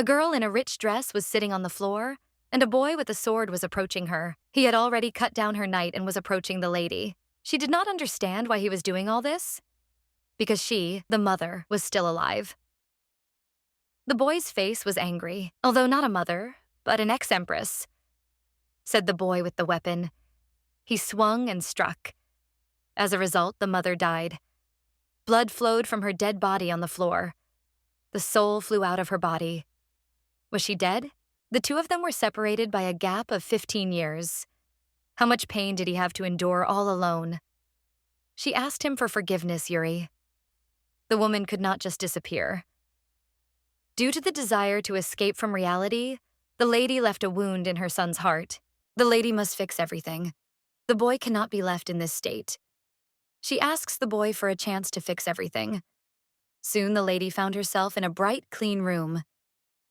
A girl in a rich dress was sitting on the floor, and a boy with a sword was approaching her. He had already cut down her knight and was approaching the lady. She did not understand why he was doing all this, because she, the mother, was still alive. The boy's face was angry, although not a mother, but an ex-empress, said the boy with the weapon. He swung and struck. As a result, the mother died. Blood flowed from her dead body on the floor. The soul flew out of her body. Was she dead? The two of them were separated by a gap of 15 years. How much pain did he have to endure all alone? She asked him for forgiveness, Yuri. The woman could not just disappear. Due to the desire to escape from reality, the lady left a wound in her son's heart. The lady must fix everything. The boy cannot be left in this state. She asks the boy for a chance to fix everything. Soon the lady found herself in a bright, clean room.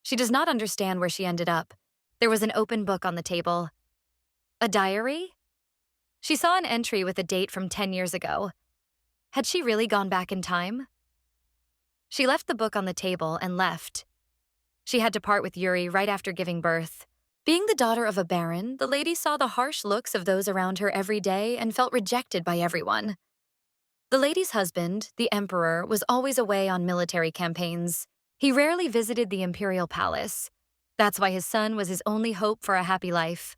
She does not understand where she ended up. There was an open book on the table. A diary? She saw an entry with a date from 10 years ago. Had she really gone back in time? She left the book on the table and left. She had to part with Yuri right after giving birth. Being the daughter of a baron, the lady saw the harsh looks of those around her every day and felt rejected by everyone. The lady's husband, the emperor, was always away on military campaigns. He rarely visited the imperial palace. That's why his son was his only hope for a happy life.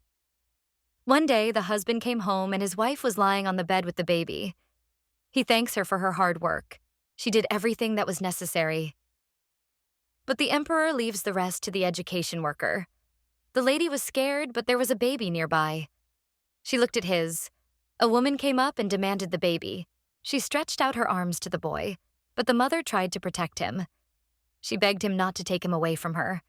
One day, the husband came home and his wife was lying on the bed with the baby. He thanks her for her hard work. She did everything that was necessary. But the emperor leaves the rest to the education worker. The lady was scared, but there was a baby nearby. She looked at his. A woman came up and demanded the baby. She stretched out her arms to the boy, but the mother tried to protect him. She begged him not to take him away from her.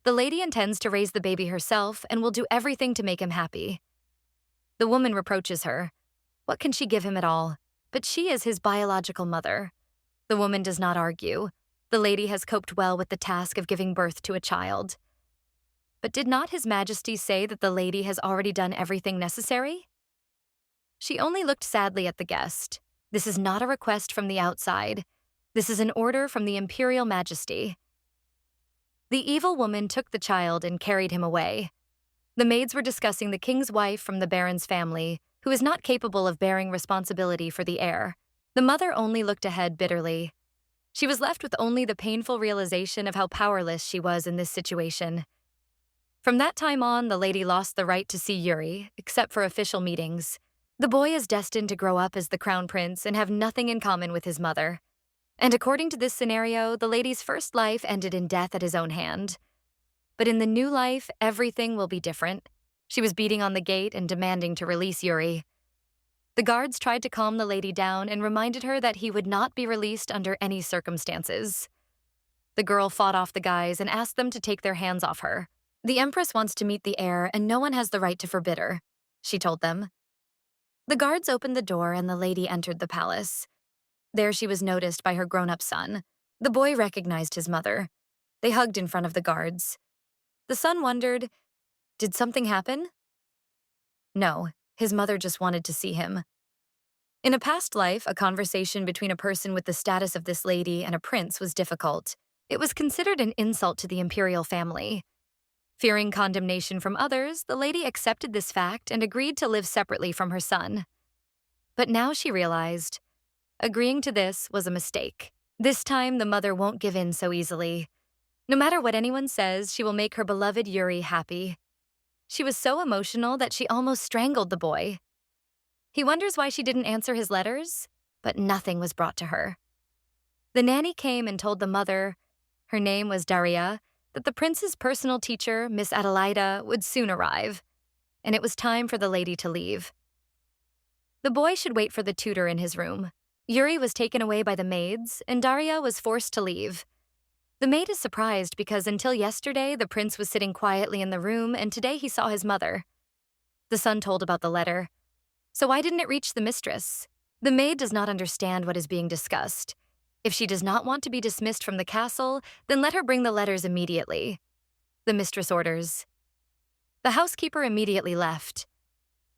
The lady intends to raise the baby herself and will do everything to make him happy. The woman reproaches her. What can she give him at all? But she is his biological mother. The woman does not argue. The lady has coped well with the task of giving birth to a child. But did not His Majesty say that the lady has already done everything necessary? She only looked sadly at the guest. This is not a request from the outside. This is an order from the Imperial Majesty. The evil woman took the child and carried him away. The maids were discussing the king's wife from the baron's family, who is not capable of bearing responsibility for the heir. The mother only looked ahead bitterly. She was left with only the painful realization of how powerless she was in this situation. From that time on, the lady lost the right to see Yuri, except for official meetings. The boy is destined to grow up as the crown prince and have nothing in common with his mother. And according to this scenario, the lady's first life ended in death at his own hand. But in the new life, everything will be different. She was beating on the gate and demanding to release Yuri. The guards tried to calm the lady down and reminded her that he would not be released under any circumstances. The girl fought off the guys and asked them to take their hands off her. The empress wants to meet the heir and no one has the right to forbid her, she told them. The guards opened the door and the lady entered the palace. There she was noticed by her grown-up son. The boy recognized his mother. They hugged in front of the guards. The son wondered, did something happen? No, his mother just wanted to see him. In a past life, a conversation between a person with the status of this lady and a prince was difficult. It was considered an insult to the imperial family. Fearing condemnation from others, the lady accepted this fact and agreed to live separately from her son. But now she realized, agreeing to this was a mistake. This time, the mother won't give in so easily. No matter what anyone says, she will make her beloved Yuri happy. She was so emotional that she almost strangled the boy. He wonders why she didn't answer his letters, but nothing was brought to her. The nanny came and told the mother, her name was Daria, that the prince's personal teacher, Miss Adelaida, would soon arrive, and it was time for the lady to leave. The boy should wait for the tutor in his room. Yuri was taken away by the maids, and Daria was forced to leave. The maid is surprised because until yesterday, the prince was sitting quietly in the room, and today he saw his mother. The son told about the letter. So why didn't it reach the mistress? The maid does not understand what is being discussed. If she does not want to be dismissed from the castle, then let her bring the letters immediately. The mistress orders. The housekeeper immediately left.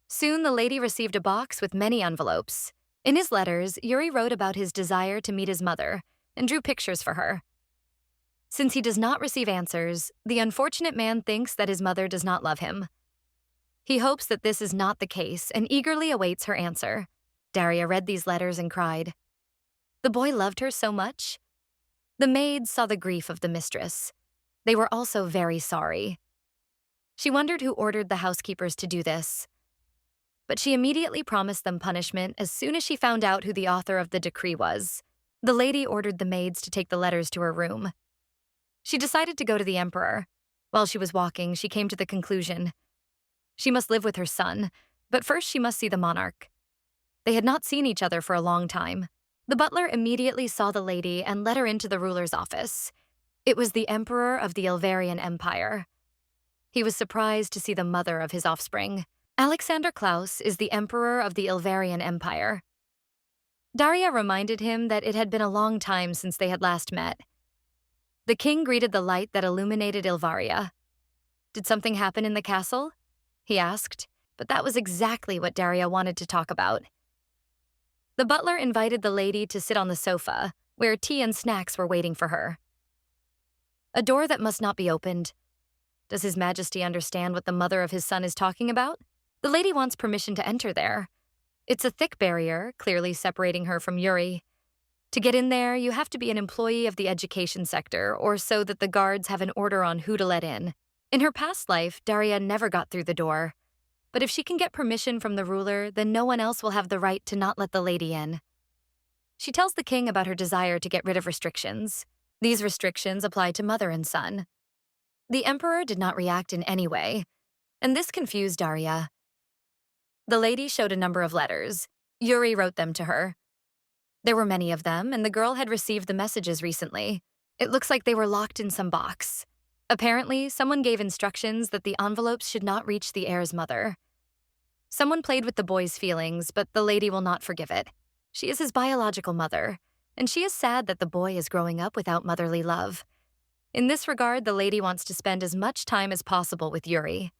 Soon the lady received a box with many envelopes. In his letters, Yuri wrote about his desire to meet his mother and drew pictures for her. Since he does not receive answers, the unfortunate man thinks that his mother does not love him. He hopes that this is not the case and eagerly awaits her answer. Daria read these letters and cried. The boy loved her so much. The maids saw the grief of the mistress. They were also very sorry. She wondered who ordered the housekeepers to do this. But she immediately promised them punishment as soon as she found out who the author of the decree was. The lady ordered the maids to take the letters to her room. She decided to go to the emperor. While she was walking, she came to the conclusion. She must live with her son, but first she must see the monarch. They had not seen each other for a long time. The butler immediately saw the lady and led her into the ruler's office. It was the emperor of the Ilvarian Empire. He was surprised to see the mother of his offspring. Alexander Klaus is the emperor of the Ilvarian Empire. Daria reminded him that it had been a long time since they had last met. The king greeted the light that illuminated Ilvaria. Did something happen in the castle? He asked, but that was exactly what Daria wanted to talk about. The butler invited the lady to sit on the sofa, where tea and snacks were waiting for her. A door that must not be opened. Does His Majesty understand what the mother of his son is talking about? The lady wants permission to enter there. It's a thick barrier, clearly separating her from Yuri. To get in there, you have to be an employee of the education sector, or so that the guards have an order on who to let in. In her past life, Daria never got through the door. But if she can get permission from the ruler, then no one else will have the right to not let the lady in. She tells the king about her desire to get rid of restrictions. These restrictions apply to mother and son. The emperor did not react in any way, and this confused Daria. The lady showed a number of letters. Yuri wrote them to her. There were many of them, and the girl had received the messages recently. It looks like they were locked in some box. Apparently, someone gave instructions that the envelopes should not reach the heir's mother. Someone played with the boy's feelings, but the lady will not forgive it. She is his biological mother, and she is sad that the boy is growing up without motherly love. In this regard, the lady wants to spend as much time as possible with Yuri.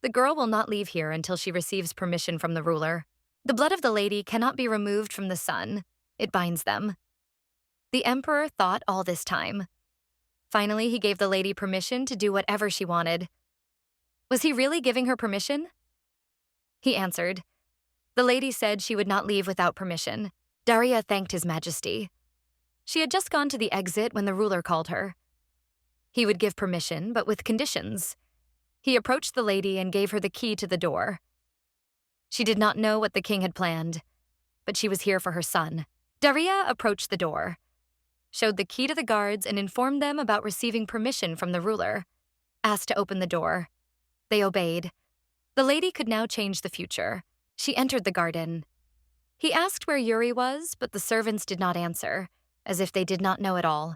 The girl will not leave here until she receives permission from the ruler. The blood of the lady cannot be removed from the son. It binds them. The emperor thought all this time. Finally, he gave the lady permission to do whatever she wanted. Was he really giving her permission? He answered. The lady said she would not leave without permission. Daria thanked His Majesty. She had just gone to the exit when the ruler called her. He would give permission, but with conditions. He approached the lady and gave her the key to the door. She did not know what the king had planned, but she was here for her son. Daria approached the door, showed the key to the guards, and informed them about receiving permission from the ruler, asked to open the door. They obeyed. The lady could now change the future. She entered the garden. He asked where Yuri was, but the servants did not answer, as if they did not know at all.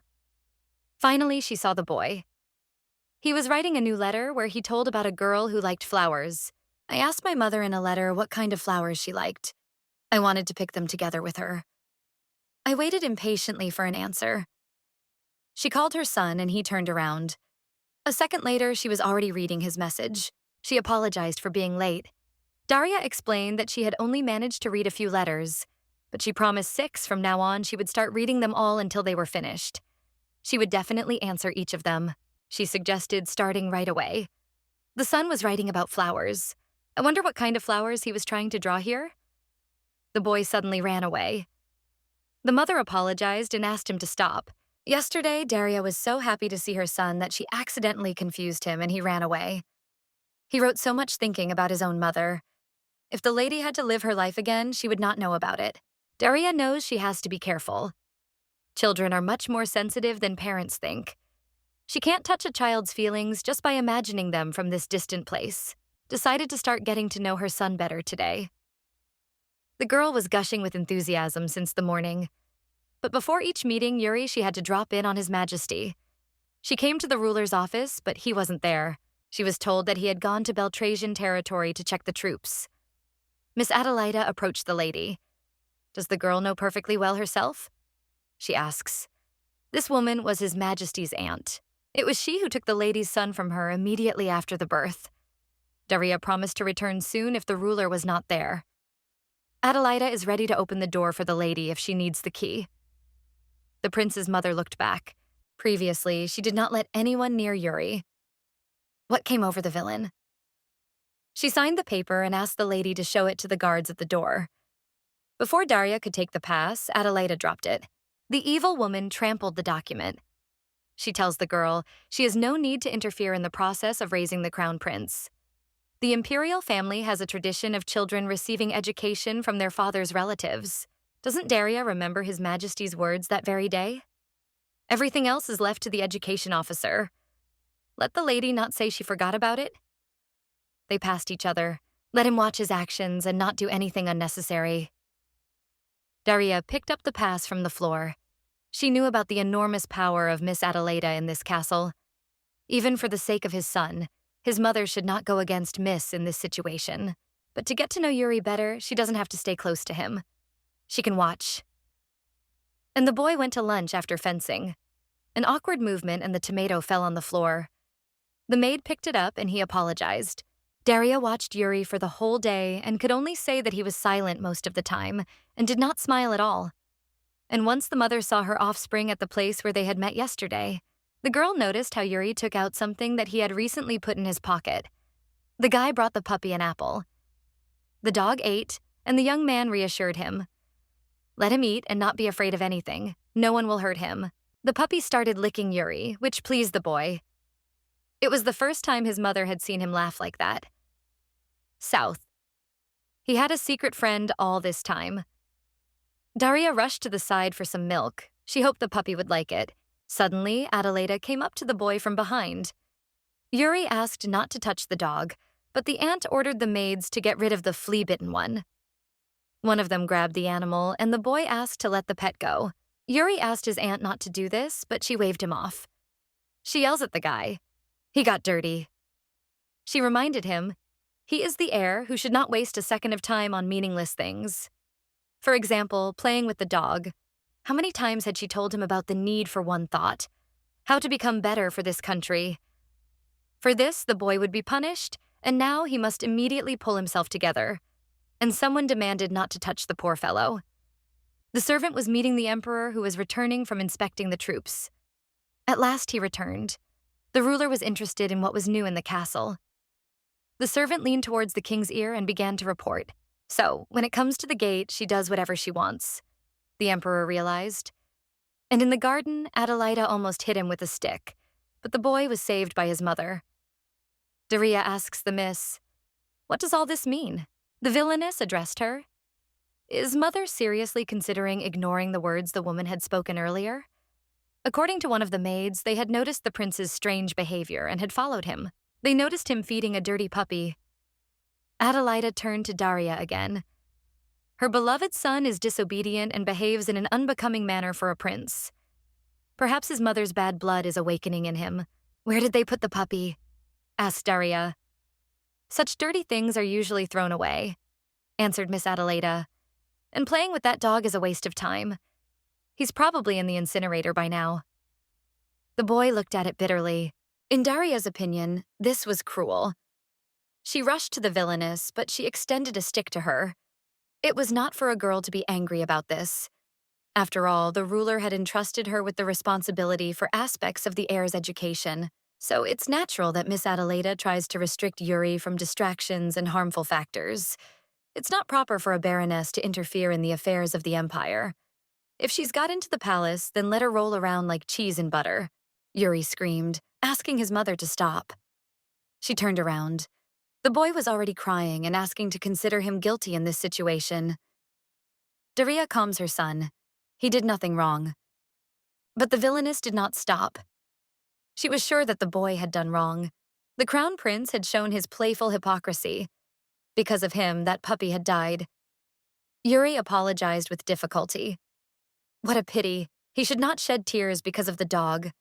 Finally, she saw the boy. He was writing a new letter where he told about a girl who liked flowers. I asked my mother in a letter what kind of flowers she liked. I wanted to pick them together with her. I waited impatiently for an answer. She called her son and he turned around. A second later, she was already reading his message. She apologized for being late. Daria explained that she had only managed to read a few letters, but she promised 6 from now on she would start reading them all until they were finished. She would definitely answer each of them. She suggested starting right away. The son was writing about flowers. I wonder what kind of flowers he was trying to draw here? The boy suddenly ran away. The mother apologized and asked him to stop. Yesterday, Daria was so happy to see her son that she accidentally confused him and he ran away. He wrote so much thinking about his own mother. If the lady had to live her life again, she would not know about it. Daria knows she has to be careful. Children are much more sensitive than parents think. She can't touch a child's feelings just by imagining them from this distant place. Decided to start getting to know her son better today. The girl was gushing with enthusiasm since the morning. But before each meeting, she had to drop in on His Majesty. She came to the ruler's office, but he wasn't there. She was told that he had gone to Beltrasian territory to check the troops. Miss Adelaida approached the lady. Does the girl know perfectly well herself? She asks. This woman was His Majesty's aunt. It was she who took the lady's son from her immediately after the birth. Daria promised to return soon if the ruler was not there. Adelaida is ready to open the door for the lady if she needs the key. The prince's mother looked back. Previously, she did not let anyone near Yuri. What came over the villain? She signed the paper and asked the lady to show it to the guards at the door. Before Daria could take the pass, Adelaida dropped it. The evil woman trampled the document. She tells the girl she has no need to interfere in the process of raising the crown prince. The imperial family has a tradition of children receiving education from their father's relatives. Doesn't Daria remember His Majesty's words that very day? Everything else is left to the education officer. Let the lady not say she forgot about it. They passed each other. Let him watch his actions and not do anything unnecessary. Daria picked up the pass from the floor. She knew about the enormous power of Miss Adelaida in this castle. Even for the sake of his son, his mother should not go against Miss in this situation. But to get to know Yuri better, she doesn't have to stay close to him. She can watch. And the boy went to lunch after fencing. An awkward movement and the tomato fell on the floor. The maid picked it up and he apologized. Daria watched Yuri for the whole day and could only say that he was silent most of the time and did not smile at all. And once the mother saw her offspring at the place where they had met yesterday, the girl noticed how Yuri took out something that he had recently put in his pocket. The guy brought the puppy an apple. The dog ate, and the young man reassured him. Let him eat and not be afraid of anything. No one will hurt him. The puppy started licking Yuri, which pleased the boy. It was the first time his mother had seen him laugh like that. South. He had a secret friend all this time. Daria rushed to the side for some milk. She hoped the puppy would like it. Suddenly, Adelaida came up to the boy from behind. Yuri asked not to touch the dog, but the aunt ordered the maids to get rid of the flea-bitten one. One of them grabbed the animal, and the boy asked to let the pet go. Yuri asked his aunt not to do this, but she waved him off. She yells at the guy. He got dirty. She reminded him, he is the heir who should not waste a second of time on meaningless things. For example, playing with the dog. How many times had she told him about the need for one thought? How to become better for this country. For this, the boy would be punished, and now he must immediately pull himself together. And someone demanded not to touch the poor fellow. The servant was meeting the emperor who was returning from inspecting the troops. At last he returned. The ruler was interested in what was new in the castle. The servant leaned towards the king's ear and began to report. So, when it comes to the gate, she does whatever she wants, the emperor realized. And in the garden, Adelaida almost hit him with a stick, but the boy was saved by his mother. Daria asks the miss, "What does all this mean?" The villainess addressed her. Is mother seriously considering ignoring the words the woman had spoken earlier? According to one of the maids, they had noticed the prince's strange behavior and had followed him. They noticed him feeding a dirty puppy. Adelaida turned to Daria again. Her beloved son is disobedient and behaves in an unbecoming manner for a prince. Perhaps his mother's bad blood is awakening in him. Where did they put the puppy? Asked Daria. Such dirty things are usually thrown away, answered Miss Adelaida. And playing with that dog is a waste of time. He's probably in the incinerator by now. The boy looked at it bitterly. In Daria's opinion, this was cruel. She rushed to the villainess, but she extended a stick to her. It was not for a girl to be angry about this. After all, the ruler had entrusted her with the responsibility for aspects of the heir's education, so it's natural that Miss Adelaida tries to restrict Yuri from distractions and harmful factors. It's not proper for a baroness to interfere in the affairs of the empire. If she's got into the palace, then let her roll around like cheese and butter, Yuri screamed, asking his mother to stop. She turned around. The boy was already crying and asking to consider him guilty in this situation. Daria calms her son. He did nothing wrong. But the villainess did not stop. She was sure that the boy had done wrong. The crown prince had shown his playful hypocrisy. Because of him, that puppy had died. Yuri apologized with difficulty. What a pity. He should not shed tears because of the dog.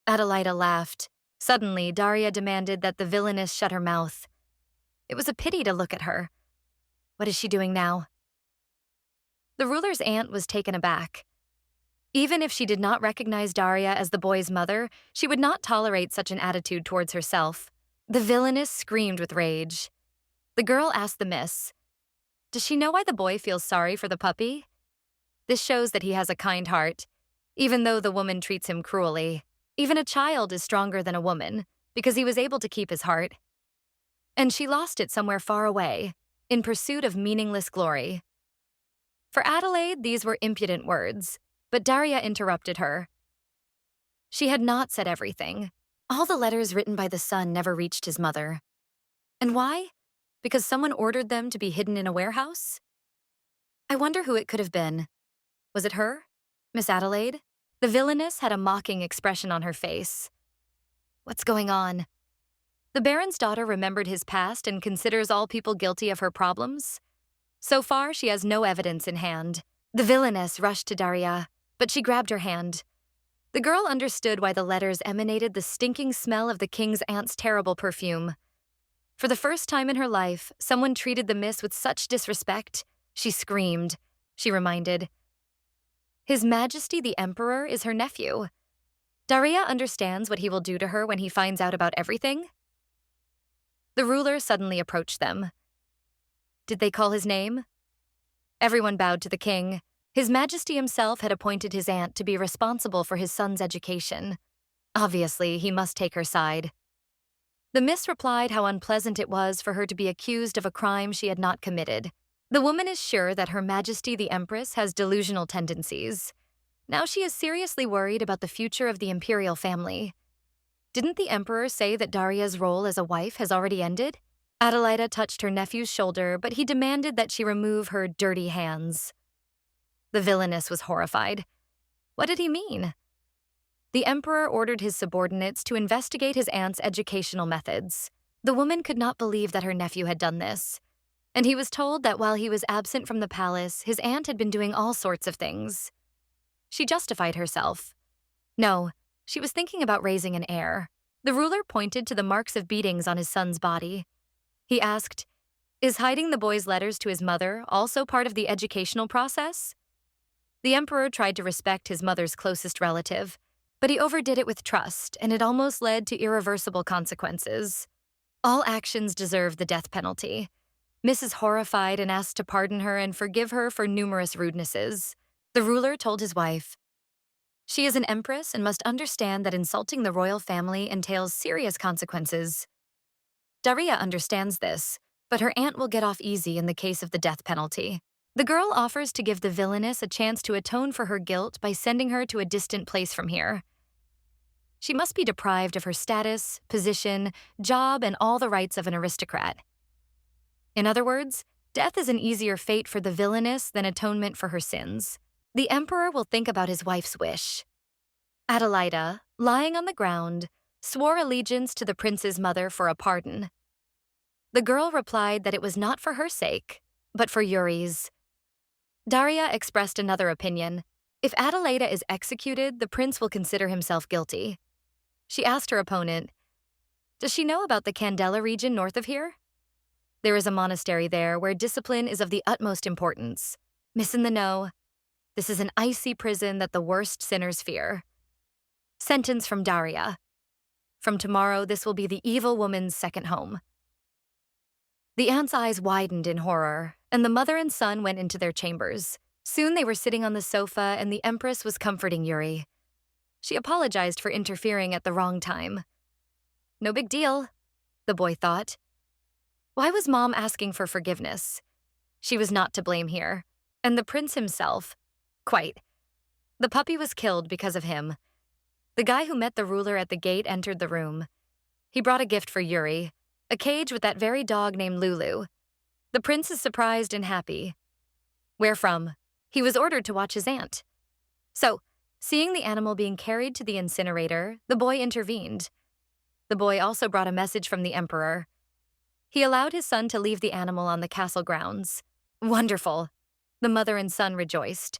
Adelaida laughed. Suddenly, Daria demanded that the villainess shut her mouth. It was a pity to look at her. What is she doing now? The ruler's aunt was taken aback. Even if she did not recognize Daria as the boy's mother, she would not tolerate such an attitude towards herself. The villainess screamed with rage. The girl asked the miss, "Does she know why the boy feels sorry for the puppy?" This shows that he has a kind heart. even though the woman treats him cruelly. Even a child is stronger than a woman, because he was able to keep his heart. And she lost it somewhere far away, in pursuit of meaningless glory. For Adelaide, these were impudent words, but Daria interrupted her. She had not said everything. All the letters written by the son never reached his mother. And why? Because someone ordered them to be hidden in a warehouse? I wonder who it could have been. Was it her? Miss Adelaide? The villainess had a mocking expression on her face. What's going on? The Baron's daughter remembered his past and considers all people guilty of her problems. So far, she has no evidence in hand. The villainess rushed to Daria, but she grabbed her hand. The girl understood why the letters emanated the stinking smell of the king's aunt's terrible perfume. For the first time in her life, someone treated the miss with such disrespect. She screamed. She reminded. His Majesty the Emperor is her nephew. Daria understands what he will do to her when he finds out about everything. The ruler suddenly approached them. Did they call his name? Everyone bowed to the king. His Majesty himself had appointed his aunt to be responsible for his son's education. Obviously, he must take her side. The miss replied how unpleasant it was for her to be accused of a crime she had not committed. The woman is sure that Her Majesty the Empress has delusional tendencies. Now she is seriously worried about the future of the imperial family. Didn't the Emperor say that Daria's role as a wife has already ended? Adelaida touched her nephew's shoulder, but he demanded that she remove her dirty hands. The villainess was horrified. What did he mean? The Emperor ordered his subordinates to investigate his aunt's educational methods. The woman could not believe that her nephew had done this. And he was told that while he was absent from the palace, his aunt had been doing all sorts of things. She justified herself. No, she was thinking about raising an heir. The ruler pointed to the marks of beatings on his son's body. He asked, "Is hiding the boy's letters to his mother also part of the educational process?" The emperor tried to respect his mother's closest relative, but he overdid it with trust, and it almost led to irreversible consequences. All actions deserve the death penalty. Mrs. horrified and asked to pardon her and forgive her for numerous rudenesses. The ruler told his wife, "She is an empress and must understand that insulting the royal family entails serious consequences." Daria understands this, but her aunt will get off easy in the case of the death penalty. The girl offers to give the villainess a chance to atone for her guilt by sending her to a distant place from here. She must be deprived of her status, position, job, and all the rights of an aristocrat. In other words, death is an easier fate for the villainess than atonement for her sins. The emperor will think about his wife's wish. Adelaida, lying on the ground, swore allegiance to the prince's mother for a pardon. The girl replied that it was not for her sake, but for Yuri's. Daria expressed another opinion. If Adelaida is executed, the prince will consider himself guilty. She asked her opponent, "Does she know about the Candela region north of here?" There is a monastery there where discipline is of the utmost importance. Miss in the know. This is an icy prison that the worst sinners fear. Sentence from Daria. From tomorrow, this will be the evil woman's second home. The aunt's eyes widened in horror, and the mother and son went into their chambers. Soon they were sitting on the sofa, and the Empress was comforting Yuri. She apologized for interfering at the wrong time. No big deal, the boy thought. Why was Mom asking for forgiveness? She was not to blame here. And the prince himself, quite. The puppy was killed because of him. The guy who met the ruler at the gate entered the room. He brought a gift for Yuri, a cage with that very dog named Lulu. The prince is surprised and happy. Where from? He was ordered to watch his aunt. So, seeing the animal being carried to the incinerator, the boy intervened. The boy also brought a message from the emperor. He allowed his son to leave the animal on the castle grounds. Wonderful. The mother and son rejoiced.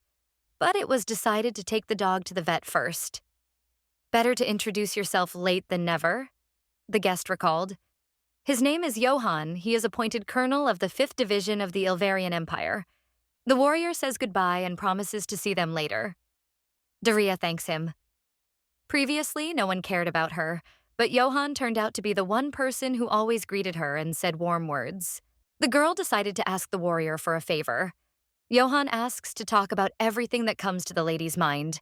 But it was decided to take the dog to the vet first. Better to introduce yourself late than never, the guest recalled. His name is Johann. He is appointed colonel of the 5th Division of the Ilvarian Empire. The warrior says goodbye and promises to see them later. Daria thanks him. Previously, no one cared about her, but Johann turned out to be the one person who always greeted her and said warm words. The girl decided to ask the warrior for a favor. Johann asks to talk about everything that comes to the lady's mind.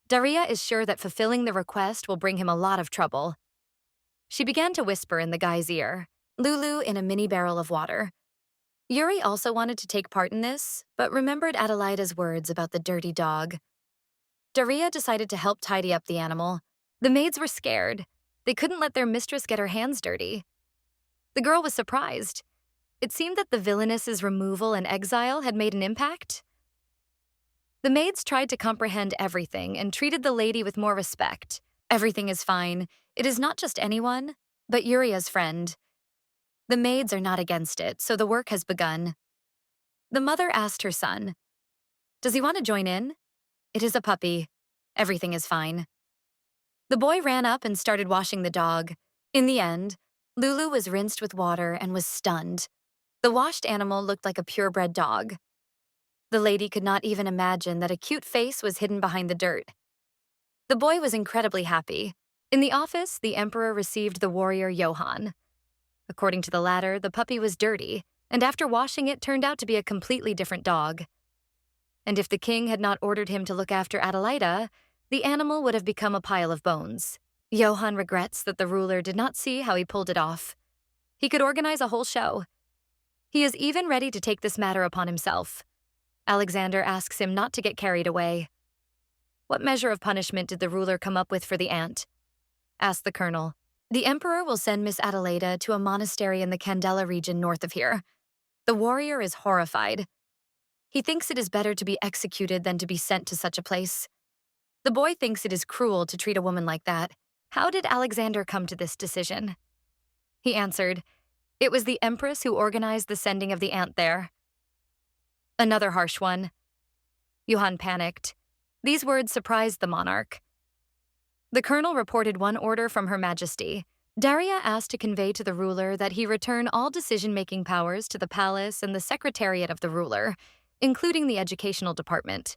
Daria is sure that fulfilling the request will bring him a lot of trouble. She began to whisper in the guy's ear, "Lulu in a mini barrel of water." Yuri also wanted to take part in this, but remembered Adelaida's words about the dirty dog. Daria decided to help tidy up the animal. The maids were scared. They couldn't let their mistress get her hands dirty. The girl was surprised. It seemed that the villainess's removal and exile had made an impact. The maids tried to comprehend everything and treated the lady with more respect. Everything is fine. It is not just anyone, but Yuria's friend. The maids are not against it, so the work has begun. The mother asked her son, "Does he want to join in?" "It is a puppy. Everything is fine." The boy ran up and started washing the dog. In the end, Lulu was rinsed with water and was stunned. The washed animal looked like a purebred dog. The lady could not even imagine that a cute face was hidden behind the dirt. The boy was incredibly happy. In the office, the emperor received the warrior Johann. According to the latter, the puppy was dirty, and after washing it turned out to be a completely different dog. And if the king had not ordered him to look after Adelaida, the animal would have become a pile of bones. Johann regrets that the ruler did not see how he pulled it off. He could organize a whole show. He is even ready to take this matter upon himself. Alexander asks him not to get carried away. "What measure of punishment did the ruler come up with for the ant?" asked the colonel. "The emperor will send Miss Adelaida to a monastery in the Candela region north of here." The warrior is horrified. He thinks it is better to be executed than to be sent to such a place. The boy thinks it is cruel to treat a woman like that. How did Alexander come to this decision? He answered, "It was the empress who organized the sending of the ant there." Another harsh one. Johann panicked. These words surprised the monarch. The colonel reported one order from Her Majesty. Daria asked to convey to the ruler that he return all decision-making powers to the palace and the secretariat of the ruler, including the educational department.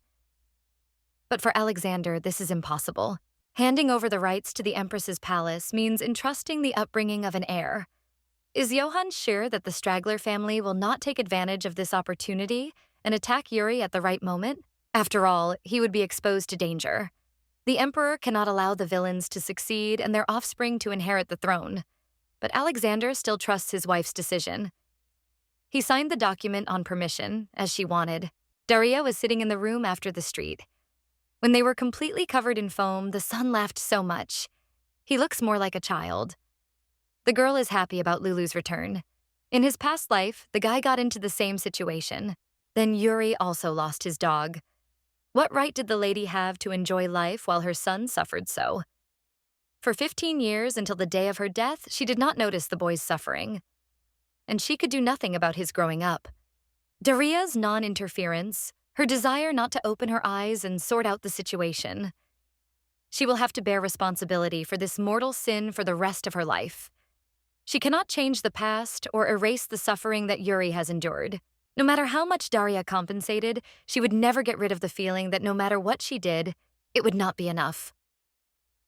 But for Alexander, this is impossible. Handing over the rights to the empress's palace means entrusting the upbringing of an heir. Is Johann sure that the straggler family will not take advantage of this opportunity and attack Yuri at the right moment? After all, he would be exposed to danger. The emperor cannot allow the villains to succeed and their offspring to inherit the throne. But Alexander still trusts his wife's decision. He signed the document on permission, as she wanted. Daria was sitting in the room after the street. When they were completely covered in foam, the son laughed so much. He looks more like a child. The girl is happy about Lulu's return. In his past life, the guy got into the same situation. Then Yuri also lost his dog. What right did the lady have to enjoy life while her son suffered so? For 15 years until the day of her death, she did not notice the boy's suffering. And she could do nothing about his growing up. Daria's non-interference, her desire not to open her eyes and sort out the situation. She will have to bear responsibility for this mortal sin for the rest of her life. She cannot change the past or erase the suffering that Yuri has endured. No matter how much Daria compensated, she would never get rid of the feeling that no matter what she did, it would not be enough.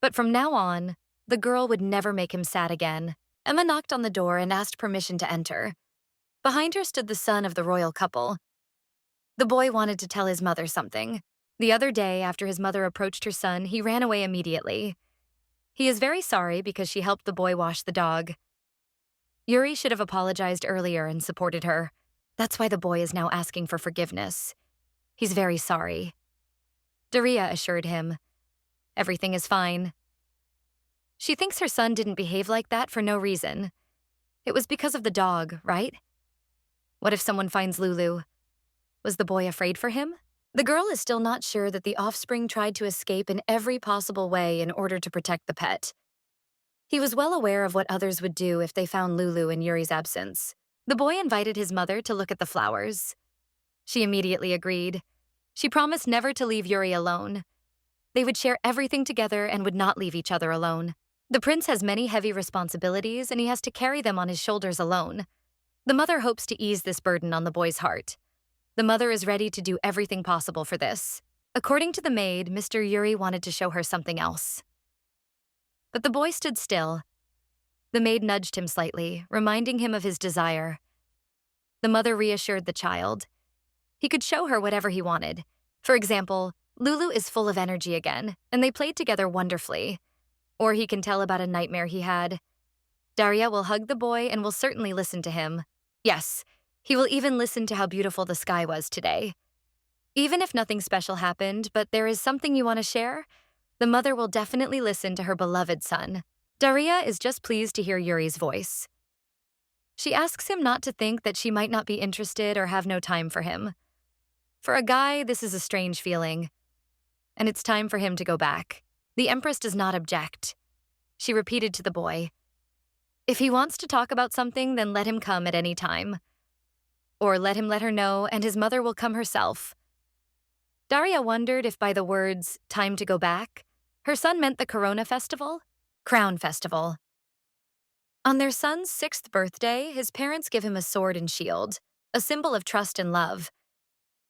But from now on, the girl would never make him sad again. Emma knocked on the door and asked permission to enter. Behind her stood the son of the royal couple. The boy wanted to tell his mother something. The other day, after his mother approached her son, he ran away immediately. He is very sorry because she helped the boy wash the dog. Yuri should have apologized earlier and supported her. That's why the boy is now asking for forgiveness. He's very sorry. Daria assured him, "Everything is fine." She thinks her son didn't behave like that for no reason. It was because of the dog, right? What if someone finds Lulu? Was the boy afraid for him? The girl is still not sure that the offspring tried to escape in every possible way in order to protect the pet. He was well aware of what others would do if they found Lulu in Yuri's absence. The boy invited his mother to look at the flowers. She immediately agreed. She promised never to leave Yuri alone. They would share everything together and would not leave each other alone. The prince has many heavy responsibilities and he has to carry them on his shoulders alone. The mother hopes to ease this burden on the boy's heart. The mother is ready to do everything possible for this. According to the maid, Mr. Yuri wanted to show her something else. But the boy stood still. The maid nudged him slightly, reminding him of his desire. The mother reassured the child. He could show her whatever he wanted. For example, Lulu is full of energy again, and they played together wonderfully. Or he can tell about a nightmare he had. Daria will hug the boy and will certainly listen to him. Yes, he will even listen to how beautiful the sky was today. Even if nothing special happened, but there is something you want to share, the mother will definitely listen to her beloved son. Daria is just pleased to hear Yuri's voice. She asks him not to think that she might not be interested or have no time for him. For a guy, this is a strange feeling, and it's time for him to go back. The Empress does not object. She repeated to the boy, "If he wants to talk about something, then let him come at any time. Or let him let her know, and his mother will come herself." Daria wondered if by the words, "time to go back," her son meant the Corona Festival? Crown Festival. On their son's 6th birthday, his parents give him a sword and shield, a symbol of trust and love.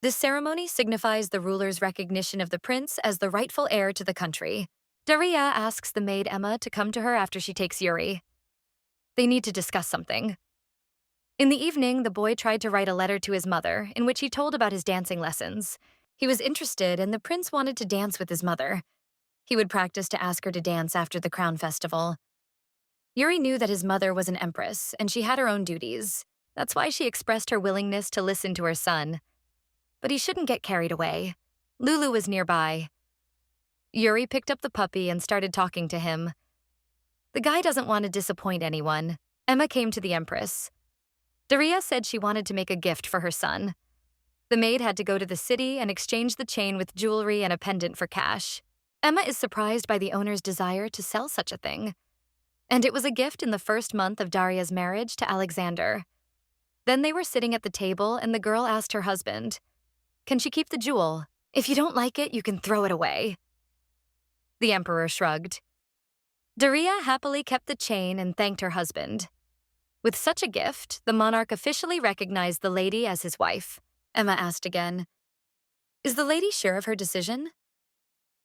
This ceremony signifies the ruler's recognition of the prince as the rightful heir to the country. Daria asks the maid Emma to come to her after she takes Yuri. They need to discuss something. In the evening, the boy tried to write a letter to his mother in which he told about his dancing lessons. He was interested, and the prince wanted to dance with his mother. He would practice to ask her to dance after the crown festival. Yuri knew that his mother was an empress, and she had her own duties. That's why she expressed her willingness to listen to her son. But he shouldn't get carried away. Lulu was nearby. Yuri picked up the puppy and started talking to him. The guy doesn't want to disappoint anyone. Emma came to the Empress. Daria said she wanted to make a gift for her son. The maid had to go to the city and exchange the chain with jewelry and a pendant for cash. Emma is surprised by the owner's desire to sell such a thing. And it was a gift in the first month of Daria's marriage to Alexander. Then they were sitting at the table and the girl asked her husband, "Can she keep the jewel? If you don't like it, you can throw it away." The emperor shrugged. Daria happily kept the chain and thanked her husband. With such a gift, the monarch officially recognized the lady as his wife. Emma asked again, "Is the lady sure of her decision?"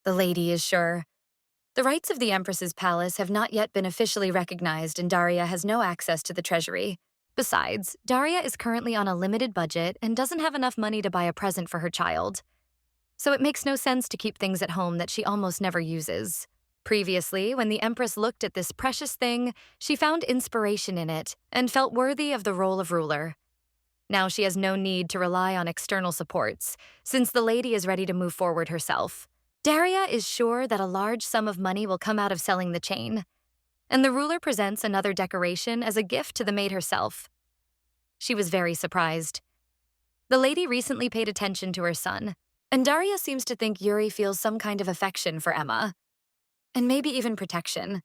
The lady is sure. The rights of the Empress's palace have not yet been officially recognized, and Daria has no access to the treasury. Besides, Daria is currently on a limited budget and doesn't have enough money to buy a present for her child. So it makes no sense to keep things at home that she almost never uses. Previously, when the Empress looked at this precious thing, she found inspiration in it and felt worthy of the role of ruler. Now she has no need to rely on external supports, since the lady is ready to move forward herself. Daria is sure that a large sum of money will come out of selling the chain, and the ruler presents another decoration as a gift to the maid herself. She was very surprised. The lady recently paid attention to her son, and Daria seems to think Yuri feels some kind of affection for Emma, and maybe even protection.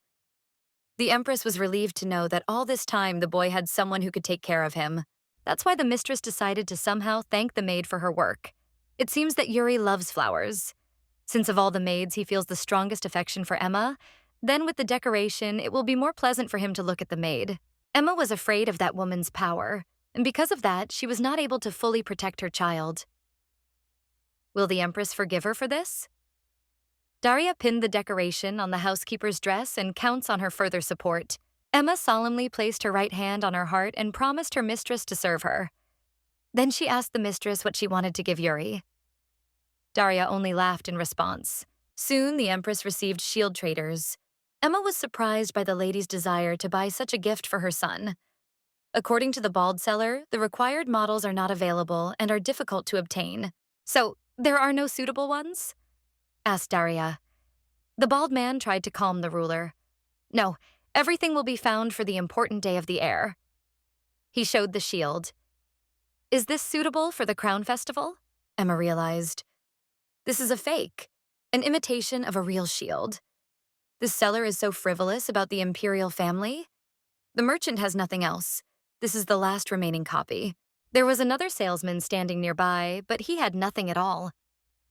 The Empress was relieved to know that all this time the boy had someone who could take care of him. That's why the mistress decided to somehow thank the maid for her work. It seems that Yuri loves flowers. Since of all the maids he feels the strongest affection for Emma, then with the decoration it will be more pleasant for him to look at the maid. Emma was afraid of that woman's power, and because of that she was not able to fully protect her child. Will the Empress forgive her for this? Daria pinned the decoration on the housekeeper's dress and counts on her further support. Emma solemnly placed her right hand on her heart and promised her mistress to serve her. Then she asked the mistress what she wanted to give Yuri. Daria only laughed in response. Soon the Empress received shield traders. Emma was surprised by the lady's desire to buy such a gift for her son. According to the bald seller, the required models are not available and are difficult to obtain. "So, there are no suitable ones?" asked Daria. The bald man tried to calm the ruler. "No, everything will be found for the important day of the heir." He showed the shield. "Is this suitable for the crown festival?" Emma realized. This is a fake, an imitation of a real shield. This seller is so frivolous about the imperial family. The merchant has nothing else. This is the last remaining copy. There was another salesman standing nearby, but he had nothing at all.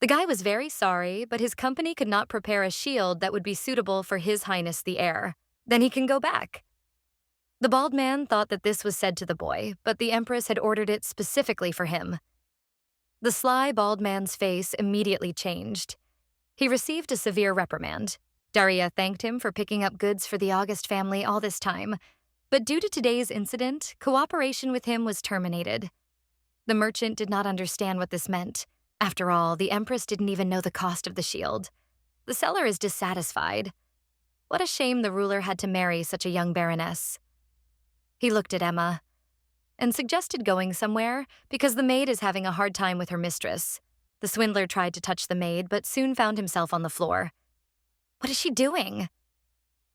The guy was very sorry, but his company could not prepare a shield that would be suitable for His Highness the heir. Then he can go back. The bald man thought that this was said to the boy, but the Empress had ordered it specifically for him. The sly bald man's face immediately changed. He received a severe reprimand. Daria thanked him for picking up goods for the August family all this time, but due to today's incident, cooperation with him was terminated. The merchant did not understand what this meant. After all, the Empress didn't even know the cost of the shield. The seller is dissatisfied. What a shame the ruler had to marry such a young baroness. He looked at Emma and suggested going somewhere because the maid is having a hard time with her mistress. The swindler tried to touch the maid, but soon found himself on the floor. What is she doing?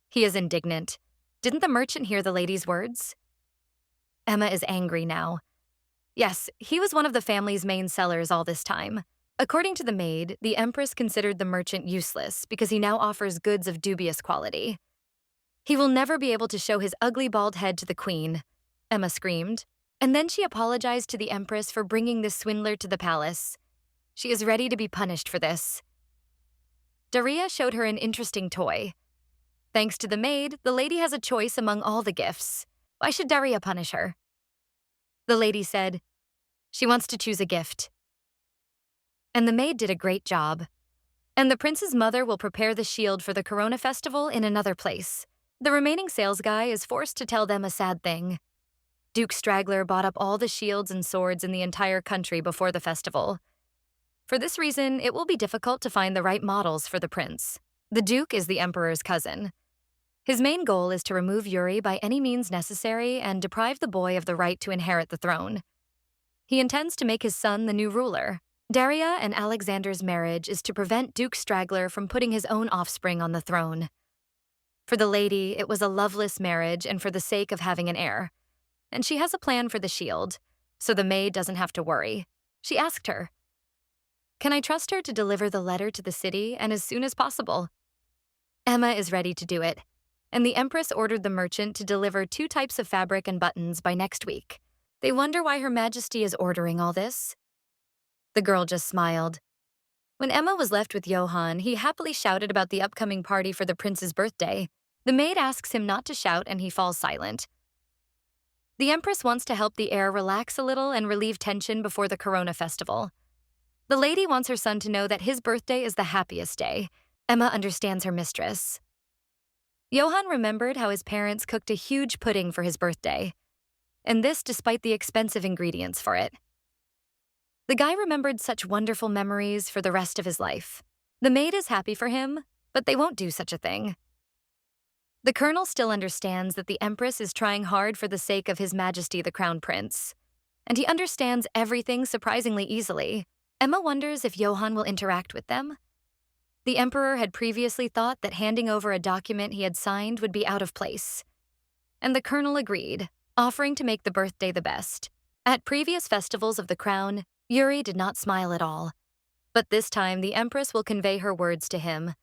He is indignant. Didn't the merchant hear the lady's words? Emma is angry now. Yes, he was one of the family's main sellers all this time. According to the maid, the Empress considered the merchant useless because he now offers goods of dubious quality. He will never be able to show his ugly bald head to the queen, Emma screamed. And then she apologized to the Empress for bringing this swindler to the palace. She is ready to be punished for this. Daria showed her an interesting toy. Thanks to the maid, the lady has a choice among all the gifts. Why should Daria punish her? The lady said, she wants to choose a gift. And the maid did a great job. And the prince's mother will prepare the shield for the Corona festival in another place. The remaining sales guy is forced to tell them a sad thing. Duke Straggler bought up all the shields and swords in the entire country before the festival. For this reason, it will be difficult to find the right models for the prince. The Duke is the Emperor's cousin. His main goal is to remove Yuri by any means necessary and deprive the boy of the right to inherit the throne. He intends to make his son the new ruler. Daria and Alexander's marriage is to prevent Duke Straggler from putting his own offspring on the throne. For the lady, it was a loveless marriage and for the sake of having an heir. And she has a plan for the shield, so the maid doesn't have to worry. She asked her, "Can I trust her to deliver the letter to the city and as soon as possible?" Emma is ready to do it, and the Empress ordered the merchant to deliver 2 types of fabric and buttons by next week. They wonder why Her Majesty is ordering all this. The girl just smiled. When Emma was left with Johann, he happily shouted about the upcoming party for the prince's birthday. The maid asks him not to shout and he falls silent. The Empress wants to help the heir relax a little and relieve tension before the Corona festival. The lady wants her son to know that his birthday is the happiest day. Emma understands her mistress. Johann remembered how his parents cooked a huge pudding for his birthday, and this despite the expensive ingredients for it. The guy remembered such wonderful memories for the rest of his life. The maid is happy for him, but they won't do such a thing. The colonel still understands that the Empress is trying hard for the sake of His Majesty the Crown Prince, and he understands everything surprisingly easily. Emma wonders if Johann will interact with them. The Emperor had previously thought that handing over a document he had signed would be out of place, and the colonel agreed, offering to make the birthday the best. At previous festivals of the crown, Yuri did not smile at all, but this time the Empress will convey her words to him.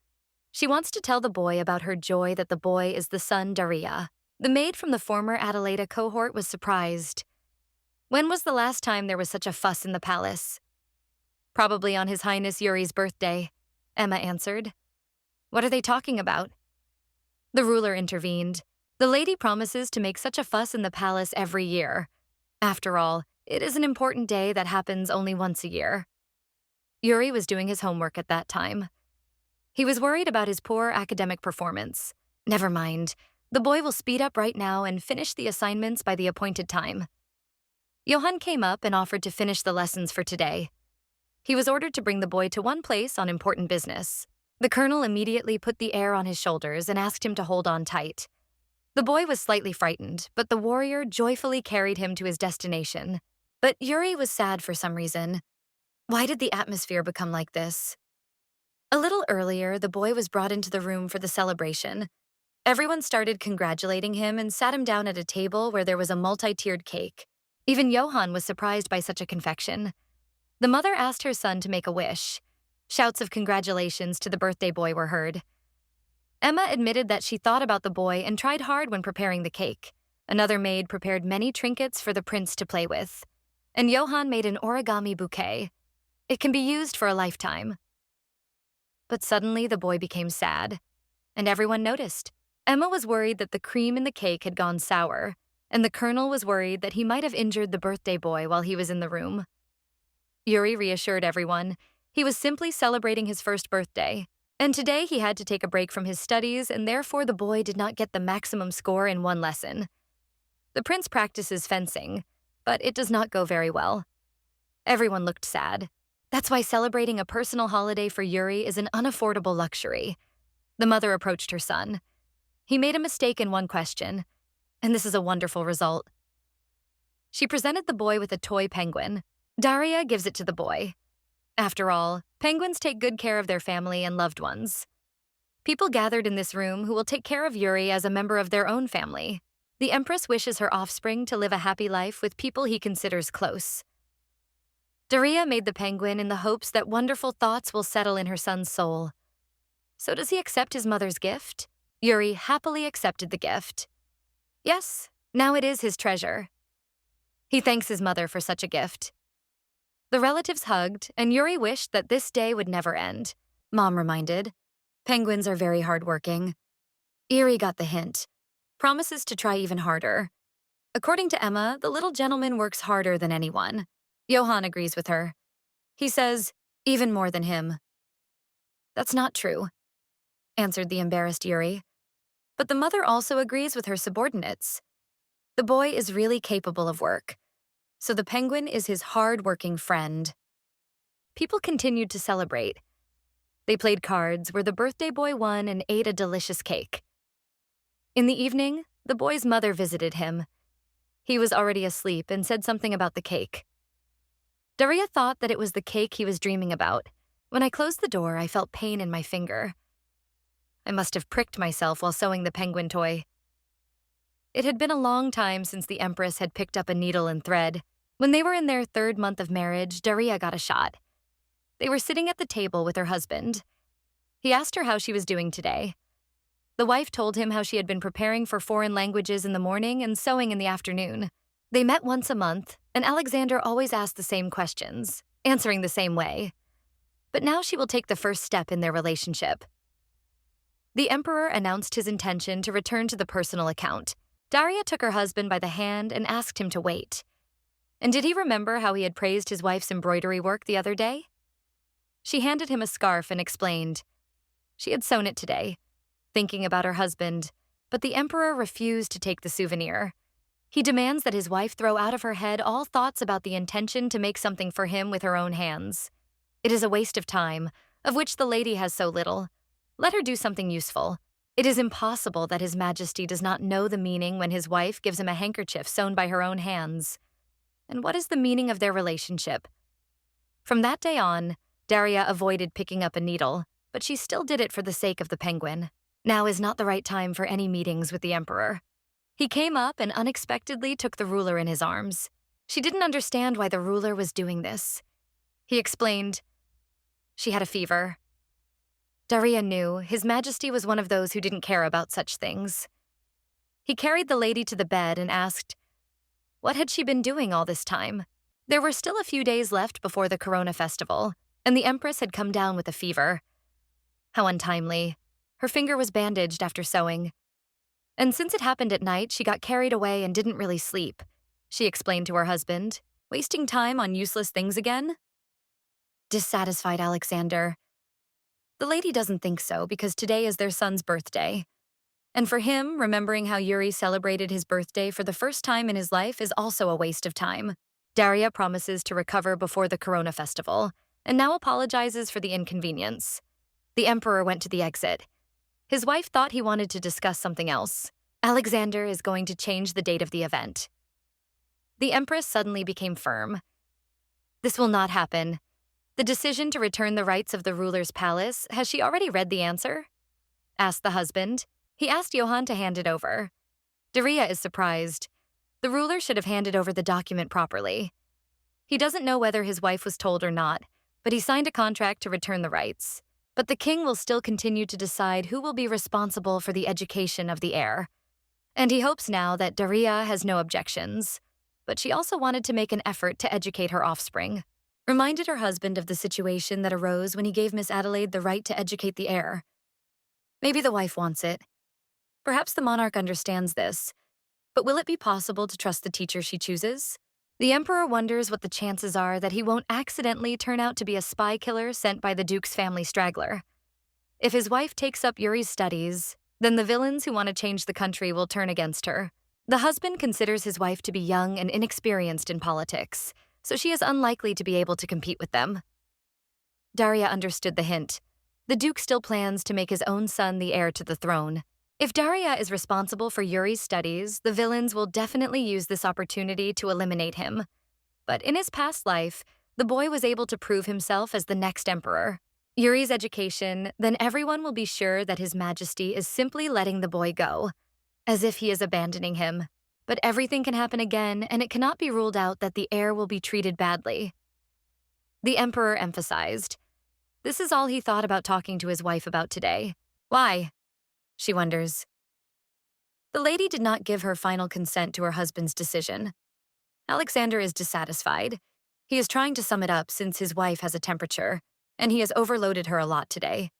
She wants to tell the boy about her joy that the boy is the son Daria. The maid from the former Adelaida cohort was surprised. When was the last time there was such a fuss in the palace? Probably on His Highness Yuri's birthday, Emma answered. What are they talking about? The ruler intervened. The lady promises to make such a fuss in the palace every year. After all, it is an important day that happens only once a year. Yuri was doing his homework at that time. He was worried about his poor academic performance. Never mind. The boy will speed up right now and finish the assignments by the appointed time. Johann came up and offered to finish the lessons for today. He was ordered to bring the boy to one place on important business. The colonel immediately put the heir on his shoulders and asked him to hold on tight. The boy was slightly frightened, but the warrior joyfully carried him to his destination. But Yuri was sad for some reason. Why did the atmosphere become like this? A little earlier, the boy was brought into the room for the celebration. Everyone started congratulating him and sat him down at a table where there was a multi-tiered cake. Even Johann was surprised by such a confection. The mother asked her son to make a wish. Shouts of congratulations to the birthday boy were heard. Emma admitted that she thought about the boy and tried hard when preparing the cake. Another maid prepared many trinkets for the prince to play with. And Johann made an origami bouquet. It can be used for a lifetime. But suddenly the boy became sad, and everyone noticed. Emma was worried that the cream in the cake had gone sour, and the colonel was worried that he might have injured the birthday boy while he was in the room. Yuri reassured everyone. He was simply celebrating his first birthday, and today he had to take a break from his studies, and therefore the boy did not get the maximum score in one lesson. The prince practices fencing, but it does not go very well. Everyone looked sad. That's why celebrating a personal holiday for Yuri is an unaffordable luxury. The mother approached her son. He made a mistake in one question, and this is a wonderful result. She presented the boy with a toy penguin. Daria gives it to the boy. After all, penguins take good care of their family and loved ones. People gathered in this room who will take care of Yuri as a member of their own family. The Empress wishes her offspring to live a happy life with people he considers close. Daria made the penguin in the hopes that wonderful thoughts will settle in her son's soul. So does he accept his mother's gift? Yuri happily accepted the gift. Yes, now it is his treasure. He thanks his mother for such a gift. The relatives hugged, and Yuri wished that this day would never end. Mom reminded, penguins are very hardworking. Yuri got the hint, promises to try even harder. According to Emma, the little gentleman works harder than anyone. Johan agrees with her. He says, even more than him. That's not true, answered the embarrassed Yuri. But the mother also agrees with her subordinates. The boy is really capable of work, so the penguin is his hard-working friend. People continued to celebrate. They played cards where the birthday boy won and ate a delicious cake. In the evening, the boy's mother visited him. He was already asleep and said something about the cake. Daria thought that it was the cake he was dreaming about. When I closed the door, I felt pain in my finger. I must have pricked myself while sewing the penguin toy. It had been a long time since the Empress had picked up a needle and thread. When they were in their 3rd month of marriage, Daria got a shot. They were sitting at the table with her husband. He asked her how she was doing today. The wife told him how she had been preparing for foreign languages in the morning and sewing in the afternoon. They met once a month, and Alexander always asked the same questions, answering the same way. But now she will take the first step in their relationship. The Emperor announced his intention to return to the personal account. Daria took her husband by the hand and asked him to wait. And did he remember how he had praised his wife's embroidery work the other day? She handed him a scarf and explained. She had sewn it today, thinking about her husband, but the Emperor refused to take the souvenir. He demands that his wife throw out of her head all thoughts about the intention to make something for him with her own hands. It is a waste of time, of which the lady has so little. Let her do something useful. It is impossible that His Majesty does not know the meaning when his wife gives him a handkerchief sewn by her own hands. And what is the meaning of their relationship? From that day on, Daria avoided picking up a needle, but she still did it for the sake of the penguin. Now is not the right time for any meetings with the Emperor. He came up and unexpectedly took the ruler in his arms. She didn't understand why the ruler was doing this. He explained, she had a fever. Daria knew His Majesty was one of those who didn't care about such things. He carried the lady to the bed and asked, what had she been doing all this time? There were still a few days left before the Corona festival, and the Empress had come down with a fever. How untimely. Her finger was bandaged after sewing. And since it happened at night, she got carried away and didn't really sleep, she explained to her husband, wasting time on useless things again? Dissatisfied Alexander. The lady doesn't think so because today is their son's birthday. And for him, remembering how Yuri celebrated his birthday for the first time in his life is also a waste of time. Daria promises to recover before the Corona festival, and now apologizes for the inconvenience. The Emperor went to the exit. His wife thought he wanted to discuss something else. Alexander is going to change the date of the event. The Empress suddenly became firm. This will not happen. The decision to return the rights of the ruler's palace, has she already read the answer? Asked the husband. He asked Johan to hand it over. Daria is surprised. The ruler should have handed over the document properly. He doesn't know whether his wife was told or not, but he signed a contract to return the rights. But the king will still continue to decide who will be responsible for the education of the heir. And he hopes now that Daria has no objections. But she also wanted to make an effort to educate her offspring. Reminded her husband of the situation that arose when he gave Miss Adelaide the right to educate the heir. Maybe the wife wants it. Perhaps the monarch understands this. But will it be possible to trust the teacher she chooses? The Emperor wonders what the chances are that he won't accidentally turn out to be a spy killer sent by the Duke's family straggler. If his wife takes up Yuri's studies, then the villains who want to change the country will turn against her. The husband considers his wife to be young and inexperienced in politics, so she is unlikely to be able to compete with them. Daria understood the hint. The Duke still plans to make his own son the heir to the throne. If Daria is responsible for Yuri's studies, the villains will definitely use this opportunity to eliminate him. But in his past life, the boy was able to prove himself as the next emperor. Yuri's education, then everyone will be sure that His Majesty is simply letting the boy go, as if he is abandoning him. But everything can happen again, and it cannot be ruled out that the heir will be treated badly. The emperor emphasized. This is all he thought about talking to his wife about today. Why? She wonders. The lady did not give her final consent to her husband's decision. Alexander is dissatisfied. He is trying to sum it up since his wife has a temperature, and he has overloaded her a lot today.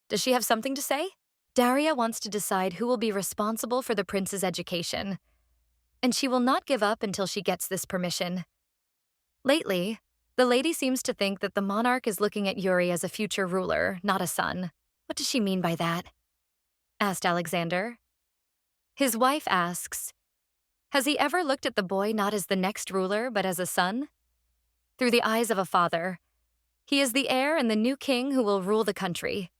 Does she have something to say? Daria wants to decide who will be responsible for the prince's education, and she will not give up until she gets this permission. Lately, the lady seems to think that the monarch is looking at Yuri as a future ruler, not a son. What does she mean by that? Asked Alexander. His wife asks, has he ever looked at the boy not as the next ruler, but as a son? Through the eyes of a father, he is the heir and the new king who will rule the country,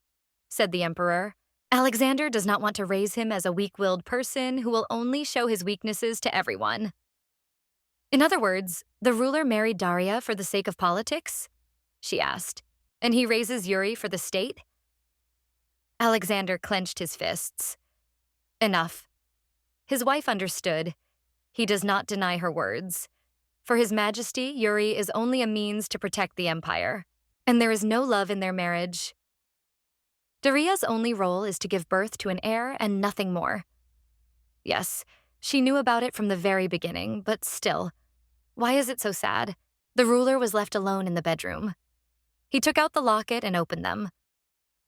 said the emperor. Alexander does not want to raise him as a weak-willed person who will only show his weaknesses to everyone. In other words, the ruler married Daria for the sake of politics? She asked. And he raises Yuri for the state? Alexander clenched his fists. Enough. His wife understood. He does not deny her words. For His Majesty, Yuri is only a means to protect the empire, and there is no love in their marriage. Daria's only role is to give birth to an heir and nothing more. Yes, she knew about it from the very beginning, but still, why is it so sad? The ruler was left alone in the bedroom. He took out the locket and opened them.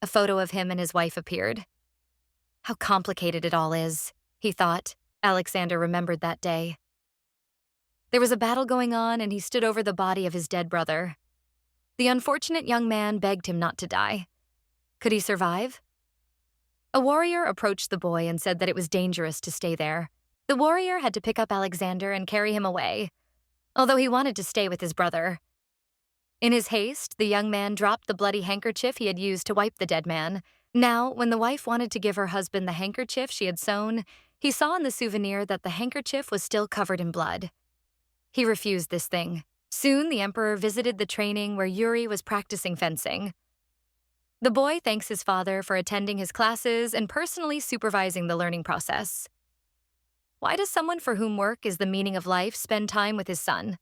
A photo of him and his wife appeared. How complicated it all is, he thought. Alexander remembered that day. There was a battle going on, and he stood over the body of his dead brother. The unfortunate young man begged him not to die. Could he survive? A warrior approached the boy and said that it was dangerous to stay there. The warrior had to pick up Alexander and carry him away, although he wanted to stay with his brother. In his haste, the young man dropped the bloody handkerchief he had used to wipe the dead man. Now, when the wife wanted to give her husband the handkerchief she had sewn, he saw in the souvenir that the handkerchief was still covered in blood. He refused this thing. Soon, the emperor visited the training where Yuri was practicing fencing. The boy thanks his father for attending his classes and personally supervising the learning process. Why does someone for whom work is the meaning of life spend time with his son?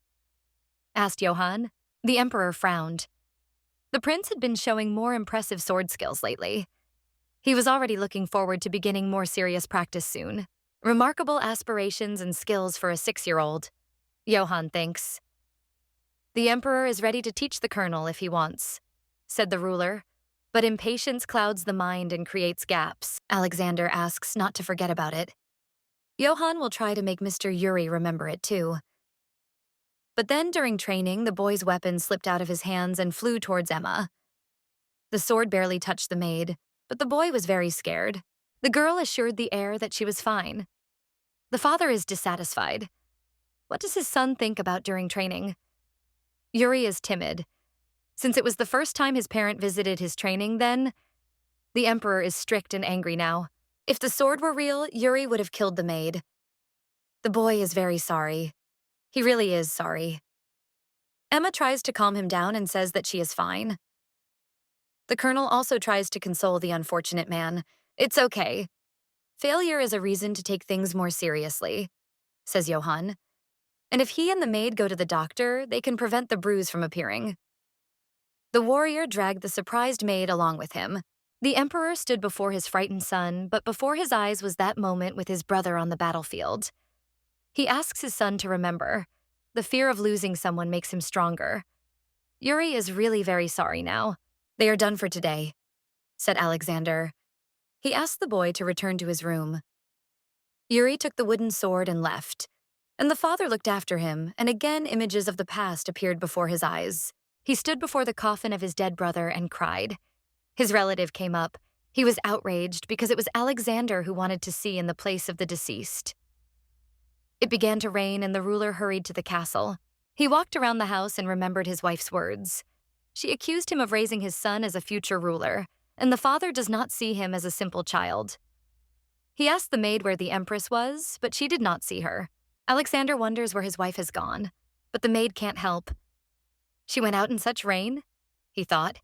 Asked Johann. The emperor frowned. The prince had been showing more impressive sword skills lately. He was already looking forward to beginning more serious practice soon. Remarkable aspirations and skills for a 6-year-old, Johann thinks. The emperor is ready to teach the colonel if he wants, said the ruler, but impatience clouds the mind and creates gaps. Alexander asks not to forget about it. Johann will try to make Mr. Yuri remember it too. But then during training, the boy's weapon slipped out of his hands and flew towards Emma. The sword barely touched the maid, but the boy was very scared. The girl assured the heir that she was fine. The father is dissatisfied. What does his son think about during training? Yuri is timid. Since it was the first time his parent visited his training then, the emperor is strict and angry now. If the sword were real, Yuri would have killed the maid. The boy is very sorry. He really is sorry. Emma tries to calm him down and says that she is fine. The colonel also tries to console the unfortunate man. It's okay. Failure is a reason to take things more seriously, says Johann. And if he and the maid go to the doctor, they can prevent the bruise from appearing. The warrior dragged the surprised maid along with him. The emperor stood before his frightened son, but before his eyes was that moment with his brother on the battlefield. He asks his son to remember. The fear of losing someone makes him stronger. Yuri is really very sorry now. They are done for today, said Alexander. He asked the boy to return to his room. Yuri took the wooden sword and left, and the father looked after him, and again images of the past appeared before his eyes. He stood before the coffin of his dead brother and cried. His relative came up. He was outraged because it was Alexander who wanted to see in the place of the deceased. It began to rain, and the ruler hurried to the castle. He walked around the house and remembered his wife's words. She accused him of raising his son as a future ruler, and the father does not see him as a simple child. He asked the maid where the empress was, but she did not see her. Alexander wonders where his wife has gone, but the maid can't help. She went out in such rain, he thought.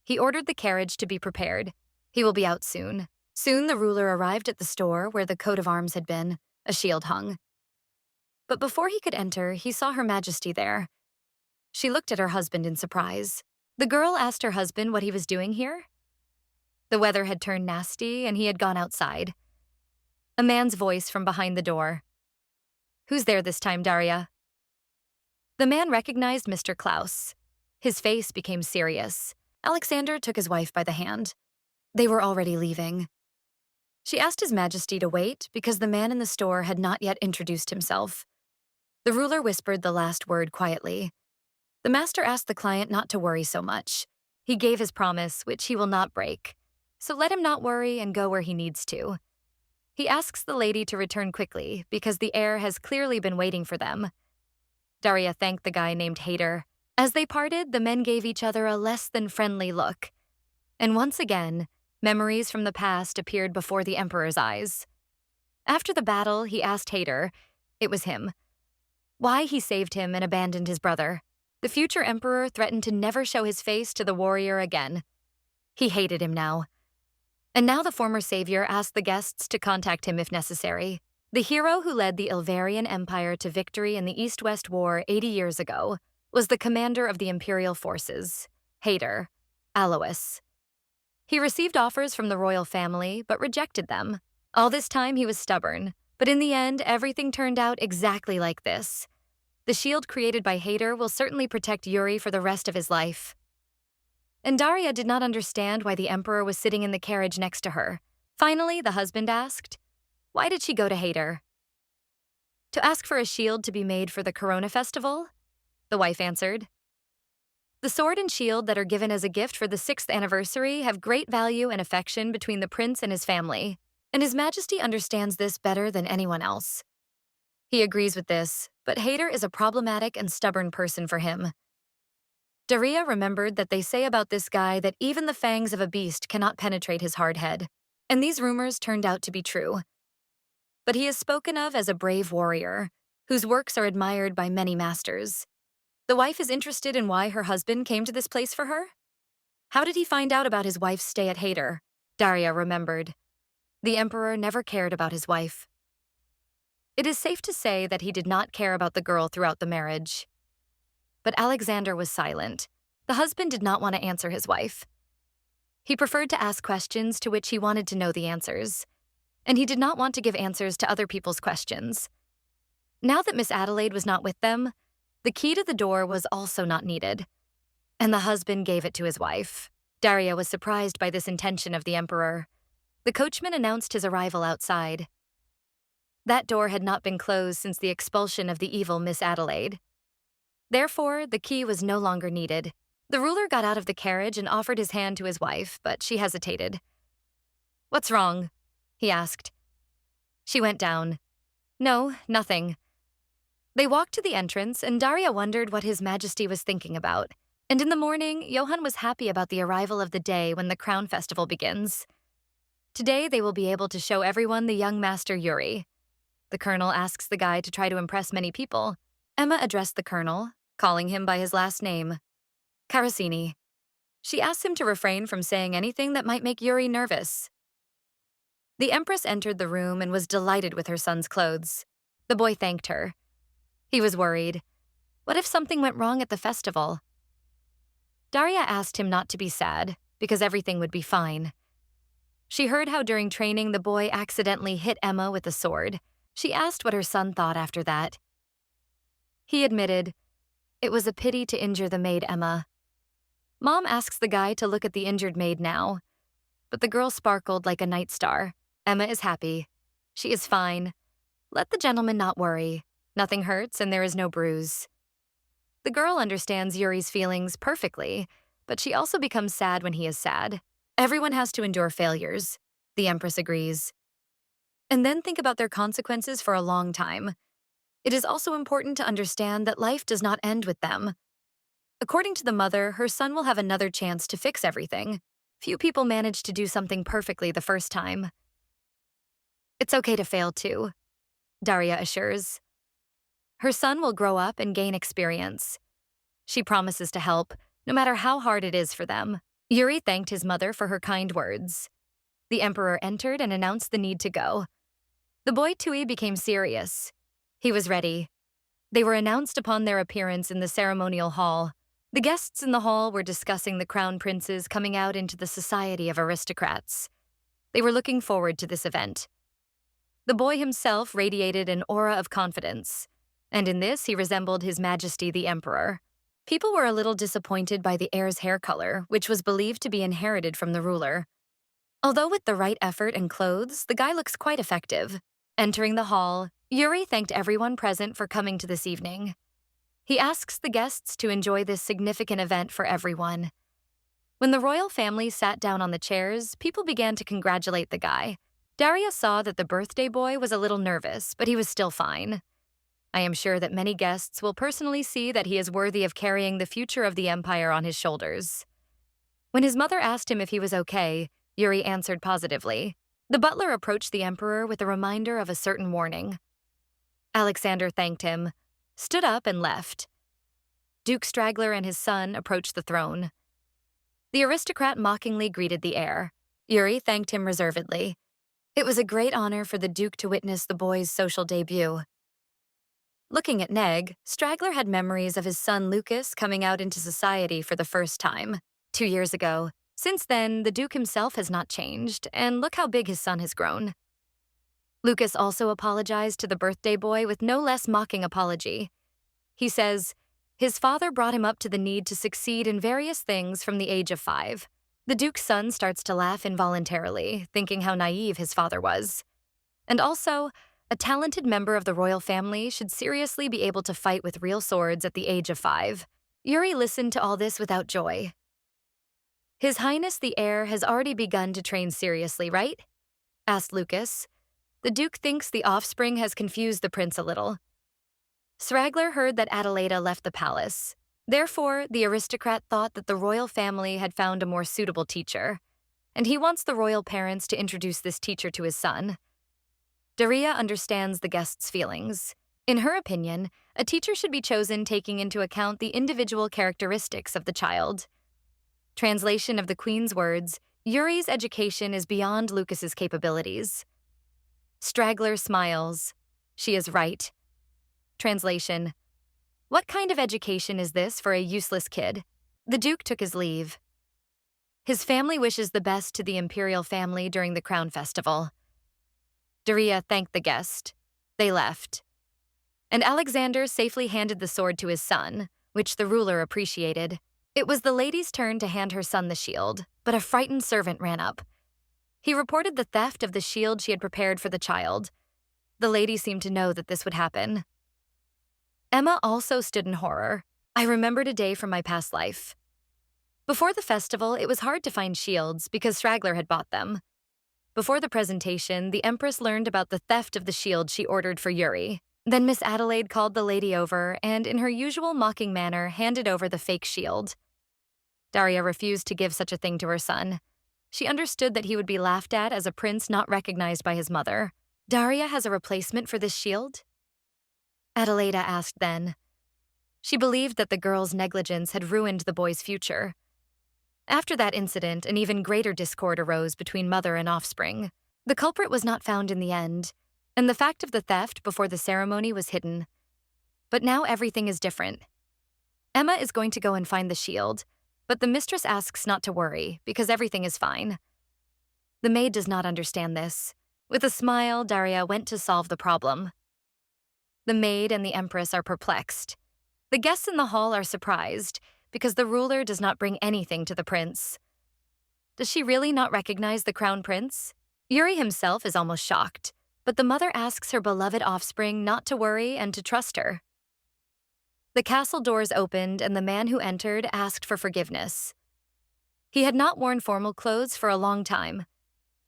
He ordered the carriage to be prepared. He will be out soon. Soon the ruler arrived at the store where the coat of arms had been. A shield hung. But before he could enter, he saw Her Majesty there. She looked at her husband in surprise. The girl asked her husband what he was doing here. The weather had turned nasty, and he had gone outside. A man's voice from behind the door. "Who's there this time, Daria?" The man recognized Mr. Klaus. His face became serious. Alexander took his wife by the hand. They were already leaving. She asked His Majesty to wait because the man in the store had not yet introduced himself. The ruler whispered the last word quietly. The master asked the client not to worry so much. He gave his promise, which he will not break. So let him not worry and go where he needs to. He asks the lady to return quickly because the heir has clearly been waiting for them. Daria thanked the guy named Hader. As they parted, the men gave each other a less than friendly look. And once again, memories from the past appeared before the emperor's eyes. After the battle, he asked Hader, it was him, why he saved him and abandoned his brother. The future emperor threatened to never show his face to the warrior again. He hated him now. And now the former savior asked the guests to contact him if necessary. The hero who led the Ilvarian Empire to victory in the East-West War 80 years ago was the commander of the imperial forces, Hader, Alois. He received offers from the royal family, but rejected them. All this time he was stubborn, but in the end, everything turned out exactly like this. The shield created by Hader will certainly protect Yuri for the rest of his life. And Daria did not understand why the emperor was sitting in the carriage next to her. Finally, the husband asked, why did she go to Hader? To ask for a shield to be made for the Corona festival? The wife answered. The sword and shield that are given as a gift for the 6th anniversary have great value and affection between the prince and his family, and His Majesty understands this better than anyone else. He agrees with this, but Hader is a problematic and stubborn person for him. Daria remembered that they say about this guy that even the fangs of a beast cannot penetrate his hard head, and these rumors turned out to be true. But he is spoken of as a brave warrior, whose works are admired by many masters. The wife is interested in why her husband came to this place for her? How did he find out about his wife's stay at Hader? Daria remembered. The emperor never cared about his wife. It is safe to say that he did not care about the girl throughout the marriage. But Alexander was silent. The husband did not want to answer his wife. He preferred to ask questions to which he wanted to know the answers, and he did not want to give answers to other people's questions. Now that Miss Adelaide was not with them, the key to the door was also not needed, and the husband gave it to his wife. Daria was surprised by this intention of the emperor. The coachman announced his arrival outside. That door had not been closed since the expulsion of the evil Miss Adelaide. Therefore, the key was no longer needed. The ruler got out of the carriage and offered his hand to his wife, but she hesitated. "What's wrong?" he asked. She went down. "No, nothing." They walked to the entrance, and Daria wondered what His Majesty was thinking about. And in the morning, Johann was happy about the arrival of the day when the crown festival begins. Today, they will be able to show everyone the young master Yuri. The colonel asks the guy to try to impress many people. Emma addressed the colonel, calling him by his last name, Carasini. She asked him to refrain from saying anything that might make Yuri nervous. The empress entered the room and was delighted with her son's clothes. The boy thanked her. He was worried. What if something went wrong at the festival? Daria asked him not to be sad, because everything would be fine. She heard how during training the boy accidentally hit Emma with a sword. She asked what her son thought after that. He admitted, it was a pity to injure the maid Emma. Mom asks the guy to look at the injured maid now, but the girl sparkled like a night star. Emma is happy. She is fine. Let the gentleman not worry. Nothing hurts and there is no bruise. The girl understands Yuri's feelings perfectly, but she also becomes sad when he is sad. Everyone has to endure failures, the Empress agrees. And then think about their consequences for a long time. It is also important to understand that life does not end with them. According to the mother, her son will have another chance to fix everything. Few people manage to do something perfectly the first time. It's okay to fail too, Daria assures. Her son will grow up and gain experience. She promises to help, no matter how hard it is for them. Yuri thanked his mother for her kind words. The emperor entered and announced the need to go. The boy Tui became serious. He was ready. They were announced upon their appearance in the ceremonial hall. The guests in the hall were discussing the crown princes coming out into the society of aristocrats. They were looking forward to this event. The boy himself radiated an aura of confidence, and in this he resembled His Majesty the Emperor. People were a little disappointed by the heir's hair color, which was believed to be inherited from the ruler. Although with the right effort and clothes, the guy looks quite effective. Entering the hall, Yuri thanked everyone present for coming to this evening. He asks the guests to enjoy this significant event for everyone. When the royal family sat down on the chairs, people began to congratulate the guy. Daria saw that the birthday boy was a little nervous, but he was still fine. I am sure that many guests will personally see that he is worthy of carrying the future of the empire on his shoulders. When his mother asked him if he was okay, Yuri answered positively. The butler approached the emperor with a reminder of a certain warning. Alexander thanked him, stood up, and left. Duke Straggler and his son approached the throne. The aristocrat mockingly greeted the heir. Yuri thanked him reservedly. It was a great honor for the Duke to witness the boy's social debut. Looking at Neg, Straggler had memories of his son Lucas coming out into society for the first time, 2 years ago. Since then, the Duke himself has not changed, and look how big his son has grown. Lucas also apologized to the birthday boy with no less mocking apology. He says, his father brought him up to the need to succeed in various things from the age of 5. The Duke's son starts to laugh involuntarily, thinking how naive his father was. And also, a talented member of the royal family should seriously be able to fight with real swords at the age of 5. Yuri listened to all this without joy. His Highness the heir has already begun to train seriously, right? Asked Lucas. The Duke thinks the offspring has confused the prince a little. Straggler heard that Adelaida left the palace. Therefore, the aristocrat thought that the royal family had found a more suitable teacher, and he wants the royal parents to introduce this teacher to his son. Daria understands the guests' feelings. In her opinion, a teacher should be chosen taking into account the individual characteristics of the child. Translation of the Queen's words, Yuri's education is beyond Lucas's capabilities. Straggler smiles. She is right. Translation. What kind of education is this for a useless kid? The Duke took his leave. His family wishes the best to the imperial family during the crown festival. Daria thanked the guest. They left. And Alexander safely handed the sword to his son, which the ruler appreciated. It was the lady's turn to hand her son the shield, but a frightened servant ran up. He reported the theft of the shield she had prepared for the child. The lady seemed to know that this would happen. Emma also stood in horror. I remembered a day from my past life. Before the festival, it was hard to find shields because Straggler had bought them. Before the presentation, the Empress learned about the theft of the shield she ordered for Yuri. Then Miss Adelaide called the lady over and, in her usual mocking manner, handed over the fake shield. Daria refused to give such a thing to her son. She understood that he would be laughed at as a prince not recognized by his mother. Daria has a replacement for this shield? Adelaida asked then. She believed that the girl's negligence had ruined the boy's future. After that incident, an even greater discord arose between mother and offspring. The culprit was not found in the end, and the fact of the theft before the ceremony was hidden. But now everything is different. Emma is going to go and find the shield, but the mistress asks not to worry because everything is fine. The maid does not understand this. With a smile, Daria went to solve the problem. The maid and the Empress are perplexed. The guests in the hall are surprised because the ruler does not bring anything to the prince. Does she really not recognize the crown prince? Yuri himself is almost shocked, but the mother asks her beloved offspring not to worry and to trust her. The castle doors opened and the man who entered asked for forgiveness. He had not worn formal clothes for a long time.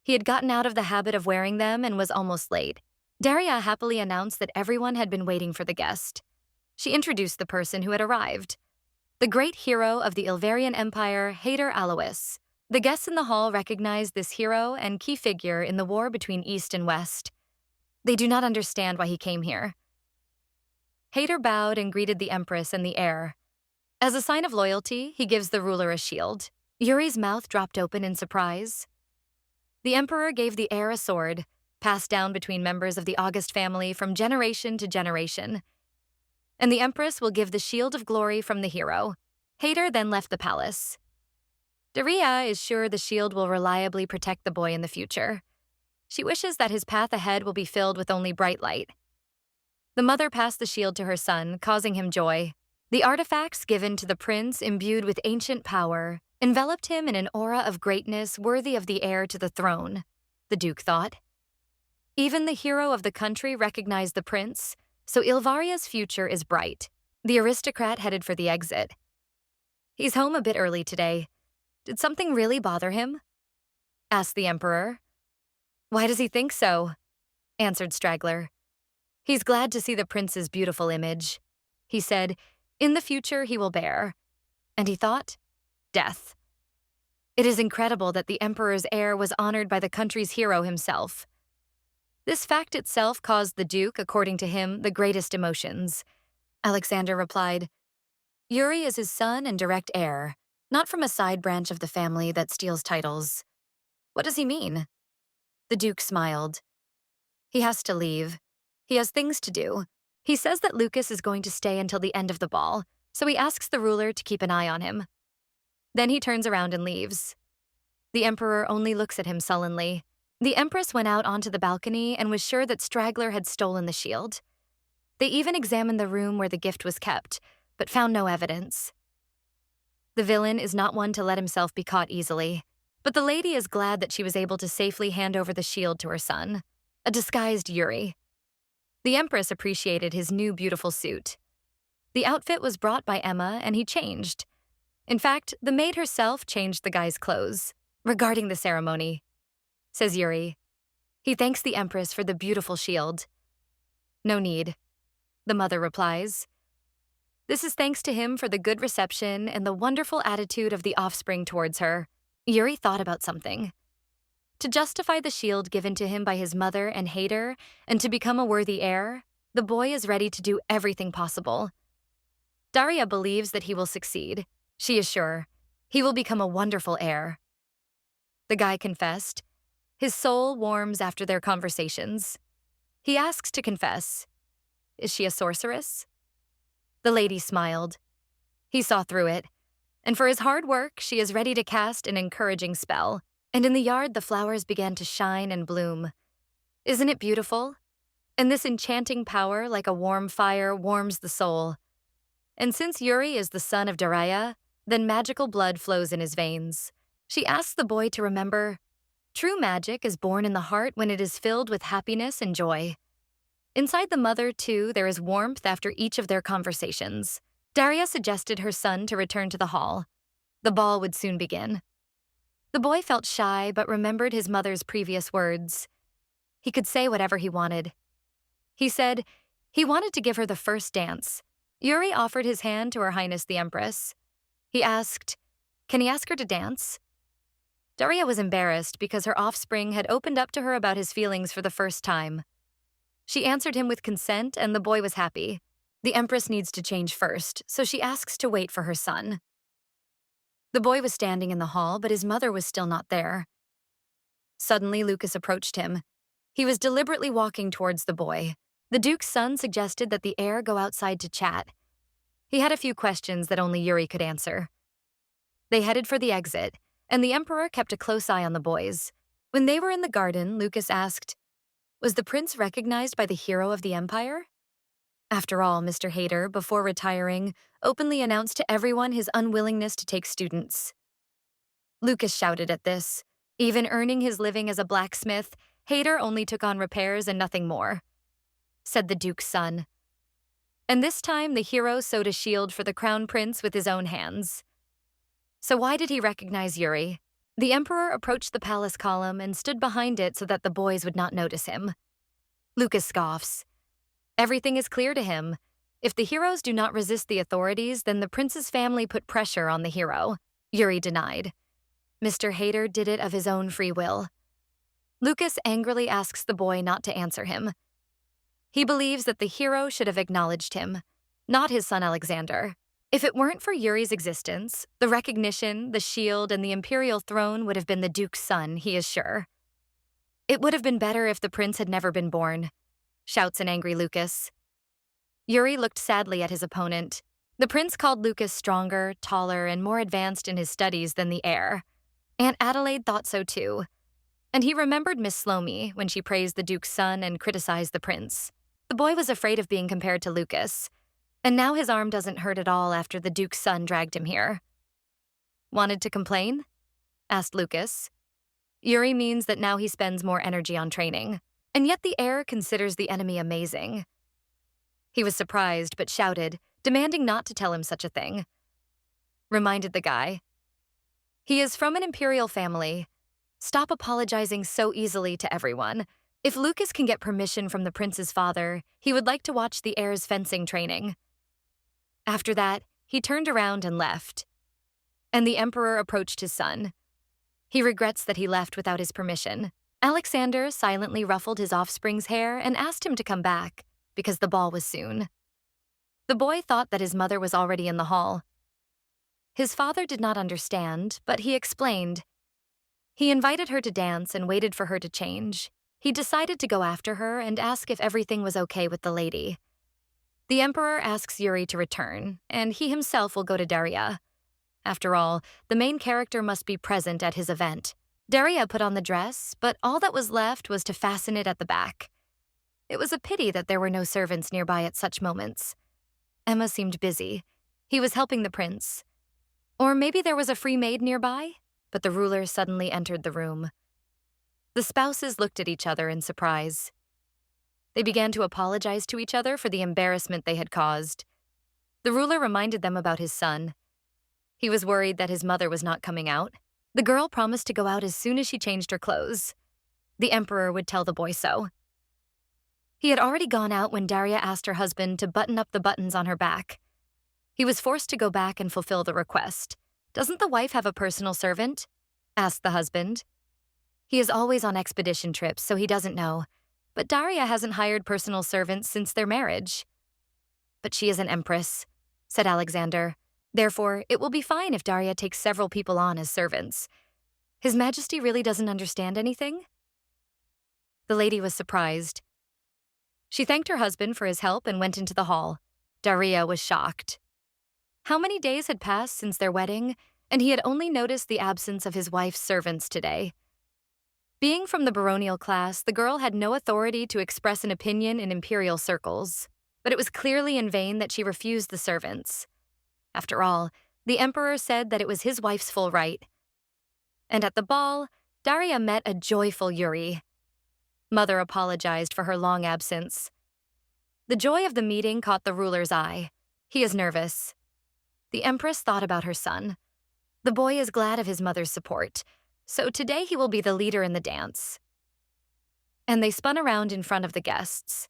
He had gotten out of the habit of wearing them and was almost late. Daria happily announced that everyone had been waiting for the guest. She introduced the person who had arrived. the great hero of the Ilvarian Empire, Hayder Alois. The guests in the hall recognize this hero and key figure in the war between East and West. They do not understand why he came here. Hayder bowed and greeted the Empress and the heir. As a sign of loyalty, he gives the ruler a shield. Yuri's mouth dropped open in surprise. The Emperor gave the heir a sword, passed down between members of the August family from generation to generation. And the Empress will give the shield of glory from the hero. Hayder then left the palace. Daria is sure the shield will reliably protect the boy in the future. She wishes that his path ahead will be filled with only bright light. The mother passed the shield to her son, causing him joy. The artifacts given to the prince, imbued with ancient power, enveloped him in an aura of greatness worthy of the heir to the throne, the Duke thought. Even the hero of the country recognized the prince, so Ilvaria's future is bright. The aristocrat headed for the exit. He's home a bit early today. Did something really bother him? Asked the Emperor. Why does he think so? Answered Straggler. He's glad to see the prince's beautiful image. He said, in the future he will bear. And he thought, death. It is incredible that the Emperor's heir was honored by the country's hero himself. This fact itself caused the Duke, according to him, the greatest emotions. Alexander replied, Yuri is his son and direct heir, not from a side branch of the family that steals titles. What does he mean? The Duke smiled. He has to leave. He has things to do. He says that Lucas is going to stay until the end of the ball, so he asks the ruler to keep an eye on him. Then he turns around and leaves. The Emperor only looks at him sullenly. The Empress went out onto the balcony and was sure that Straggler had stolen the shield. They even examined the room where the gift was kept, but found no evidence. The villain is not one to let himself be caught easily, but the lady is glad that she was able to safely hand over the shield to her son, a disguised Yuri. The Empress appreciated his new beautiful suit. The outfit was brought by Emma, and he changed. In fact, the maid herself changed the guy's clothes. Regarding the ceremony, says Yuri, he thanks the Empress for the beautiful shield. No need, the mother replies. This is thanks to him for the good reception and the wonderful attitude of the offspring towards her. Yuri thought about something. To justify the shield given to him by his mother and Hayder, and to become a worthy heir, the boy is ready to do everything possible. Daria believes that he will succeed. She is sure. He will become a wonderful heir. The guy confessed. His soul warms after their conversations. He asks to confess. Is she a sorceress? The lady smiled. He saw through it. And for his hard work, she is ready to cast an encouraging spell. And in the yard, the flowers began to shine and bloom. Isn't it beautiful? And this enchanting power, like a warm fire, warms the soul. And since Yuri is the son of Daria, then magical blood flows in his veins. She asks the boy to remember, true magic is born in the heart when it is filled with happiness and joy. Inside the mother, too, there is warmth after each of their conversations. Daria suggested her son to return to the hall. The ball would soon begin. The boy felt shy but remembered his mother's previous words. He could say whatever he wanted. He said he wanted to give her the first dance. Yuri offered his hand to Her Highness the Empress. He asked, can he ask her to dance? Daria was embarrassed because her offspring had opened up to her about his feelings for the first time. She answered him with consent, and the boy was happy. The Empress needs to change first, so she asks to wait for her son. The boy was standing in the hall, but his mother was still not there. Suddenly, Lucas approached him. He was deliberately walking towards the boy. The Duke's son suggested that the heir go outside to chat. He had a few questions that only Yuri could answer. They headed for the exit, and the Emperor kept a close eye on the boys. When they were in the garden, Lucas asked, was the prince recognized by the hero of the empire? After all, Mr. Hayder, before retiring, openly announced to everyone his unwillingness to take students. Lucas shouted at this. Even earning his living as a blacksmith, Hayder only took on repairs and nothing more, said the Duke's son. And this time the hero sewed a shield for the crown prince with his own hands. So why did he recognize Yuri? The Emperor approached the palace column and stood behind it so that the boys would not notice him. Lucas scoffs. Everything is clear to him. If the heroes do not resist the authorities, then the prince's family put pressure on the hero. Yuri denied. Mr. Hader did it of his own free will. Lucas angrily asks the boy not to answer him. He believes that the hero should have acknowledged him, not his son Alexander. If it weren't for Yuri's existence, the recognition, the shield, and the imperial throne would have been the Duke's son, he is sure. It would have been better if the prince had never been born, shouts an angry Lucas. Yuri looked sadly at his opponent. The prince called Lucas stronger, taller, and more advanced in his studies than the heir. Aunt Adelaide thought so too. And he remembered Miss Slomy when she praised the Duke's son and criticized the prince. The boy was afraid of being compared to Lucas, and now his arm doesn't hurt at all after the Duke's son dragged him here. Wanted to complain? Asked Lucas. Yuri means that now he spends more energy on training, and yet the heir considers the enemy amazing. He was surprised but shouted, demanding not to tell him such a thing. Reminded the guy. He is from an imperial family. Stop apologizing so easily to everyone. If Lucas can get permission from the prince's father, he would like to watch the heir's fencing training. After that, he turned around and left. And the emperor approached his son. He regrets that he left without his permission. Alexander silently ruffled his offspring's hair and asked him to come back, because the ball was soon. The boy thought that his mother was already in the hall. His father did not understand, but he explained. He invited her to dance and waited for her to change. He decided to go after her and ask if everything was okay with the lady. The emperor asks Yuri to return, and he himself will go to Daria. After all, the main character must be present at his event. Daria put on the dress, but all that was left was to fasten it at the back. It was a pity that there were no servants nearby at such moments. Emma seemed busy. He was helping the prince. Or maybe there was a free maid nearby? But the ruler suddenly entered the room. The spouses looked at each other in surprise. They began to apologize to each other for the embarrassment they had caused. The ruler reminded them about his son. He was worried that his mother was not coming out. The girl promised to go out as soon as she changed her clothes. The emperor would tell the boy so. He had already gone out when Daria asked her husband to button up the buttons on her back. He was forced to go back and fulfill the request. Doesn't the wife have a personal servant? Asked the husband. He is always on expedition trips, so he doesn't know. But Daria hasn't hired personal servants since their marriage. But she is an empress, said Alexander. Therefore, it will be fine if Daria takes several people on as servants. His Majesty really doesn't understand anything? The lady was surprised. She thanked her husband for his help and went into the hall. Daria was shocked. How many days had passed since their wedding, and he had only noticed the absence of his wife's servants today. Being from the baronial class, the girl had no authority to express an opinion in imperial circles, but it was clearly in vain that she refused the servants. After all, the emperor said that it was his wife's full right. And at the ball, Daria met a joyful Yuri. Mother apologized for her long absence. The joy of the meeting caught the ruler's eye. He is nervous. The empress thought about her son. The boy is glad of his mother's support, so today he will be the leader in the dance. And they spun around in front of the guests.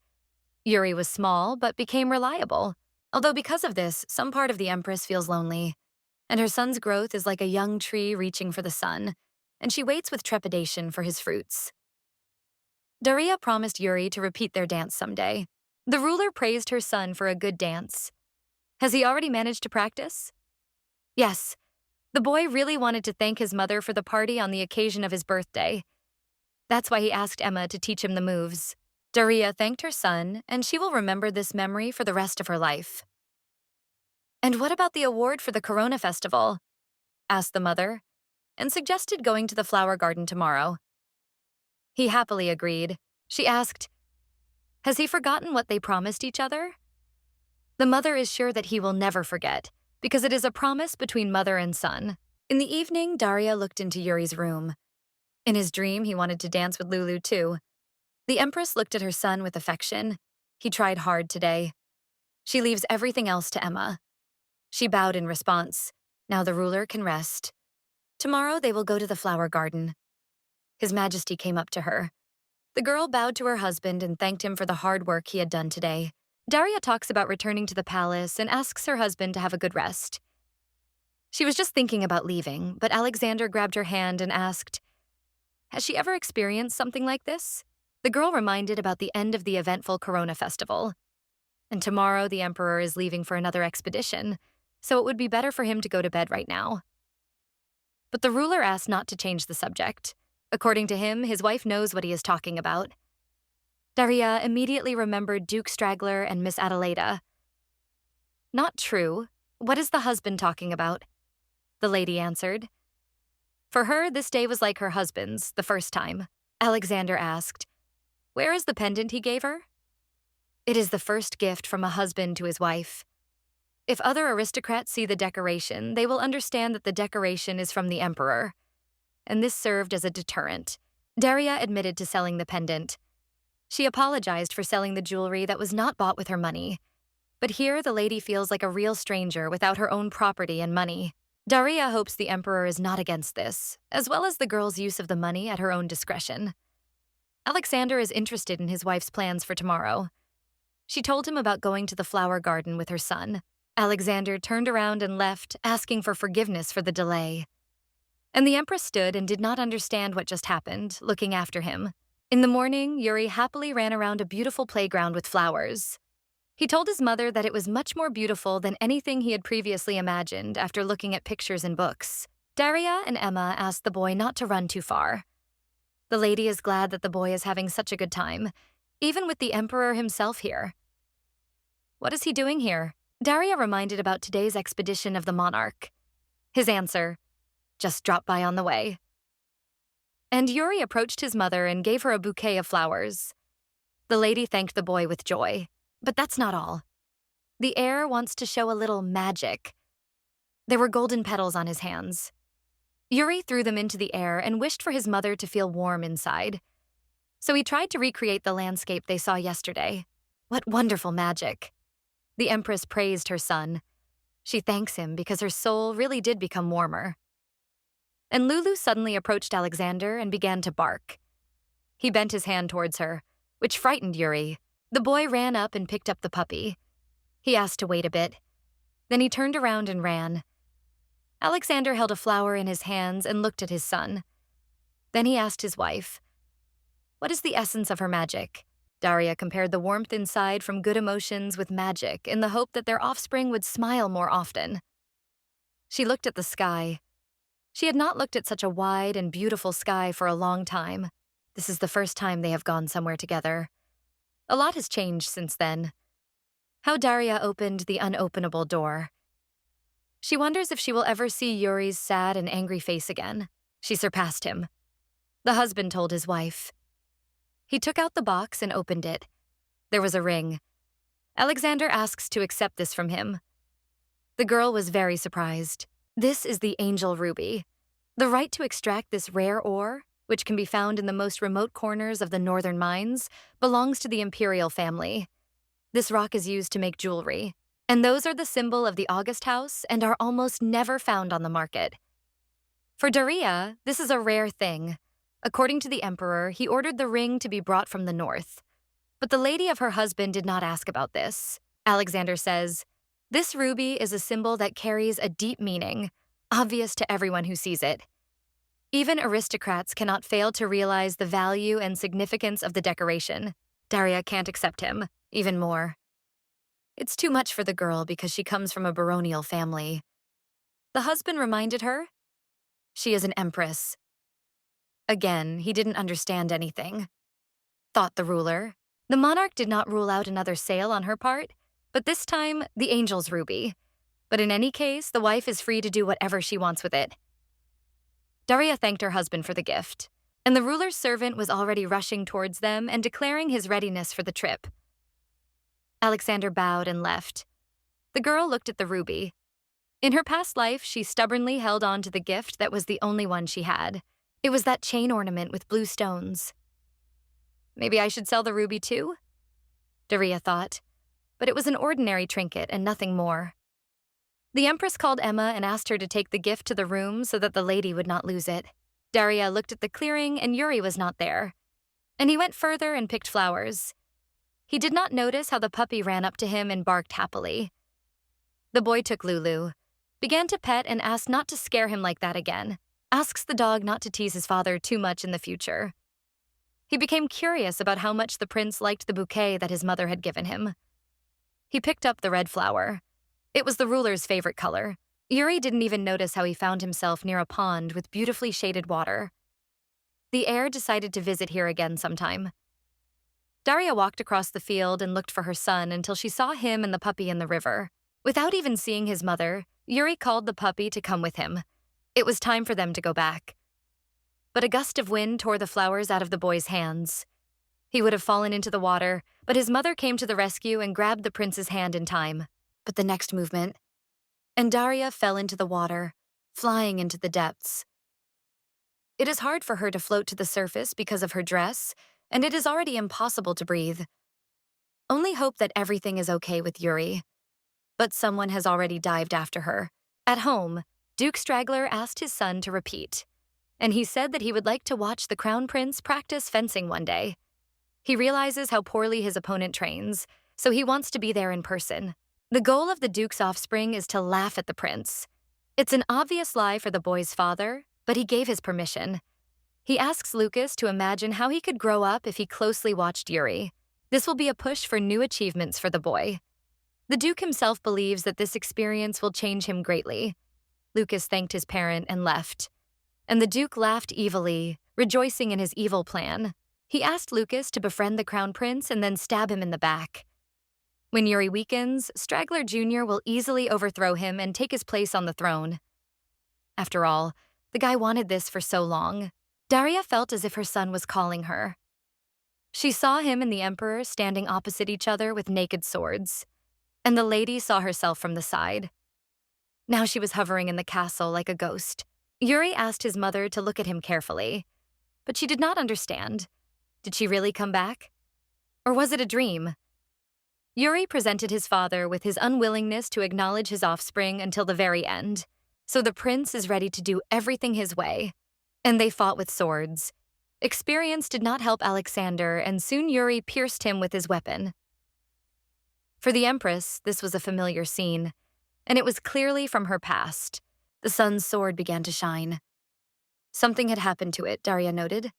Yuri was small, but became reliable. Although because of this, some part of the empress feels lonely. And her son's growth is like a young tree reaching for the sun, and she waits with trepidation for his fruits. Daria promised Yuri to repeat their dance someday. The ruler praised her son for a good dance. Has he already managed to practice? Yes. The boy really wanted to thank his mother for the party on the occasion of his birthday. That's why he asked Emma to teach him the moves. Daria thanked her son, and she will remember this memory for the rest of her life. And what about the award for the Corona Festival? Asked the mother, and suggested going to the flower garden tomorrow. He happily agreed. She asked, has he forgotten what they promised each other? The mother is sure that he will never forget, because it is a promise between mother and son. In the evening, Daria looked into Yuri's room. In his dream, he wanted to dance with Lulu too. The empress looked at her son with affection. He tried hard today. She leaves everything else to Emma. She bowed in response. Now the ruler can rest. Tomorrow they will go to the flower garden. His Majesty came up to her. The girl bowed to her husband and thanked him for the hard work he had done today. Daria talks about returning to the palace and asks her husband to have a good rest. She was just thinking about leaving, but Alexander grabbed her hand and asked, "Has she ever experienced something like this?" The girl reminded about the end of the eventful Corona festival. And tomorrow the emperor is leaving for another expedition, so it would be better for him to go to bed right now. But the ruler asked not to change the subject. According to him, his wife knows what he is talking about. Daria immediately remembered Duke Straggler and Miss Adelaida. "Not true. What is the husband talking about?" The lady answered. For her, this day was like her husband's, the first time. Alexander asked, "Where is the pendant he gave her?" "It is the first gift from a husband to his wife. If other aristocrats see the decoration, they will understand that the decoration is from the emperor." And this served as a deterrent. Daria admitted to selling the pendant. She apologized for selling the jewelry that was not bought with her money. But here the lady feels like a real stranger without her own property and money. Daria hopes the emperor is not against this, as well as the girl's use of the money at her own discretion. Alexander is interested in his wife's plans for tomorrow. She told him about going to the flower garden with her son. Alexander turned around and left, asking for forgiveness for the delay. And the empress stood and did not understand what just happened, looking after him. In the morning, Yuri happily ran around a beautiful playground with flowers. He told his mother that it was much more beautiful than anything he had previously imagined after looking at pictures in books. Daria and Emma asked the boy not to run too far. The lady is glad that the boy is having such a good time, even with the emperor himself here. What is he doing here? Daria reminded about today's expedition of the monarch. His answer, "Just dropped by on the way." And Yuri approached his mother and gave her a bouquet of flowers. The lady thanked the boy with joy. But that's not all. The heir wants to show a little magic. There were golden petals on his hands. Yuri threw them into the air and wished for his mother to feel warm inside. So he tried to recreate the landscape they saw yesterday. What wonderful magic. The empress praised her son. She thanks him because her soul really did become warmer. And Lulu suddenly approached Alexander and began to bark. He bent his hand towards her, which frightened Yuri. The boy ran up and picked up the puppy. He asked to wait a bit. Then he turned around and ran. Alexander held a flower in his hands and looked at his son. Then he asked his wife, "What is the essence of her magic?" Daria compared the warmth inside from good emotions with magic in the hope that their offspring would smile more often. She looked at the sky. She had not looked at such a wide and beautiful sky for a long time. This is the first time they have gone somewhere together. A lot has changed since then. How Daria opened the unopenable door. She wonders if she will ever see Yuri's sad and angry face again. She surpassed him. The husband told his wife. He took out the box and opened it. There was a ring. Alexander asks to accept this from him. The girl was very surprised. This is the angel ruby. The right to extract this rare ore, which can be found in the most remote corners of the northern mines, belongs to the imperial family. This rock is used to make jewelry, and those are the symbol of the August house and are almost never found on the market. For Daria, this is a rare thing. According to the emperor, he ordered the ring to be brought from the north. But the lady of her husband did not ask about this. Alexander says, "This ruby is a symbol that carries a deep meaning, obvious to everyone who sees it. Even aristocrats cannot fail to realize the value and significance of the decoration. Daria can't accept him, even more. It's too much for the girl because she comes from a baronial family. The husband reminded her, she is an empress. Again, he didn't understand anything. Thought the ruler. The monarch did not rule out another sale on her part, but this time, the angel's ruby. But in any case, the wife is free to do whatever she wants with it. Daria thanked her husband for the gift, and the ruler's servant was already rushing towards them and declaring his readiness for the trip. Alexander bowed and left. The girl looked at the ruby. In her past life, she stubbornly held on to the gift that was the only one she had. It was that chain ornament with blue stones. Maybe I should sell the ruby too? Daria thought, but it was an ordinary trinket and nothing more. The empress called Emma and asked her to take the gift to the room so that the lady would not lose it. Daria looked at the clearing and Yuri was not there. And he went further and picked flowers. He did not notice how the puppy ran up to him and barked happily. The boy took Lulu, began to pet and asked not to scare him like that again, asks the dog not to tease his father too much in the future. He became curious about how much the prince liked the bouquet that his mother had given him. He picked up the red flower. It was the ruler's favorite color. Yuri didn't even notice how he found himself near a pond with beautifully shaded water. The heir decided to visit here again sometime. Daria walked across the field and looked for her son until she saw him and the puppy in the river. Without even seeing his mother, Yuri called the puppy to come with him. It was time for them to go back. But a gust of wind tore the flowers out of the boy's hands. He would have fallen into the water, but his mother came to the rescue and grabbed the prince's hand in time. But the next movement, and Daria fell into the water, flying into the depths. It is hard for her to float to the surface because of her dress, and it is already impossible to breathe. Only hope that everything is okay with Yuri. But someone has already dived after her. At home, Duke Straggler asked his son to repeat, and he said that he would like to watch the Crown Prince practice fencing one day. He realizes how poorly his opponent trains, so he wants to be there in person. The goal of the Duke's offspring is to laugh at the prince. It's an obvious lie for the boy's father, but he gave his permission. He asks Lucas to imagine how he could grow up if he closely watched Yuri. This will be a push for new achievements for the boy. The Duke himself believes that this experience will change him greatly. Lucas thanked his parent and left. And the Duke laughed evilly, rejoicing in his evil plan. He asked Lucas to befriend the Crown Prince and then stab him in the back. When Yuri weakens, Straggler Jr. will easily overthrow him and take his place on the throne. After all, the guy wanted this for so long. Daria felt as if her son was calling her. She saw him and the Emperor standing opposite each other with naked swords, and the lady saw herself from the side. Now she was hovering in the castle like a ghost. Yuri asked his mother to look at him carefully, but she did not understand. Did she really come back? Or was it a dream? Yuri presented his father with his unwillingness to acknowledge his offspring until the very end, so the prince is ready to do everything his way. And they fought with swords. Experience did not help Alexander, and soon Yuri pierced him with his weapon. For the Empress, this was a familiar scene, and it was clearly from her past. The son's sword began to shine. Something had happened to it, Daria noted.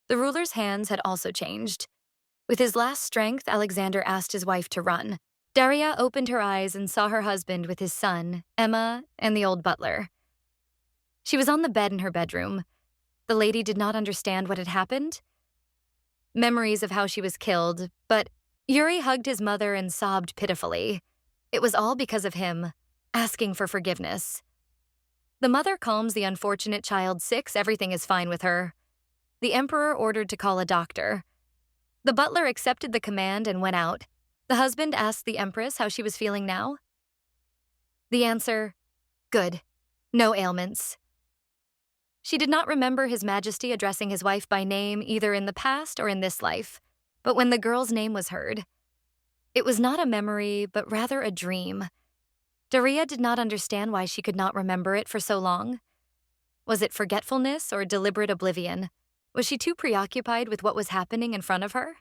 The ruler's hands had also changed. With his last strength, Alexander asked his wife to run. Daria opened her eyes and saw her husband with his son, Emma, and the old butler. She was on the bed in her bedroom. The lady did not understand what had happened. Memories of how she was killed, but Yuri hugged his mother and sobbed pitifully. It was all because of him, asking for forgiveness. The mother calms the unfortunate child. Everything is fine with her. The Emperor ordered to call a doctor. The butler accepted the command and went out. The husband asked the Empress how she was feeling now. The answer, good. No ailments. She did not remember His Majesty addressing his wife by name either in the past or in this life, but when the girl's name was heard, it was not a memory, but rather a dream. Daria did not understand why she could not remember it for so long. Was it forgetfulness or deliberate oblivion? Was she too preoccupied with what was happening in front of her?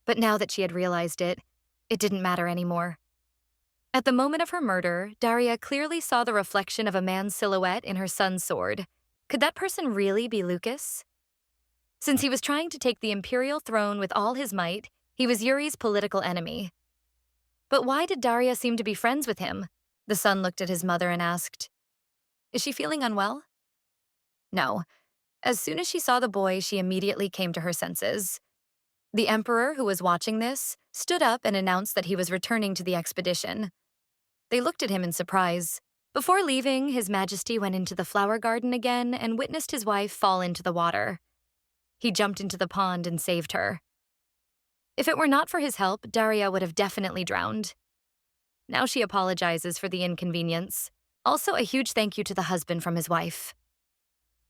But now that she had realized it, it didn't matter anymore. At the moment of her murder, Daria clearly saw the reflection of a man's silhouette in her son's sword. Could that person really be Lucas? Since he was trying to take the imperial throne with all his might, he was Yuri's political enemy. But why did Daria seem to be friends with him? The son looked at his mother and asked, "Is she feeling unwell?" No. As soon as she saw the boy, she immediately came to her senses. The Emperor, who was watching this, stood up and announced that he was returning to the expedition. They looked at him in surprise. Before leaving, His Majesty went into the flower garden again and witnessed his wife fall into the water. He jumped into the pond and saved her. If it were not for his help, Daria would have definitely drowned. Now she apologizes for the inconvenience. Also, a huge thank you to the husband from his wife.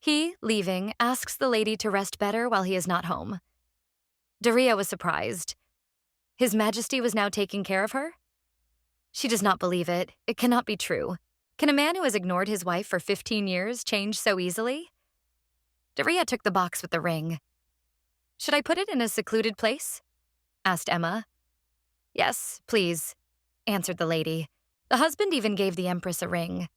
He, leaving, asks the lady to rest better while he is not home. Daria was surprised. His Majesty was now taking care of her? She does not believe it. It cannot be true. Can a man who has ignored his wife for 15 years change so easily? Daria took the box with the ring. Should I put it in a secluded place? asked Emma. Yes, please, answered the lady. The husband even gave the Empress a ring.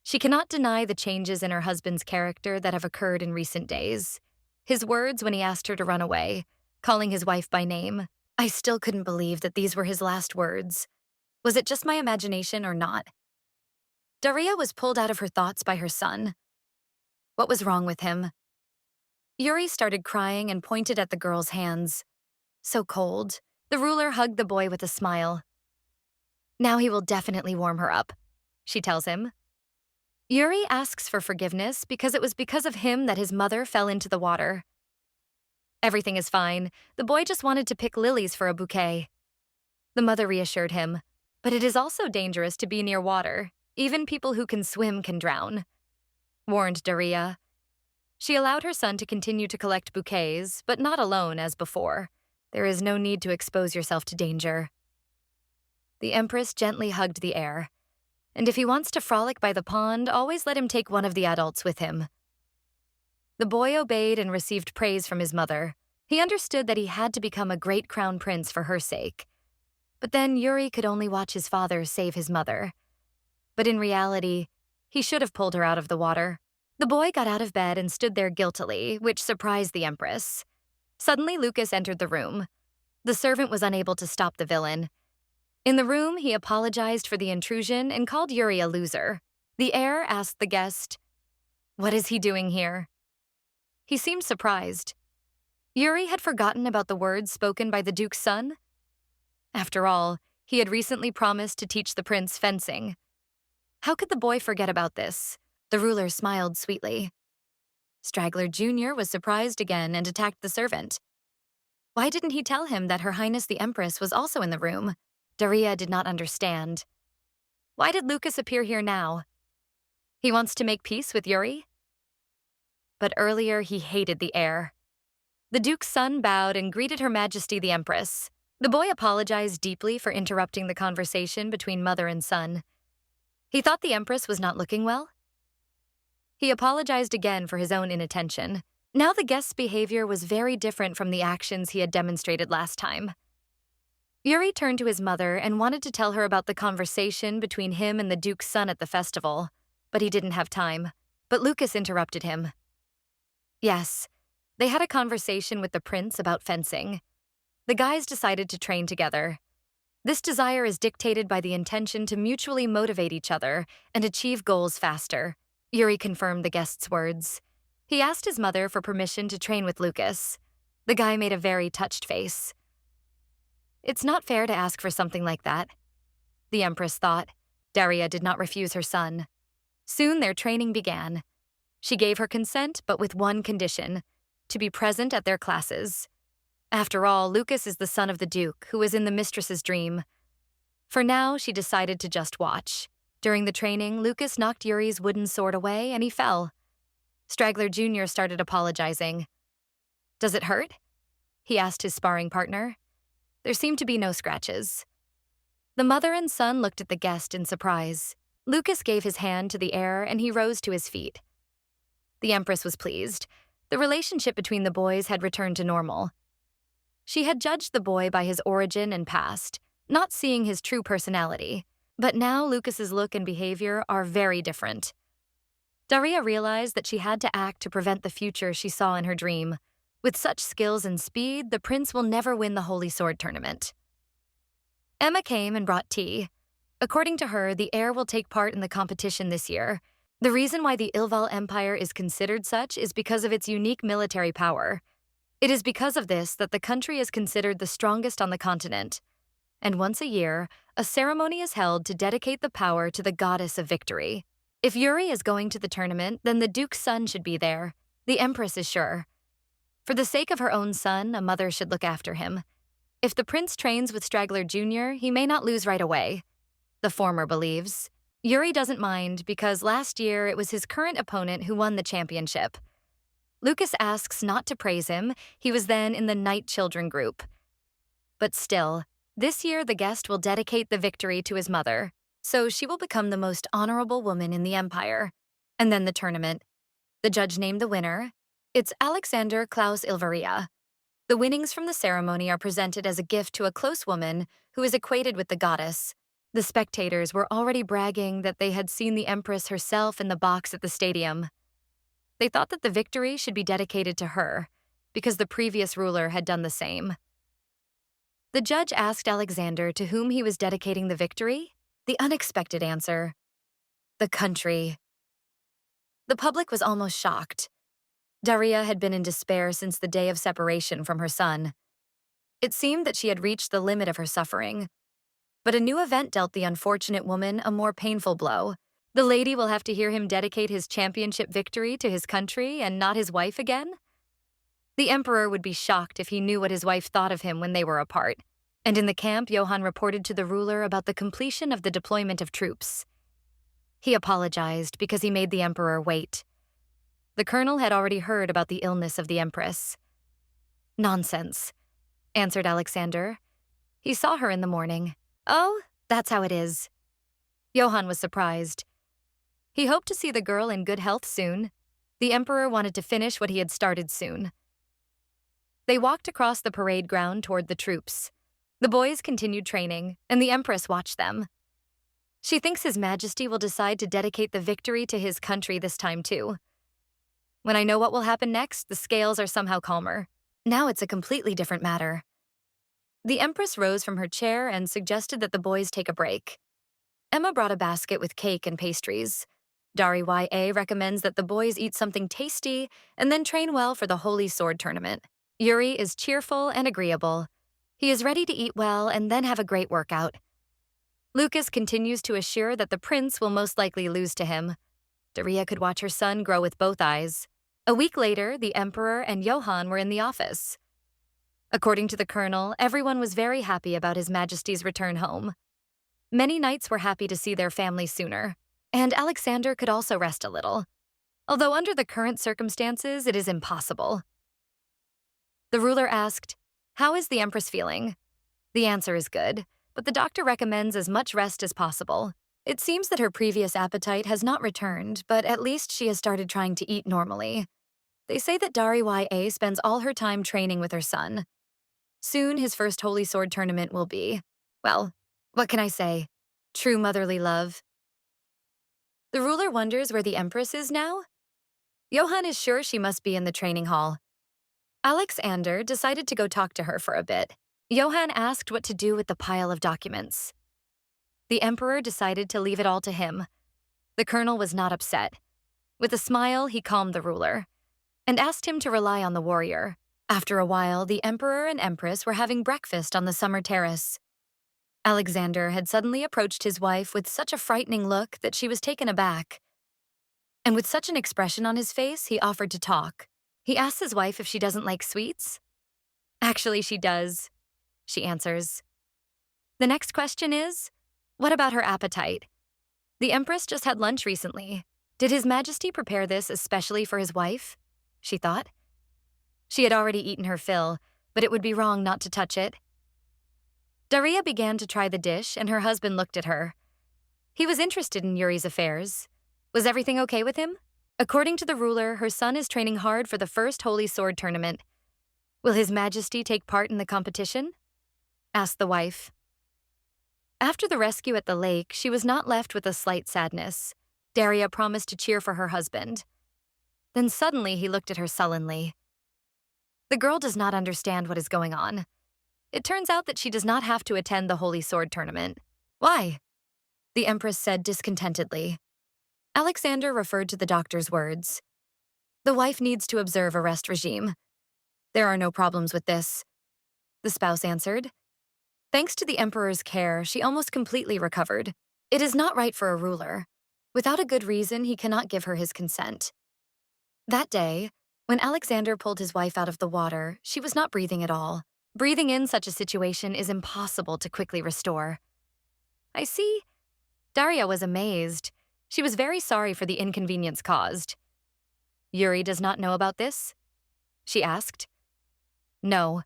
She cannot deny the changes in her husband's character that have occurred in recent days. His words when he asked her to run away, calling his wife by name. I still couldn't believe that these were his last words. Was it just my imagination or not? Daria was pulled out of her thoughts by her son. What was wrong with him? Yuri started crying and pointed at the girl's hands. So cold. The ruler hugged the boy with a smile. Now he will definitely warm her up, she tells him. Yuri asks for forgiveness because it was because of him that his mother fell into the water. Everything is fine. The boy just wanted to pick lilies for a bouquet. The mother reassured him. But it is also dangerous to be near water. Even people who can swim can drown, warned Daria. She allowed her son to continue to collect bouquets, but not alone as before. There is no need to expose yourself to danger. The Empress gently hugged the heir. And if he wants to frolic by the pond, always let him take one of the adults with him. The boy obeyed and received praise from his mother. He understood that he had to become a great crown prince for her sake. But then Yuri could only watch his father save his mother. But in reality, he should have pulled her out of the water. The boy got out of bed and stood there guiltily, which surprised the Empress. Suddenly, Lucas entered the room. The servant was unable to stop the villain. In the room, he apologized for the intrusion and called Yuri a loser. The heir asked the guest, "What is he doing here?" He seemed surprised. Yuri had forgotten about the words spoken by the Duke's son. After all, he had recently promised to teach the prince fencing. How could the boy forget about this? The ruler smiled sweetly. Straggler Jr. was surprised again and attacked the servant. Why didn't he tell him that Her Highness the Empress was also in the room? Daria did not understand. Why did Lucas appear here now? He wants to make peace with Yuri? But earlier he hated the heir. The Duke's son bowed and greeted Her Majesty the Empress. The boy apologized deeply for interrupting the conversation between mother and son. He thought the Empress was not looking well. He apologized again for his own inattention. Now the guest's behavior was very different from the actions he had demonstrated last time. Yuri turned to his mother and wanted to tell her about the conversation between him and the Duke's son at the festival, but he didn't have time. But Lucas interrupted him. Yes, they had a conversation with the prince about fencing. The guys decided to train together. This desire is dictated by the intention to mutually motivate each other and achieve goals faster. Yuri confirmed the guest's words. He asked his mother for permission to train with Lucas. The guy made a very touched face. It's not fair to ask for something like that, the Empress thought. Daria did not refuse her son. Soon their training began. She gave her consent, but with one condition: to be present at their classes. After all, Lucas is the son of the Duke, who is in the mistress's dream. For now, she decided to just watch. During the training, Lucas knocked Yuri's wooden sword away and he fell. Straggler Jr. started apologizing. Does it hurt? He asked his sparring partner. There seemed to be no scratches. The mother and son looked at the guest in surprise. Lucas gave his hand to the heir and he rose to his feet. The Empress was pleased. The relationship between the boys had returned to normal. She had judged the boy by his origin and past, not seeing his true personality. But now Lucas's look and behavior are very different. Daria realized that she had to act to prevent the future she saw in her dream. With such skills and speed, the prince will never win the Holy Sword tournament. Emma came and brought tea. According to her, the heir will take part in the competition this year. The reason why the Ilval Empire is considered such is because of its unique military power. It is because of this that the country is considered the strongest on the continent. And once a year, a ceremony is held to dedicate the power to the goddess of victory. If Yuri is going to the tournament, then the Duke's son should be there. The Empress is sure. For the sake of her own son, a mother should look after him. If the prince trains with Straggler Jr., he may not lose right away. The former believes. Yuri doesn't mind because last year it was his current opponent who won the championship. Lucas asks not to praise him. He was then in the Night Children group. But still, this year the guest will dedicate the victory to his mother, so she will become the most honorable woman in the empire. And then the tournament. The judge named the winner. It's Alexander Klaus Ilvaria. The winnings from the ceremony are presented as a gift to a close woman who is equated with the goddess. The spectators were already bragging that they had seen the empress herself in the box at the stadium. They thought that the victory should be dedicated to her, because the previous ruler had done the same. The judge asked Alexander to whom he was dedicating the victory. The unexpected answer: the country. The public was almost shocked. Daria had been in despair since the day of separation from her son. It seemed that she had reached the limit of her suffering. But a new event dealt the unfortunate woman a more painful blow. The lady will have to hear him dedicate his championship victory to his country and not his wife again? The emperor would be shocked if he knew what his wife thought of him when they were apart. And in the camp, Johann reported to the ruler about the completion of the deployment of troops. He apologized because he made the emperor wait. The colonel had already heard about the illness of the empress. "Nonsense," answered Alexander. "He saw her in the morning." "Oh, that's how it is." Johann was surprised. He hoped to see the girl in good health soon. The emperor wanted to finish what he had started soon. They walked across the parade ground toward the troops. The boys continued training, and the empress watched them. She thinks His Majesty will decide to dedicate the victory to his country this time too. When I know what will happen next, the scales are somehow calmer. Now it's a completely different matter. The empress rose from her chair and suggested that the boys take a break. Emma brought a basket with cake and pastries. Dari YA recommends that the boys eat something tasty and then train well for the Holy Sword tournament. Yuri is cheerful and agreeable. He is ready to eat well and then have a great workout. Lucas continues to assure that the prince will most likely lose to him. Daria could watch her son grow with both eyes. A week later, the emperor and Johann were in the office. According to the colonel, everyone was very happy about His Majesty's return home. Many knights were happy to see their family sooner, and Alexander could also rest a little. Although under the current circumstances, it is impossible. The ruler asked, "How is the empress feeling?" The answer is good, but the doctor recommends as much rest as possible. It seems that her previous appetite has not returned, but at least she has started trying to eat normally. They say that Dari YA spends all her time training with her son. Soon his first Holy Sword tournament will be, well, what can I say? True motherly love. The ruler wonders where the empress is now. Johann is sure she must be in the training hall. Alexander decided to go talk to her for a bit. Johann asked what to do with the pile of documents. The emperor decided to leave it all to him. The colonel was not upset. With a smile, he calmed the ruler and asked him to rely on the warrior. After a while, the emperor and empress were having breakfast on the summer terrace. Alexander had suddenly approached his wife with such a frightening look that she was taken aback. And with such an expression on his face, he offered to talk. He asks his wife if she doesn't like sweets. "Actually, she does," she answers. The next question is, what about her appetite? The empress just had lunch recently. Did His Majesty prepare this especially for his wife? She thought. She had already eaten her fill, but it would be wrong not to touch it. Daria began to try the dish, and her husband looked at her. He was interested in Yuri's affairs. Was everything okay with him? According to the ruler, her son is training hard for the first Holy Sword tournament. Will His Majesty take part in the competition? Asked the wife. After the rescue at the lake, she was not left with a slight sadness. Daria promised to cheer for her husband. Then suddenly he looked at her sullenly. The girl does not understand what is going on. It turns out that she does not have to attend the Holy Sword tournament. Why? The empress said discontentedly. Alexander referred to the doctor's words. The wife needs to observe a rest regime. There are no problems with this, the spouse answered. Thanks to the emperor's care, she almost completely recovered. It is not right for a ruler. Without a good reason, he cannot give her his consent. That day, when Alexander pulled his wife out of the water, she was not breathing at all. Breathing in such a situation is impossible to quickly restore. I see. Daria was amazed. She was very sorry for the inconvenience caused. Yuri does not know about this? She asked. No,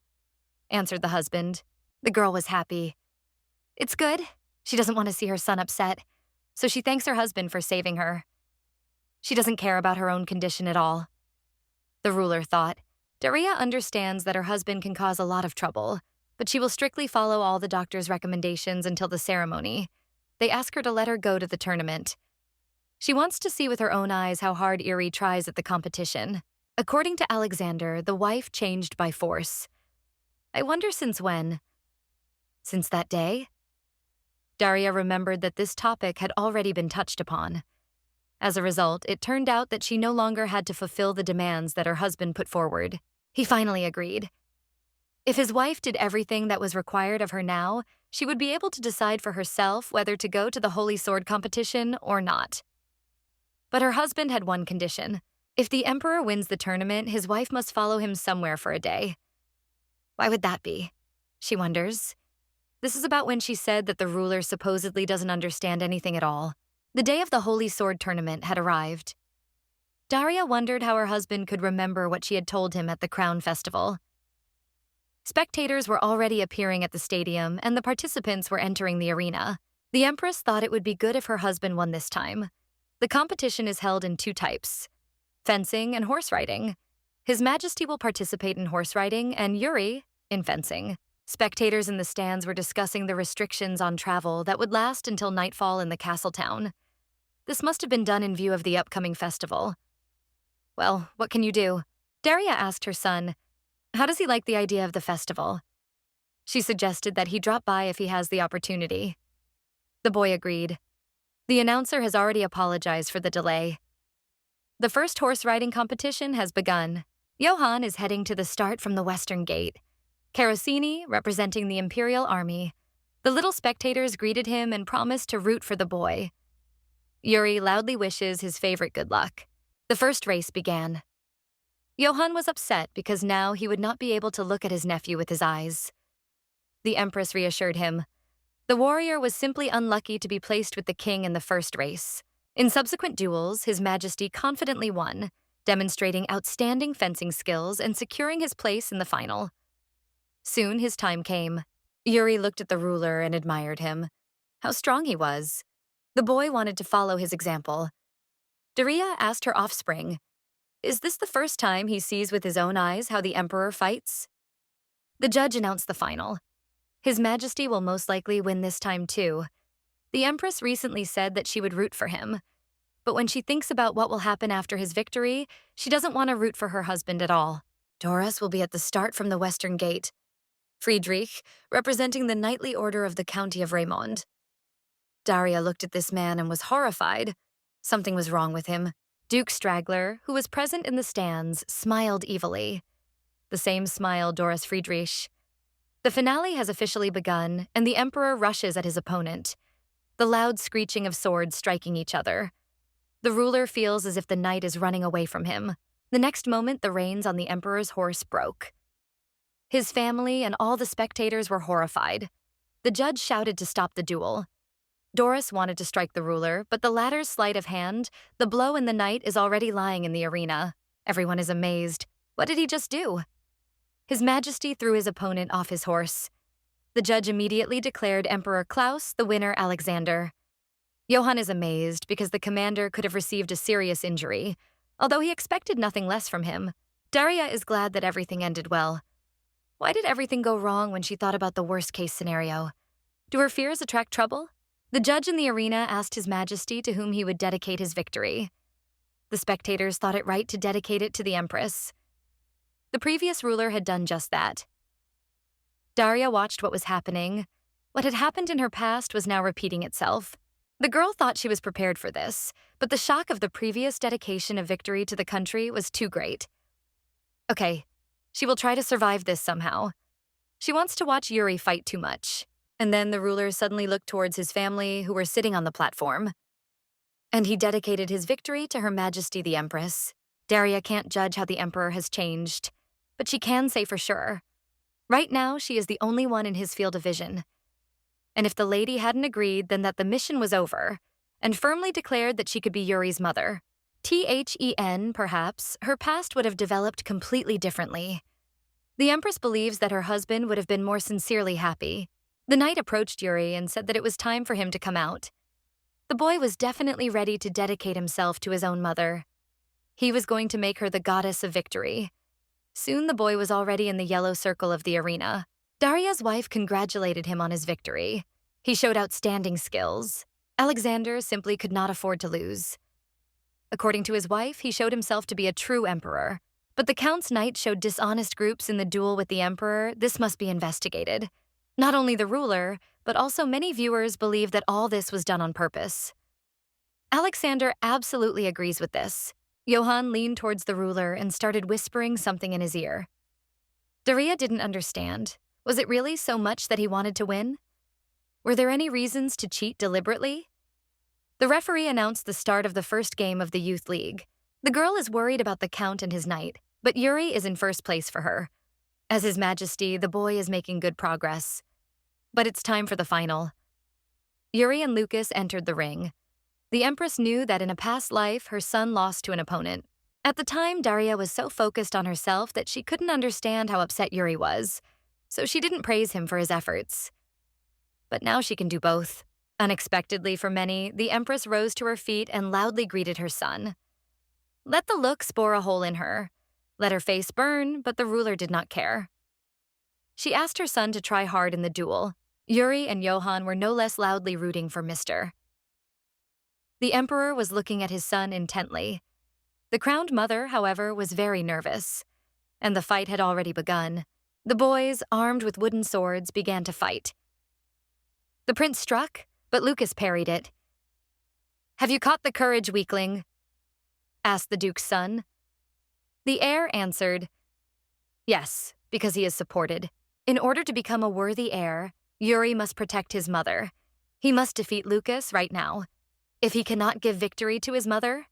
answered the husband. The girl was happy. It's good. She doesn't want to see her son upset, so she thanks her husband for saving her. She doesn't care about her own condition at all. The ruler thought, Daria understands that her husband can cause a lot of trouble, but she will strictly follow all the doctor's recommendations until the ceremony. They ask her to let her go to the tournament. She wants to see with her own eyes how hard Yuri tries at the competition. According to Alexander, the wife changed by force. I wonder since when? Since that day? Daria remembered that this topic had already been touched upon. As a result, it turned out that she no longer had to fulfill the demands that her husband put forward. He finally agreed. If his wife did everything that was required of her now, she would be able to decide for herself whether to go to the Holy Sword competition or not. But her husband had one condition. If the emperor wins the tournament, his wife must follow him somewhere for a day. Why would that be? She wonders. This is about when she said that the ruler supposedly doesn't understand anything at all. The day of the Holy Sword tournament had arrived. Daria wondered how her husband could remember what she had told him at the Crown Festival. Spectators were already appearing at the stadium, and the participants were entering the arena. The Empress thought it would be good if her husband won this time. The competition is held in two types: fencing and horse riding. His Majesty will participate in horse riding, and Yuri in fencing. Spectators in the stands were discussing the restrictions on travel that would last until nightfall in the castle town. This must have been done in view of the upcoming festival. Well, what can you do? Daria asked her son, how does he like the idea of the festival? She suggested that he drop by if he has the opportunity. The boy agreed. The announcer has already apologized for the delay. The first horse riding competition has begun. Johann is heading to the start from the western gate. Carosini, representing the Imperial Army. The little spectators greeted him and promised to root for the boy. Yuri loudly wishes his favorite good luck. The first race began. Johann was upset because now he would not be able to look at his nephew with his eyes. The Empress reassured him. The warrior was simply unlucky to be placed with the king in the first race. In subsequent duels, His Majesty confidently won, demonstrating outstanding fencing skills and securing his place in the final. Soon his time came. Yuri looked at the ruler and admired him. How strong he was. The boy wanted to follow his example. Daria asked her offspring, is this the first time he sees with his own eyes how the emperor fights? The judge announced the final. His Majesty will most likely win this time too. The Empress recently said that she would root for him. But when she thinks about what will happen after his victory, she doesn't want to root for her husband at all. Doris will be at the start from the western gate. Friedrich, representing the knightly order of the County of Raymond. Daria looked at this man and was horrified. Something was wrong with him. Duke Straggler, who was present in the stands, smiled evilly. The same smile Doris Friedrich. The finale has officially begun, and the emperor rushes at his opponent. The loud screeching of swords striking each other. The ruler feels as if the knight is running away from him. The next moment, the reins on the emperor's horse broke. His family and all the spectators were horrified. The judge shouted to stop the duel. Doris wanted to strike the ruler, but the latter's sleight of hand, the blow and the knight is already lying in the arena. Everyone is amazed. What did he just do? His Majesty threw his opponent off his horse. The judge immediately declared Emperor Klaus the winner Alexander. Johann is amazed because the commander could have received a serious injury, although he expected nothing less from him. Daria is glad that everything ended well. Why did everything go wrong when she thought about the worst-case scenario? Do her fears attract trouble? The judge in the arena asked His Majesty to whom he would dedicate his victory. The spectators thought it right to dedicate it to the Empress. The previous ruler had done just that. Daria watched what was happening. What had happened in her past was now repeating itself. The girl thought she was prepared for this, but the shock of the previous dedication of victory to the country was too great. Okay, she will try to survive this somehow. She wants to watch Yuri fight too much. And then the ruler suddenly looked towards his family, who were sitting on the platform. And he dedicated his victory to Her Majesty the Empress. Daria can't judge how the emperor has changed, but she can say for sure. Right now, she is the only one in his field of vision. And if the lady hadn't agreed, then that the mission was over, and firmly declared that she could be Yuri's mother. Perhaps, her past would have developed completely differently. The Empress believes that her husband would have been more sincerely happy. The knight approached Yuri and said that it was time for him to come out. The boy was definitely ready to dedicate himself to his own mother. He was going to make her the goddess of victory. Soon the boy was already in the yellow circle of the arena. Daria's wife congratulated him on his victory. He showed outstanding skills. Alexander simply could not afford to lose. According to his wife, he showed himself to be a true emperor. But the Count's knight showed dishonest groups in the duel with the emperor. This must be investigated. Not only the ruler, but also many viewers believe that all this was done on purpose. Alexander absolutely agrees with this. Johann leaned towards the ruler and started whispering something in his ear. Daria didn't understand. Was it really so much that he wanted to win? Were there any reasons to cheat deliberately? The referee announced the start of the first game of the Youth League. The girl is worried about the Count and his knight, but Yuri is in first place for her. As His Majesty, the boy is making good progress. But it's time for the final. Yuri and Lucas entered the ring. The Empress knew that in a past life, her son lost to an opponent. At the time, Daria was so focused on herself that she couldn't understand how upset Yuri was, so she didn't praise him for his efforts. But now she can do both. Unexpectedly for many, the Empress rose to her feet and loudly greeted her son. Let the looks bore a hole in her. Let her face burn, but the ruler did not care. She asked her son to try hard in the duel. Yuri and Johann were no less loudly rooting for Mr. The emperor was looking at his son intently. The crowned mother, however, was very nervous, and the fight had already begun. The boys, armed with wooden swords, began to fight. The prince struck, but Lucas parried it. Have you caught the courage, weakling? Asked the duke's son. The heir answered, yes, because he is supported. In order to become a worthy heir, Yuri must protect his mother. He must defeat Lucas right now. If he cannot give victory to his mother.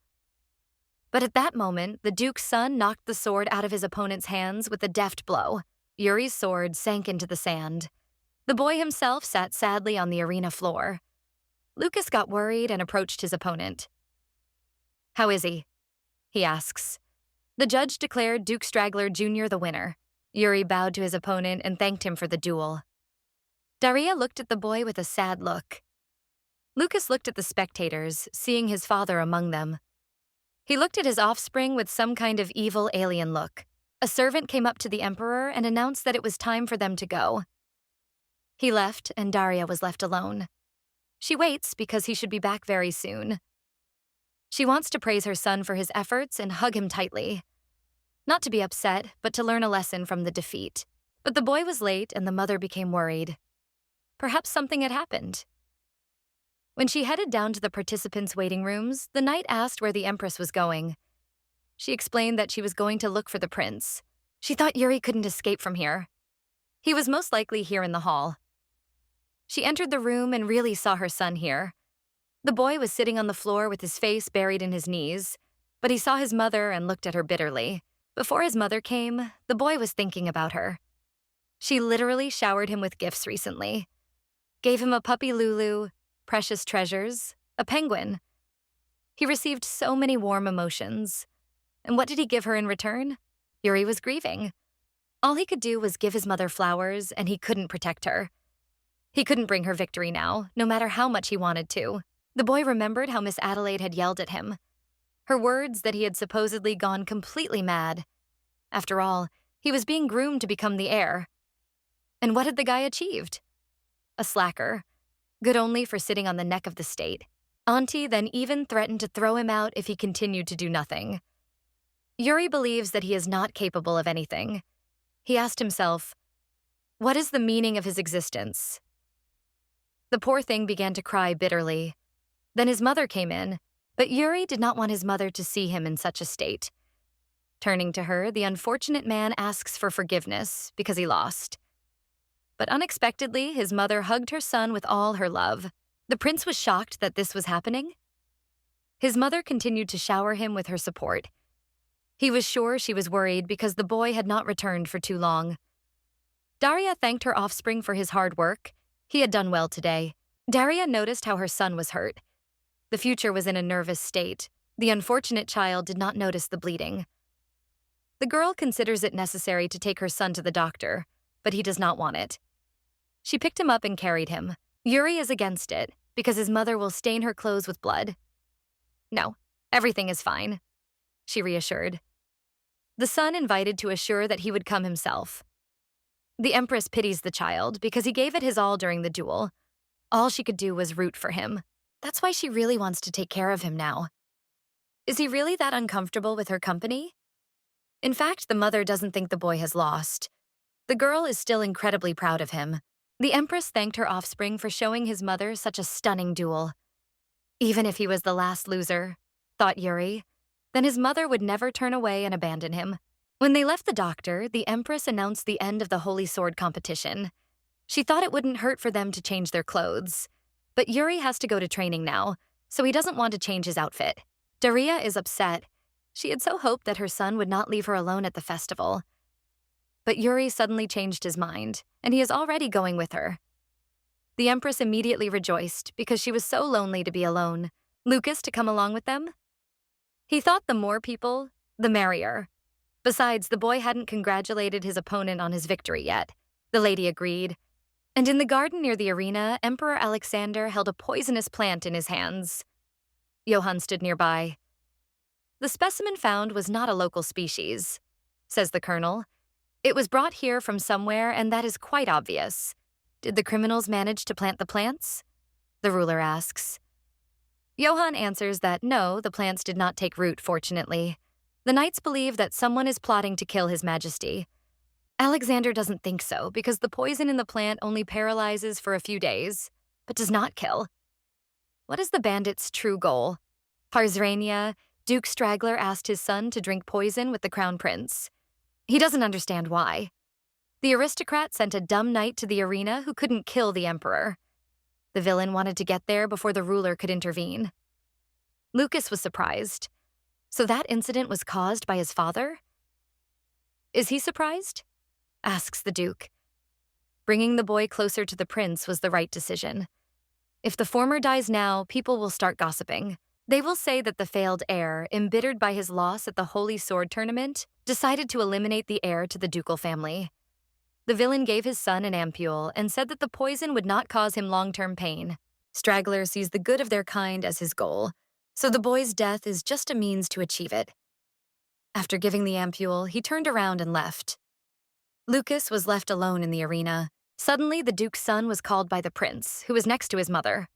But at that moment, the duke's son knocked the sword out of his opponent's hands with a deft blow. Yuri's sword sank into the sand. The boy himself sat sadly on the arena floor. Lucas got worried and approached his opponent. How is he? He asks. The judge declared Duke Straggler Jr. the winner. Yuri bowed to his opponent and thanked him for the duel. Daria looked at the boy with a sad look. Lucas looked at the spectators, seeing his father among them. He looked at his offspring with some kind of evil alien look. A servant came up to the emperor and announced that it was time for them to go. He left, and Daria was left alone. She waits because he should be back very soon. She wants to praise her son for his efforts and hug him tightly. Not to be upset, but to learn a lesson from the defeat. But the boy was late, and the mother became worried. Perhaps something had happened. When she headed down to the participants' waiting rooms, the knight asked where the Empress was going. She explained that she was going to look for the prince. She thought Yuri couldn't escape from here. He was most likely here in the hall. She entered the room and really saw her son here. The boy was sitting on the floor with his face buried in his knees, but he saw his mother and looked at her bitterly. Before his mother came, the boy was thinking about her. She literally showered him with gifts recently. Gave him a puppy Lulu, precious treasures, a penguin. He received so many warm emotions. And what did he give her in return? Yuri was grieving. All he could do was give his mother flowers, and he couldn't protect her. He couldn't bring her victory now, no matter how much he wanted to. The boy remembered how Miss Adelaide had yelled at him. Her words that he had supposedly gone completely mad. After all, he was being groomed to become the heir. And what had the guy achieved? A slacker. Good only for sitting on the neck of the state. Auntie then even threatened to throw him out if he continued to do nothing. Yuri believes that he is not capable of anything. He asked himself, what is the meaning of his existence? The poor thing began to cry bitterly. Then his mother came in, but Yuri did not want his mother to see him in such a state. Turning to her, the unfortunate man asks for forgiveness because he lost. But unexpectedly, his mother hugged her son with all her love. The prince was shocked that this was happening. His mother continued to shower him with her support. He was sure she was worried because the boy had not returned for too long. Daria thanked her offspring for his hard work. He had done well today. Daria noticed how her son was hurt. The future was in a nervous state. The unfortunate child did not notice the bleeding. The girl considers it necessary to take her son to the doctor, but he does not want it. She picked him up and carried him. Yuri is against it because his mother will stain her clothes with blood. No, everything is fine, she reassured. The son invited to assure that he would come himself. The Empress pities the child because he gave it his all during the duel. All she could do was root for him. That's why she really wants to take care of him now. Is he really that uncomfortable with her company? In fact, the mother doesn't think the boy has lost. The girl is still incredibly proud of him. The Empress thanked her offspring for showing his mother such a stunning duel. Even if he was the last loser, thought Yuri, then his mother would never turn away and abandon him. When they left the doctor, the Empress announced the end of the Holy Sword competition. She thought it wouldn't hurt for them to change their clothes. But Yuri has to go to training now, so he doesn't want to change his outfit. Daria is upset. She had so hoped that her son would not leave her alone at the festival. But Yuri suddenly changed his mind, and he is already going with her. The Empress immediately rejoiced because she was so lonely to be alone. Lucas to come along with them? He thought the more people, the merrier. Besides, the boy hadn't congratulated his opponent on his victory yet. The lady agreed. And in the garden near the arena, Emperor Alexander held a poisonous plant in his hands. Johann stood nearby. The specimen found was not a local species, says the colonel. It was brought here from somewhere, and that is quite obvious. Did the criminals manage to plant the plants? The ruler asks. Johann answers that no, the plants did not take root, fortunately. The knights believe that someone is plotting to kill His Majesty. Alexander doesn't think so because the poison in the plant only paralyzes for a few days, but does not kill. What is the bandit's true goal? Harzrania, Duke Straggler asked his son to drink poison with the crown prince. He doesn't understand why. The aristocrat sent a dumb knight to the arena who couldn't kill the emperor. The villain wanted to get there before the ruler could intervene. Lucas was surprised. So that incident was caused by his father? Is he surprised? Asks the Duke. Bringing the boy closer to the prince was the right decision. If the former dies now, people will start gossiping. They will say that the failed heir, embittered by his loss at the Holy Sword tournament, decided to eliminate the heir to the ducal family. The villain gave his son an ampule and said that the poison would not cause him long-term pain. Straggler sees the good of their kind as his goal, so the boy's death is just a means to achieve it. After giving the ampule, he turned around and left. Lucas was left alone in the arena. Suddenly, the Duke's son was called by the prince, who was next to his mother.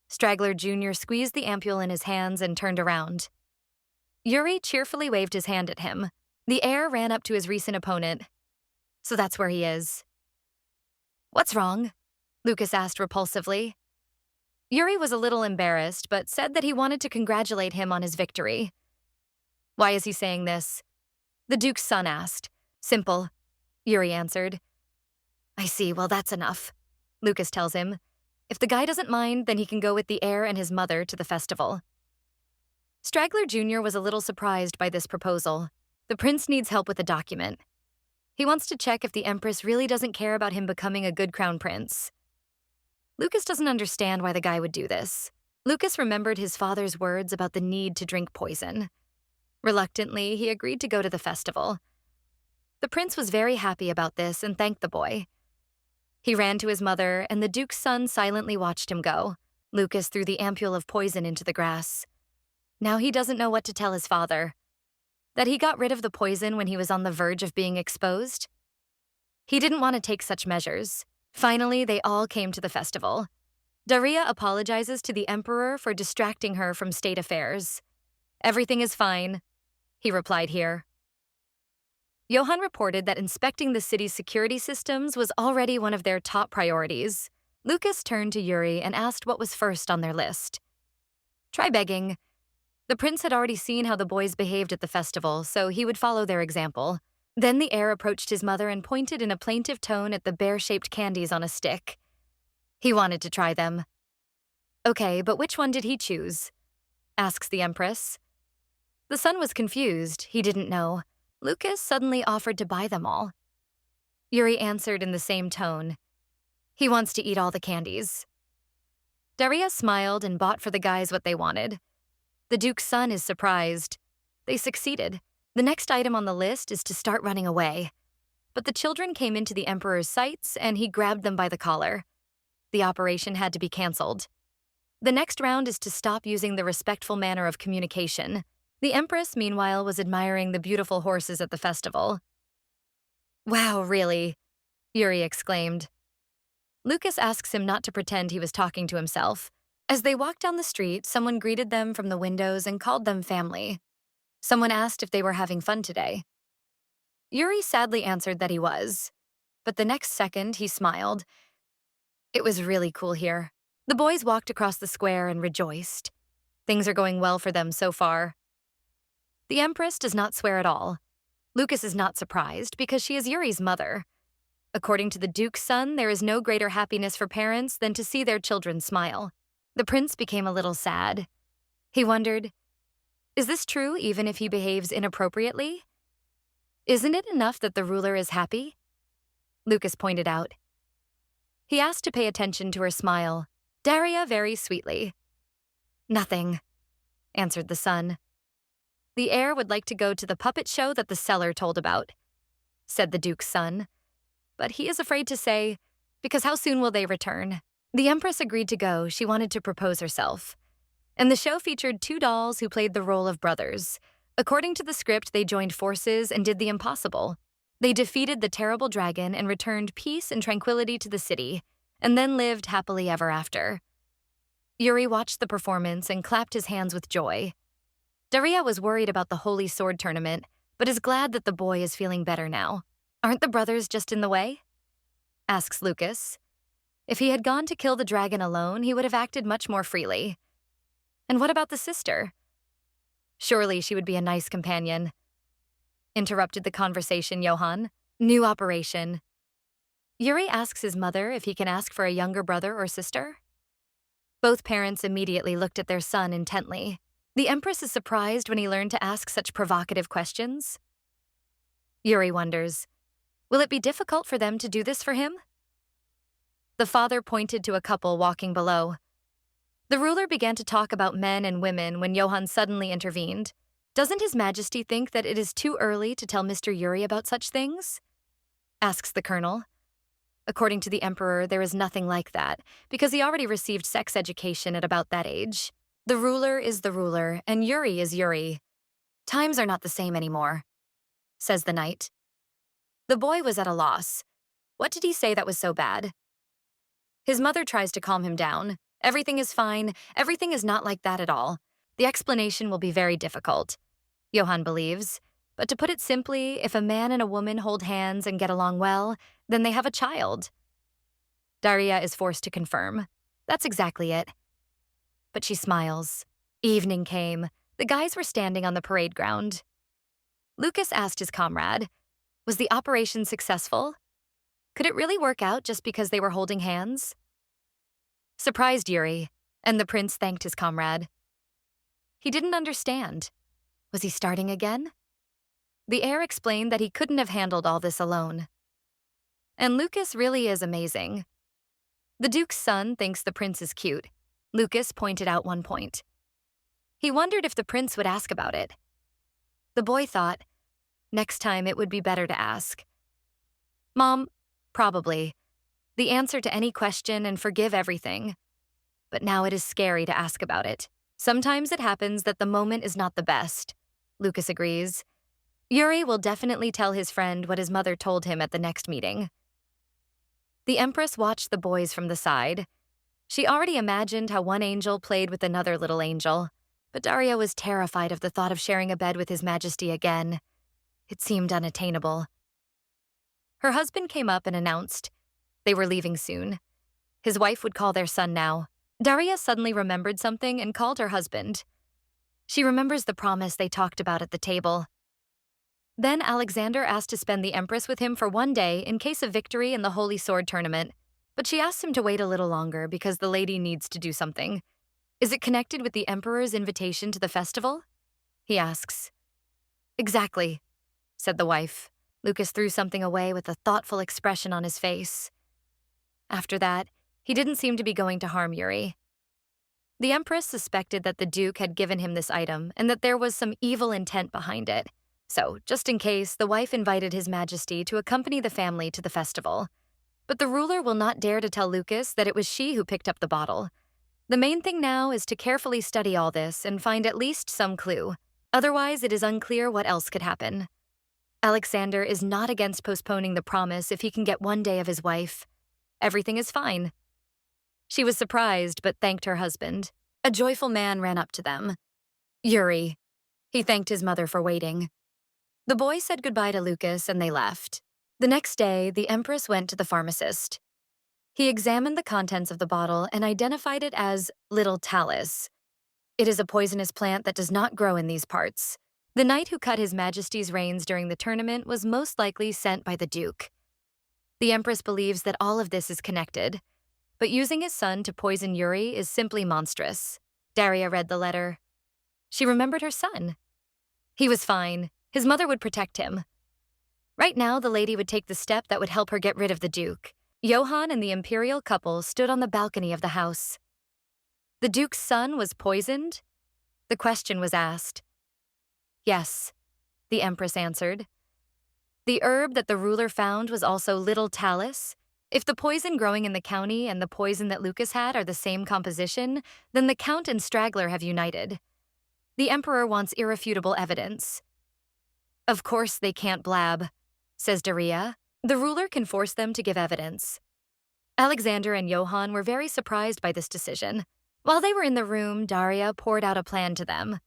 Straggler Jr. squeezed the ampule in his hands and turned around. Yuri cheerfully waved his hand at him. The heir ran up to his recent opponent. So that's where he is. What's wrong? Lucas asked repulsively. Yuri was a little embarrassed, but said that he wanted to congratulate him on his victory. Why is he saying this? The Duke's son asked. Simple, Yuri answered. I see, well, that's enough, Lucas tells him. If the guy doesn't mind, then he can go with the heir and his mother to the festival. Straggler Jr. was a little surprised by this proposal. The prince needs help with a document. He wants to check if the Empress really doesn't care about him becoming a good crown prince. Lucas doesn't understand why the guy would do this. Lucas remembered his father's words about the need to drink poison. Reluctantly, he agreed to go to the festival. The prince was very happy about this and thanked the boy. He ran to his mother, and the Duke's son silently watched him go. Lucas threw the ampule of poison into the grass. Now he doesn't know what to tell his father. That he got rid of the poison when he was on the verge of being exposed? He didn't want to take such measures. Finally, they all came to the festival. Daria apologizes to the emperor for distracting her from state affairs. Everything is fine, he replied here. Johann reported that inspecting the city's security systems was already one of their top priorities. Lucas turned to Yuri and asked what was first on their list. Try begging. The prince had already seen how the boys behaved at the festival, so he would follow their example. Then the heir approached his mother and pointed in a plaintive tone at the bear-shaped candies on a stick. He wanted to try them. Okay, but which one did he choose? Asks the Empress. The son was confused. He didn't know. Lucas suddenly offered to buy them all. Yuri answered in the same tone. He wants to eat all the candies. Daria smiled and bought for the guys what they wanted. The Duke's son is surprised. They succeeded. The next item on the list is to start running away. But the children came into the Emperor's sights and he grabbed them by the collar. The operation had to be canceled. The next round is to stop using the respectful manner of communication. The Empress, meanwhile, was admiring the beautiful horses at the festival. Wow, really? Yuri exclaimed. Lucas asks him not to pretend he was talking to himself. As they walked down the street, someone greeted them from the windows and called them family. Someone asked if they were having fun today. Yuri sadly answered that he was, but the next second he smiled. It was really cool here. The boys walked across the square and rejoiced. Things are going well for them so far. The Empress does not swear at all. Lucas is not surprised because she is Yuri's mother. According to the Duke's son, there is no greater happiness for parents than to see their children smile. The prince became a little sad. He wondered, is this true even if he behaves inappropriately? Isn't it enough that the ruler is happy? Lucas pointed out. He asked to pay attention to her smile. Daria very sweetly. Nothing, answered the son. The heir would like to go to the puppet show that the seller told about, said the Duke's son. But he is afraid to say, because how soon will they return? The Empress agreed to go. She wanted to propose herself. And the show featured two dolls who played the role of brothers. According to the script, they joined forces and did the impossible. They defeated the terrible dragon and returned peace and tranquility to the city, and then lived happily ever after. Yuri watched the performance and clapped his hands with joy. Daria was worried about the Holy Sword tournament, but is glad that the boy is feeling better now. Aren't the brothers just in the way? Asks Lucas. If he had gone to kill the dragon alone, he would have acted much more freely. And what about the sister? Surely she would be a nice companion. Interrupted the conversation Johann. New operation. Yuri asks his mother if he can ask for a younger brother or sister. Both parents immediately looked at their son intently. The Empress is surprised when he learned to ask such provocative questions. Yuri wonders, will it be difficult for them to do this for him? The father pointed to a couple walking below. The ruler began to talk about men and women when Johann suddenly intervened. Doesn't His Majesty think that it is too early to tell Mr. Yuri about such things? Asks the colonel. According to the Emperor, there is nothing like that, because he already received sex education at about that age. The ruler is the ruler, and Yuri is Yuri. Times are not the same anymore, says the knight. The boy was at a loss. What did he say that was so bad? His mother tries to calm him down. Everything is fine. Everything is not like that at all. The explanation will be very difficult, Johann believes. But to put it simply, if a man and a woman hold hands and get along well, then they have a child. Daria is forced to confirm. That's exactly it. But she smiles. Evening came. The guys were standing on the parade ground. Lucas asked his comrade, was the operation successful? Could it really work out just because they were holding hands? Surprised Yuri, and the prince thanked his comrade. He didn't understand. Was he starting again? The heir explained that he couldn't have handled all this alone. And Lucas really is amazing. The Duke's son thinks the prince is cute. Lucas pointed out one point. He wondered if the prince would ask about it. The boy thought, next time it would be better to ask. Mom, probably. The answer to any question and forgive everything. But now it is scary to ask about it. Sometimes it happens that the moment is not the best. Lucas agrees. Yuri will definitely tell his friend what his mother told him at the next meeting. The Empress watched the boys from the side. She already imagined how one angel played with another little angel, but Daria was terrified of the thought of sharing a bed with His Majesty again. It seemed unattainable. Her husband came up and announced they were leaving soon. His wife would call their son now. Daria suddenly remembered something and called her husband. She remembers the promise they talked about at the table. Then Alexander asked to spend the Empress with him for one day in case of victory in the Holy Sword tournament, but she asked him to wait a little longer because the lady needs to do something. Is it connected with the Emperor's invitation to the festival? He asks. Exactly, said the wife. Lucas threw something away with a thoughtful expression on his face. After that, he didn't seem to be going to harm Yuri. The Empress suspected that the Duke had given him this item and that there was some evil intent behind it. So, just in case, the wife invited His Majesty to accompany the family to the festival. But the ruler will not dare to tell Lucas that it was she who picked up the bottle. The main thing now is to carefully study all this and find at least some clue. Otherwise, it is unclear what else could happen. Alexander is not against postponing the promise if he can get 1 day of his wife. Everything is fine. She was surprised, but thanked her husband. A joyful man ran up to them. Yuri. He thanked his mother for waiting. The boy said goodbye to Lucas and they left. The next day, the Empress went to the pharmacist. He examined the contents of the bottle and identified it as little talus. It is a poisonous plant that does not grow in these parts. The knight who cut His Majesty's reins during the tournament was most likely sent by the Duke. The Empress believes that all of this is connected, but using his son to poison Yuri is simply monstrous. Daria read the letter. She remembered her son. He was fine. His mother would protect him. Right now, the lady would take the step that would help her get rid of the Duke. Johann and the imperial couple stood on the balcony of the house. The Duke's son was poisoned? The question was asked. Yes, the Empress answered. The herb that the ruler found was also little talus. If the poison growing in the county and the poison that Lucas had are the same composition, then the Count and Straggler have united. The Emperor wants irrefutable evidence. Of course they can't blab, says Daria. The ruler can force them to give evidence. Alexander and Johann were very surprised by this decision. While they were in the room, Daria poured out a plan to them.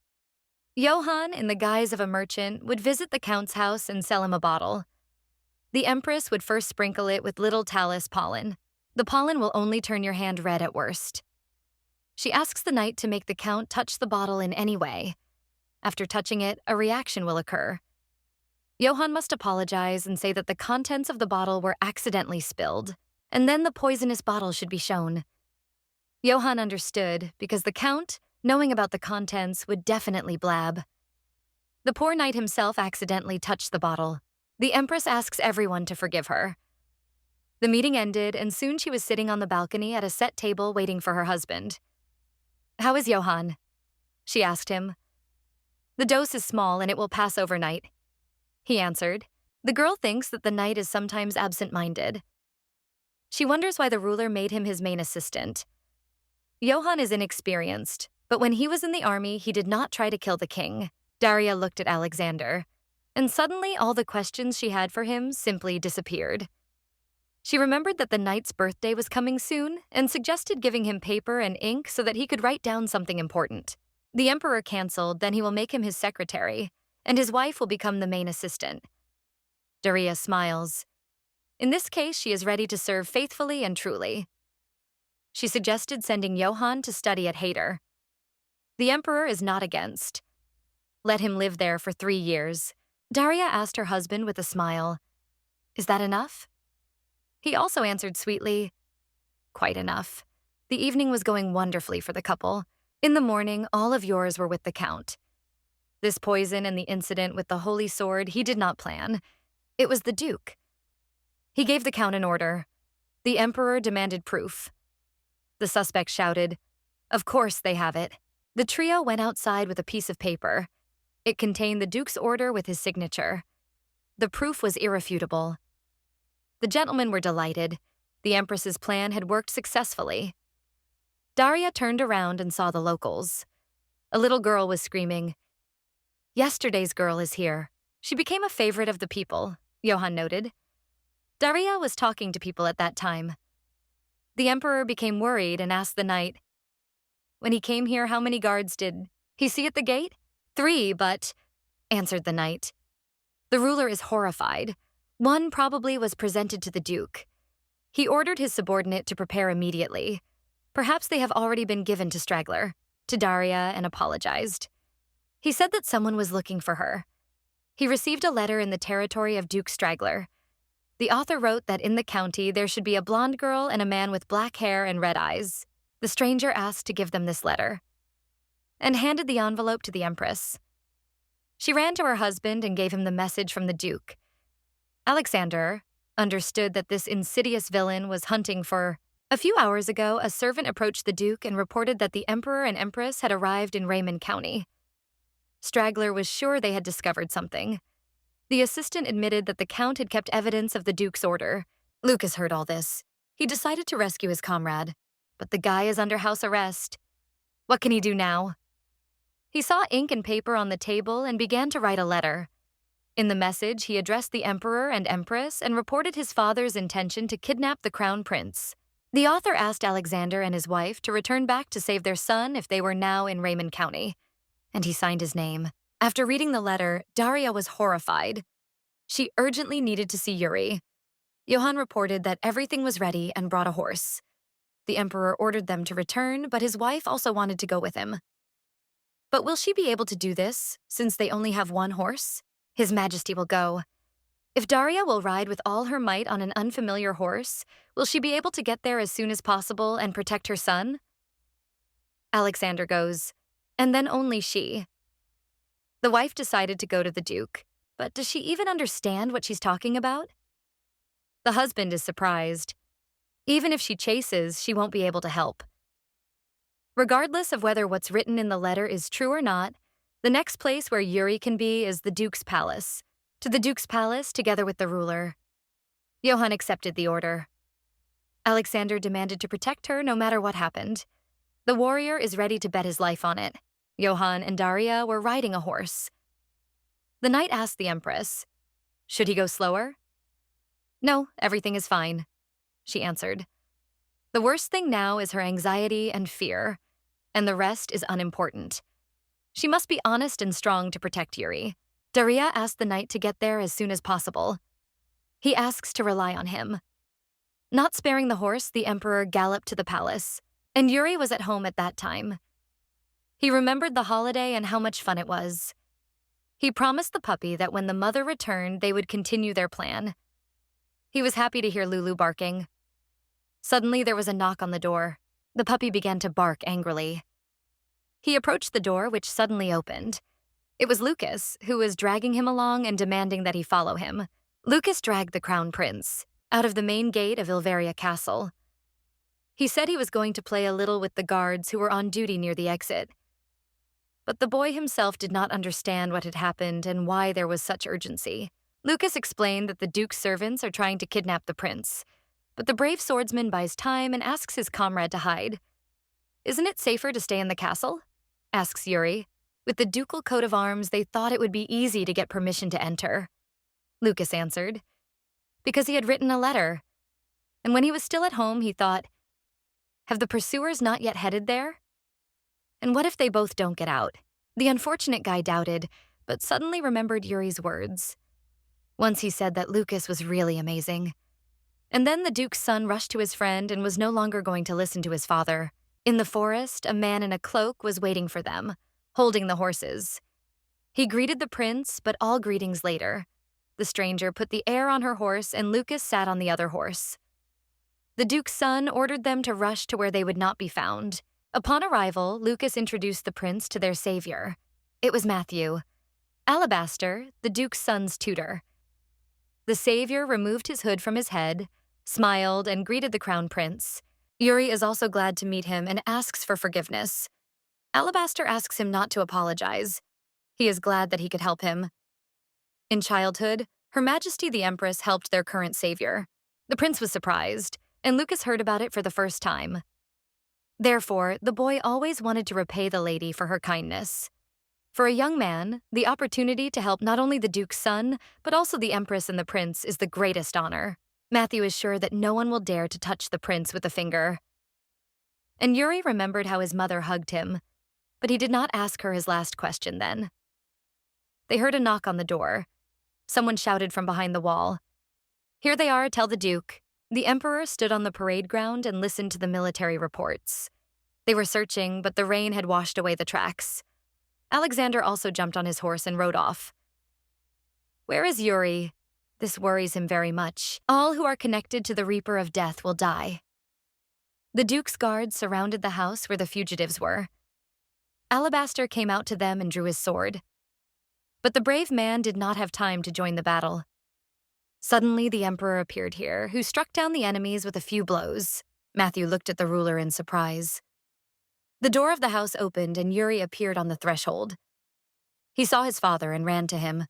Johann, in the guise of a merchant, would visit the Count's house and sell him a bottle. The Empress would first sprinkle it with little talus pollen. The pollen will only turn your hand red at worst. She asks the knight to make the Count touch the bottle in any way. After touching it, a reaction will occur. Johann must apologize and say that the contents of the bottle were accidentally spilled, and then the poisonous bottle should be shown. Johann understood because the Count, knowing about the contents, would definitely blab. The poor knight himself accidentally touched the bottle. The Empress asks everyone to forgive her. The meeting ended, and soon she was sitting on the balcony at a set table waiting for her husband. How is Johann? She asked him. The dose is small and it will pass overnight, he answered. The girl thinks that the knight is sometimes absent-minded. She wonders why the ruler made him his main assistant. Johann is inexperienced, but when he was in the army, he did not try to kill the king. Daria looked at Alexander, and suddenly all the questions she had for him simply disappeared. She remembered that the knight's birthday was coming soon and suggested giving him paper and ink so that he could write down something important. The Emperor canceled, then he will make him his secretary, and his wife will become the main assistant. Daria smiles. In this case, she is ready to serve faithfully and truly. She suggested sending Johann to study at Hayter. The Emperor is not against. Let him live there for 3 years. Daria asked her husband with a smile. Is that enough? He also answered sweetly, quite enough. The evening was going wonderfully for the couple. In the morning, all of yours were with the Count. This poison and the incident with the holy sword he did not plan. It was the Duke. He gave the Count an order. The Emperor demanded proof. The suspect shouted, Of course they have it. The trio went outside with a piece of paper. It contained the Duke's order with his signature. The proof was irrefutable. The gentlemen were delighted. The Empress's plan had worked successfully. Daria turned around and saw the locals. A little girl was screaming, Yesterday's girl is here. She became a favorite of the people, Johann noted. Daria was talking to people at that time. The Emperor became worried and asked the knight, When he came here, how many guards did he see at the gate? 3, but, answered the knight. The ruler is horrified. One probably was presented to the Duke. He ordered his subordinate to prepare immediately. Perhaps they have already been given to Straggler, to Daria, and apologized. He said that someone was looking for her. He received a letter in the territory of Duke Straggler. The author wrote that in the county there should be a blonde girl and a man with black hair and red eyes. The stranger asked to give them this letter, and handed the envelope to the Empress. She ran to her husband and gave him the message from the Duke. Alexander understood that this insidious villain was hunting for. A few hours ago, a servant approached the Duke and reported that the Emperor and Empress had arrived in Raymond County. Straggler was sure they had discovered something. The assistant admitted that the Count had kept evidence of the Duke's order. Lucas heard all this. He decided to rescue his comrade, but the guy is under house arrest. What can he do now? He saw ink and paper on the table and began to write a letter. In the message, he addressed the emperor and empress and reported his father's intention to kidnap the crown prince. The author asked Alexander and his wife to return back to save their son if they were now in Raymond County, and he signed his name. After reading the letter, Daria was horrified. She urgently needed to see Yuri. Johann reported that everything was ready and brought a horse. The emperor ordered them to return, but his wife also wanted to go with him. But will she be able to do this, since they only have one horse? His Majesty will go. If Daria will ride with all her might on an unfamiliar horse, will she be able to get there as soon as possible and protect her son? Alexander goes, and then only she. The wife decided to go to the Duke, but does she even understand what she's talking about? The husband is surprised. Even if she chases, she won't be able to help. Regardless of whether what's written in the letter is true or not, the next place where Yuri can be is the Duke's palace. To the Duke's palace, together with the ruler. Johann accepted the order. Alexander demanded to protect her no matter what happened. The warrior is ready to bet his life on it. Johann and Daria were riding a horse. The knight asked the empress, "Should he go slower?" "No, everything is fine," she answered. The worst thing now is her anxiety and fear, and the rest is unimportant. She must be honest and strong to protect Yuri. Daria asked the knight to get there as soon as possible. He asks to rely on him. Not sparing the horse, the emperor galloped to the palace, and Yuri was at home at that time. He remembered the holiday and how much fun it was. He promised the puppy that when the mother returned, they would continue their plan. He was happy to hear Lulu barking. Suddenly, there was a knock on the door. The puppy began to bark angrily. He approached the door, which suddenly opened. It was Lucas, who was dragging him along and demanding that he follow him. Lucas dragged the crown prince out of the main gate of Ilveria Castle. He said he was going to play a little with the guards who were on duty near the exit. But the boy himself did not understand what had happened and why there was such urgency. Lucas explained that the Duke's servants are trying to kidnap the prince, but the brave swordsman buys time and asks his comrade to hide. "Isn't it safer to stay in the castle?" asks Yuri. With the ducal coat of arms, they thought it would be easy to get permission to enter. Lucas answered, because he had written a letter. And when he was still at home, he thought, have the pursuers not yet headed there? And what if they both don't get out? The unfortunate guy doubted, but suddenly remembered Yuri's words. Once he said that Lucas was really amazing. And then the Duke's son rushed to his friend and was no longer going to listen to his father. In the forest, a man in a cloak was waiting for them, holding the horses. He greeted the prince, but all greetings later. The stranger put the air on her horse and Lucas sat on the other horse. The Duke's son ordered them to rush to where they would not be found. Upon arrival, Lucas introduced the prince to their savior. It was Matthew, Alabaster, the Duke's son's tutor. The savior removed his hood from his head, smiled, and greeted the crown prince. Yuri is also glad to meet him and asks for forgiveness. Alabaster asks him not to apologize. He is glad that he could help him. In childhood, Her Majesty the Empress helped their current savior. The prince was surprised, and Lucas heard about it for the first time. Therefore, the boy always wanted to repay the lady for her kindness. For a young man, the opportunity to help not only the Duke's son, but also the Empress and the prince is the greatest honor. Matthew is sure that no one will dare to touch the prince with a finger. And Yuri remembered how his mother hugged him, but he did not ask her his last question then. They heard a knock on the door. Someone shouted from behind the wall. "Here they are, tell the Duke." The Emperor stood on the parade ground and listened to the military reports. They were searching, but the rain had washed away the tracks. Alexander also jumped on his horse and rode off. Where is Yuri? This worries him very much. All who are connected to the Reaper of Death will die. The Duke's guards surrounded the house where the fugitives were. Alabaster came out to them and drew his sword. But the brave man did not have time to join the battle. Suddenly, the Emperor appeared here, who struck down the enemies with a few blows. Matthew looked at the ruler in surprise. The door of the house opened and Yuri appeared on the threshold. He saw his father and ran to him.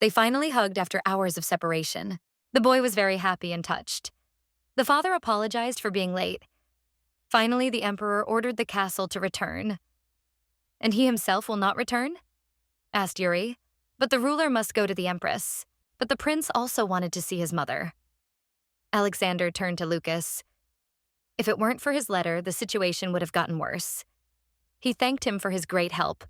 They finally hugged after hours of separation. The boy was very happy and touched. The father apologized for being late. Finally, the Emperor ordered the castle to return. And he himself will not return? Asked Yuri. But the ruler must go to the empress. But the prince also wanted to see his mother. Alexander turned to Lucas. If it weren't for his letter, the situation would have gotten worse. He thanked him for his great help.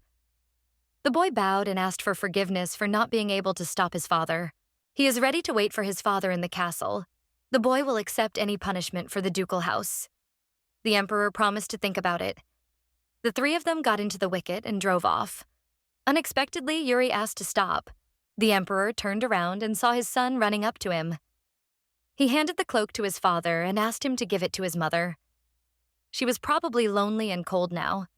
The boy bowed and asked for forgiveness for not being able to stop his father. He is ready to wait for his father in the castle. The boy will accept any punishment for the ducal house. The emperor promised to think about it. The three of them got into the wicket and drove off. Unexpectedly, Yuri asked to stop. The emperor turned around and saw his son running up to him. He handed the cloak to his father and asked him to give it to his mother. She was probably lonely and cold now.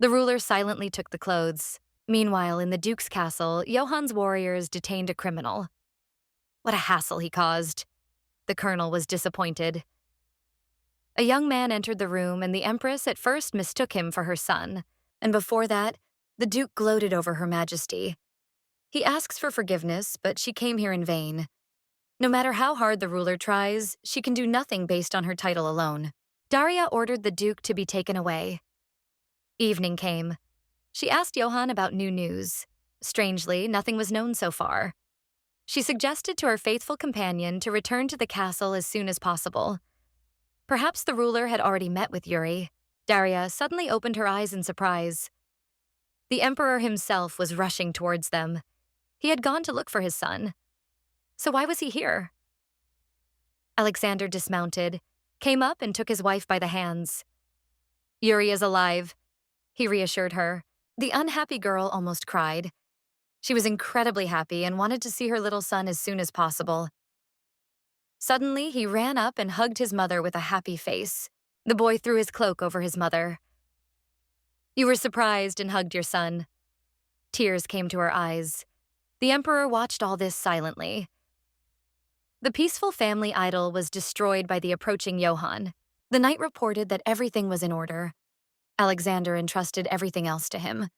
The ruler silently took the clothes. Meanwhile, in the duke's castle, Johan's warriors detained a criminal. What a hassle he caused. The colonel was disappointed. A young man entered the room, and the empress at first mistook him for her son. And before that, the duke gloated over her majesty. He asks for forgiveness, but she came here in vain. No matter how hard the ruler tries, she can do nothing based on her title alone. Daria ordered the duke to be taken away. Evening came. She asked Johan about new news. Strangely, nothing was known so far. She suggested to her faithful companion to return to the castle as soon as possible. Perhaps the ruler had already met with Yuri. Daria suddenly opened her eyes in surprise. The emperor himself was rushing towards them. He had gone to look for his son. So why was he here? Alexander dismounted, came up and took his wife by the hands. Yuri is alive, he reassured her. The unhappy girl almost cried. She was incredibly happy and wanted to see her little son as soon as possible. Suddenly, he ran up and hugged his mother with a happy face. The boy threw his cloak over his mother. You were surprised and hugged your son. Tears came to her eyes. The emperor watched all this silently. The peaceful family idyll was destroyed by the approaching Johan. The knight reported that everything was in order. Alexander entrusted everything else to him.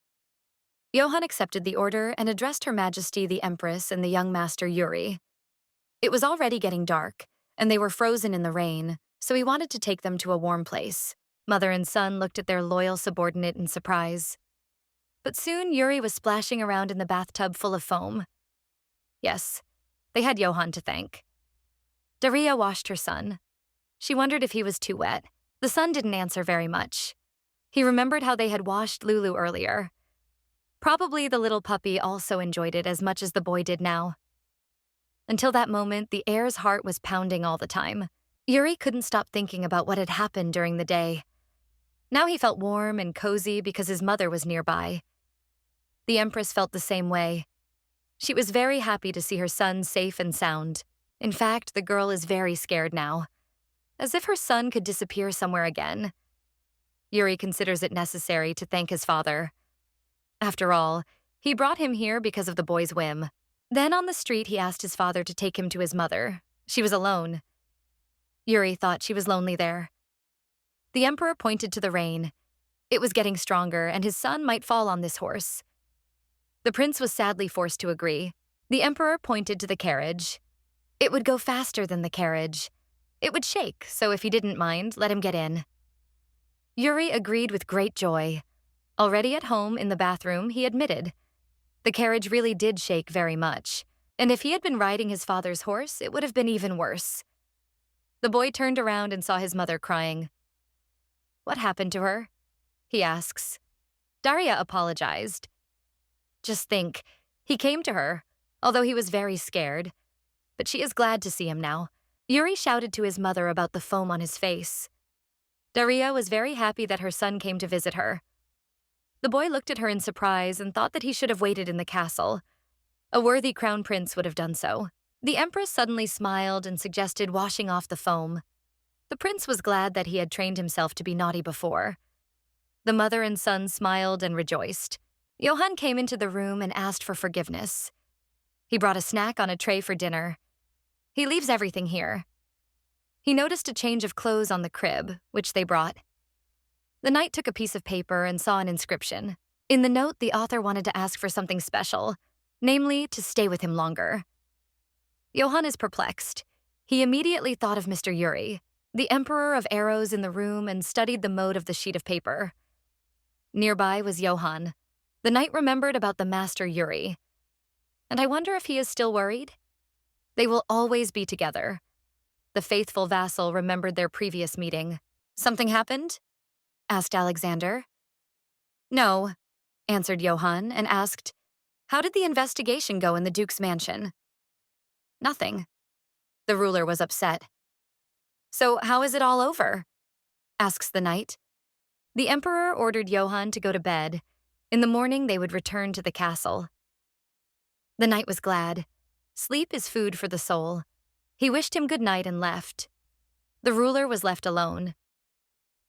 Johan accepted the order and addressed Her Majesty the Empress and the young master Yuri. It was already getting dark, and they were frozen in the rain, so he wanted to take them to a warm place. Mother and son looked at their loyal subordinate in surprise. But soon Yuri was splashing around in the bathtub full of foam. Yes, they had Johan to thank. Daria washed her son. She wondered if he was too wet. The son didn't answer very much. He remembered how they had washed Lulu earlier. Probably the little puppy also enjoyed it as much as the boy did now. Until that moment, the heir's heart was pounding all the time. Yuri couldn't stop thinking about what had happened during the day. Now he felt warm and cozy because his mother was nearby. The Empress felt the same way. She was very happy to see her son safe and sound. In fact, the girl is very scared now. As if her son could disappear somewhere again. Yuri considers it necessary to thank his father. After all, he brought him here because of the boy's whim. Then on the street, he asked his father to take him to his mother. She was alone. Yuri thought she was lonely there. The emperor pointed to the rain. It was getting stronger, and his son might fall on this horse. The prince was sadly forced to agree. The emperor pointed to the carriage. It would go faster than the carriage. It would shake, so if he didn't mind, let him get in. Yuri agreed with great joy. Already at home in the bathroom, he admitted. The carriage really did shake very much, and if he had been riding his father's horse, it would have been even worse. The boy turned around and saw his mother crying. What happened to her? He asks. Daria apologized. Just think, he came to her, although he was very scared. But she is glad to see him now. Yuri shouted to his mother about the foam on his face. Daria was very happy that her son came to visit her. The boy looked at her in surprise and thought that he should have waited in the castle. A worthy crown prince would have done so. The empress suddenly smiled and suggested washing off the foam. The prince was glad that he had trained himself to be naughty before. The mother and son smiled and rejoiced. Johan came into the room and asked for forgiveness. He brought a snack on a tray for dinner. He leaves everything here. He noticed a change of clothes on the crib, which they brought. The knight took a piece of paper and saw an inscription. In the note, the author wanted to ask for something special, namely, to stay with him longer. Johan is perplexed. He immediately thought of Mr. Yuri, the emperor of arrows in the room, and studied the mode of the sheet of paper. Nearby was Johann. The knight remembered about the master Yuri. And I wonder if he is still worried? They will always be together. The faithful vassal remembered their previous meeting. Something happened? Asked Alexander. No, answered Johann and asked, how did the investigation go in the Duke's mansion? Nothing. The ruler was upset. So how is it all over? Asks the knight. The emperor ordered Johann to go to bed. In the morning, they would return to the castle. The knight was glad. Sleep is food for the soul. He wished him good night and left. The ruler was left alone.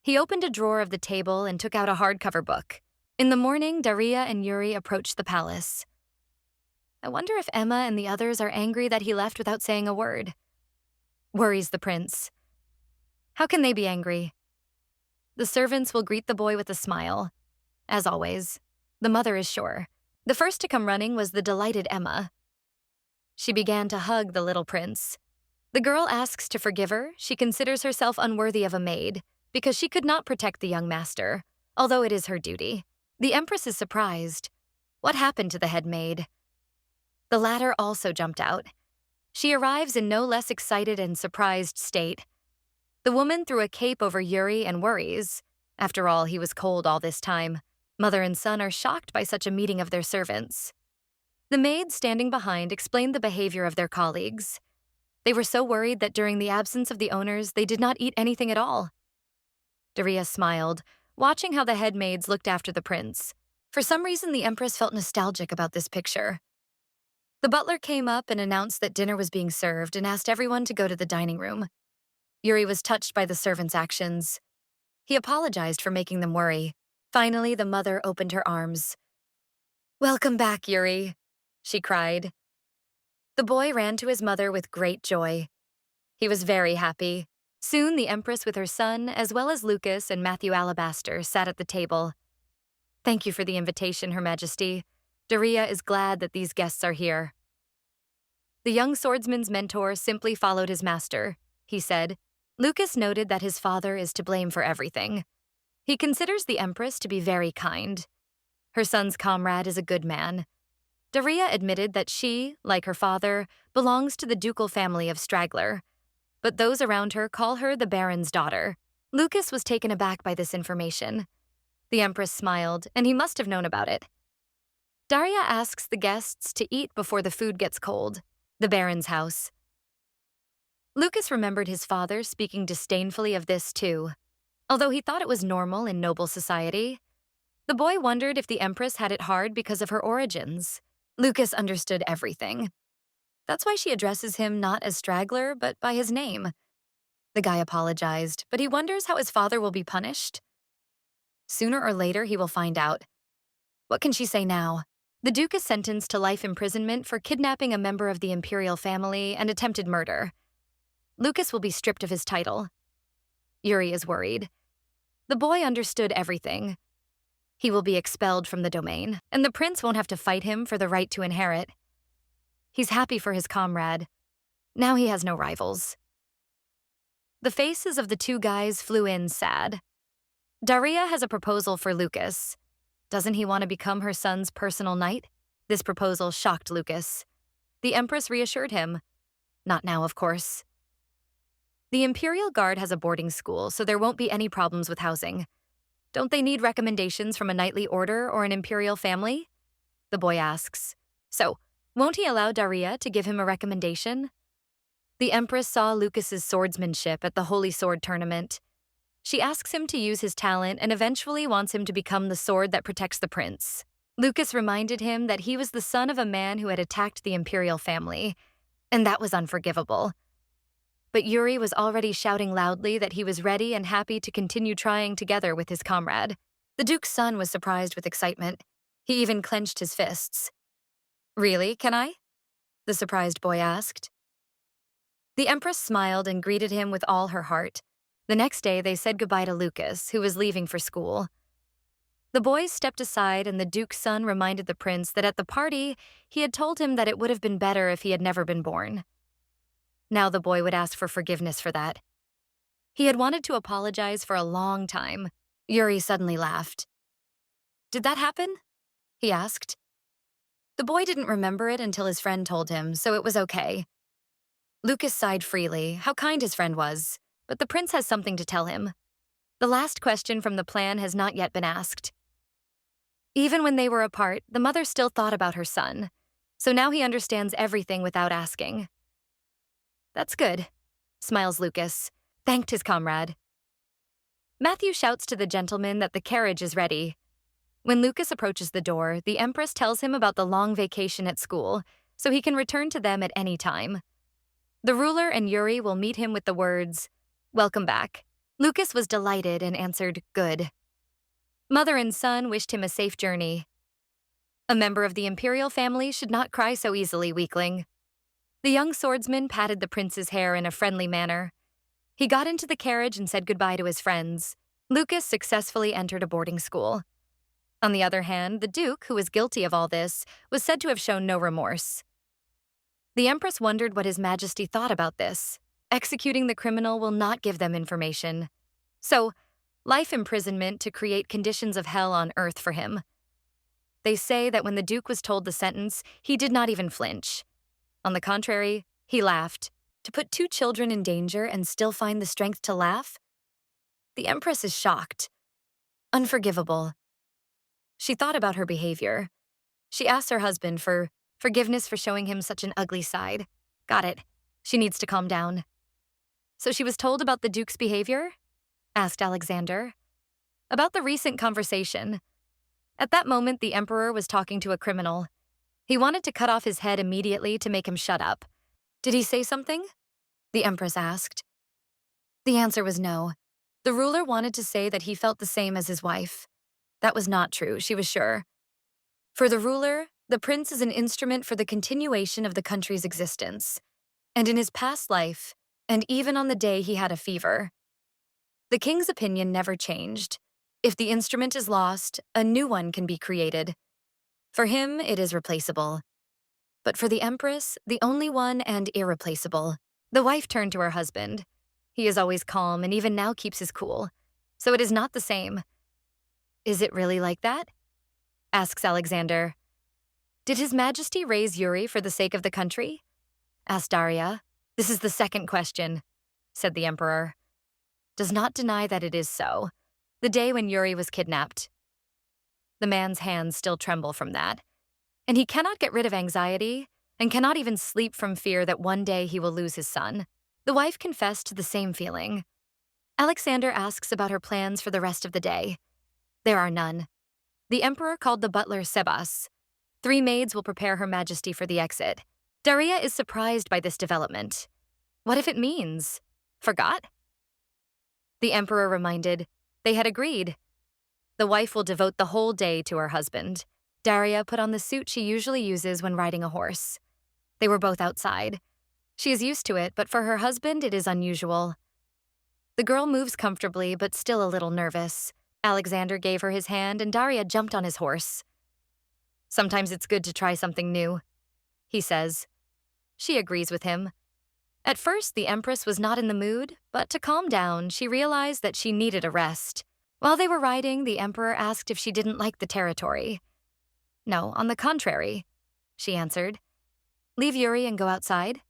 He opened a drawer of the table and took out a hardcover book. In the morning, Daria and Yuri approached the palace. I wonder if Emma and the others are angry that he left without saying a word. Worries the prince. How can they be angry? The servants will greet the boy with a smile. As always, the mother is sure. The first to come running was the delighted Emma. She began to hug the little prince. The girl asks to forgive her. She considers herself unworthy of a maid because she could not protect the young master, although it is her duty. The empress is surprised. What happened to the head maid? The latter also jumped out. She arrives in no less excited and surprised state. The woman threw a cape over Yuri and worries. After all, he was cold all this time. Mother and son are shocked by such a meeting of their servants. The maid standing behind explained the behavior of their colleagues. They were so worried that during the absence of the owners, they did not eat anything at all. Daria smiled, watching how the head maids looked after the prince. For some reason, the empress felt nostalgic about this picture. The butler came up and announced that dinner was being served and asked everyone to go to the dining room. Yuri was touched by the servants' actions. He apologized for making them worry. Finally, the mother opened her arms. "Welcome back, Yuri," she cried. The boy ran to his mother with great joy. He was very happy. Soon, the empress with her son, as well as Lucas and Matthew Alabaster, sat at the table. "Thank you for the invitation, Her Majesty. Daria is glad that these guests are here." The young swordsman's mentor simply followed his master, he said. Lucas noted that his father is to blame for everything. He considers the empress to be very kind. Her son's comrade is a good man. Daria admitted that she, like her father, belongs to the ducal family of Straggler, but those around her call her the Baron's daughter. Lucas was taken aback by this information. The empress smiled, and he must have known about it. Daria asks the guests to eat before the food gets cold. The Baron's house. Lucas remembered his father speaking disdainfully of this too. Although he thought it was normal in noble society, the boy wondered if the empress had it hard because of her origins. Lucas understood everything. That's why she addresses him not as Straggler, but by his name. The guy apologized, but he wonders how his father will be punished. Sooner or later, he will find out. What can she say now? The Duke is sentenced to life imprisonment for kidnapping a member of the imperial family and attempted murder. Lucas will be stripped of his title. Yuri is worried. The boy understood everything. He will be expelled from the domain, and the prince won't have to fight him for the right to inherit. He's happy for his comrade. Now he has no rivals. The faces of the two guys flew in sad. Daria has a proposal for Lucas. Doesn't he want to become her son's personal knight? This proposal shocked Lucas. The empress reassured him. Not now, of course. The Imperial Guard has a boarding school, so there won't be any problems with housing. Don't they need recommendations from a knightly order or an imperial family? The boy asks. So, won't he allow Daria to give him a recommendation? The empress saw Lucas's swordsmanship at the Holy Sword tournament. She asks him to use his talent and eventually wants him to become the sword that protects the prince. Lucas reminded him that he was the son of a man who had attacked the imperial family, and that was unforgivable. But Yuri was already shouting loudly that he was ready and happy to continue trying together with his comrade. The Duke's son was surprised with excitement. He even clenched his fists. "Really, can I?" the surprised boy asked. The empress smiled and greeted him with all her heart. The next day, they said goodbye to Lucas, who was leaving for school. The boys stepped aside, and the Duke's son reminded the prince that at the party, he had told him that it would have been better if he had never been born. Now the boy would ask for forgiveness for that. He had wanted to apologize for a long time. Yuri suddenly laughed. Did that happen? He asked. The boy didn't remember it until his friend told him, so it was okay. Lucas sighed freely, how kind his friend was, but the prince has something to tell him. The last question from the plan has not yet been asked. Even when they were apart, the mother still thought about her son, so now he understands everything without asking. That's good, smiles Lucas, thanked his comrade. Matthew shouts to the gentleman that the carriage is ready. When Lucas approaches the door, the Empress tells him about the long vacation at school, so he can return to them at any time. The ruler and Yuri will meet him with the words, "Welcome back." Lucas was delighted and answered, "Good." Mother and son wished him a safe journey. A member of the imperial family should not cry so easily, weakling. The young swordsman patted the prince's hair in a friendly manner. He got into the carriage and said goodbye to his friends. Lucas successfully entered a boarding school. On the other hand, the duke, who was guilty of all this, was said to have shown no remorse. The Empress wondered what His Majesty thought about this. Executing the criminal will not give them information. So, life imprisonment to create conditions of hell on earth for him. They say that when the Duke was told the sentence, he did not even flinch. On the contrary, he laughed. To put two children in danger and still find the strength to laugh? The Empress is shocked. Unforgivable. She thought about her behavior. She asked her husband for forgiveness for showing him such an ugly side. Got it. She needs to calm down. So she was told about the Duke's behavior? Asked Alexander. About the recent conversation. At that moment, the Emperor was talking to a criminal. He wanted to cut off his head immediately to make him shut up. Did he say something? The Empress asked. The answer was no. The ruler wanted to say that he felt the same as his wife. That was not true, she was sure. For the ruler, the prince is an instrument for the continuation of the country's existence. And in his past life, and even on the day he had a fever, the king's opinion never changed. If the instrument is lost, a new one can be created. For him, it is replaceable. But for the Empress, the only one and irreplaceable. The wife turned to her husband. He is always calm and even now keeps his cool. So it is not the same. Is it really like that? Asks Alexander. Did His Majesty raise Yuri for the sake of the country? Asked Daria. This is the second question, said the Emperor. Does not deny that it is so. The day when Yuri was kidnapped. The man's hands still tremble from that. And he cannot get rid of anxiety, and cannot even sleep from fear that one day he will lose his son. The wife confessed to the same feeling. Alexander asks about her plans for the rest of the day. There are none. The Emperor called the butler Sebas. 3 maids will prepare Her Majesty for the exit. Daria is surprised by this development. What if it means? Forgot? The Emperor reminded. They had agreed. The wife will devote the whole day to her husband. Daria put on the suit she usually uses when riding a horse. They were both outside. She is used to it, but for her husband it is unusual. The girl moves comfortably, but still a little nervous. Alexander gave her his hand and Daria jumped on his horse. Sometimes it's good to try something new, he says. She agrees with him. At first, the Empress was not in the mood, but to calm down, she realized that she needed a rest. While they were riding, the Emperor asked if she didn't like the territory. No, on the contrary, she answered. Leave Yuri and go outside?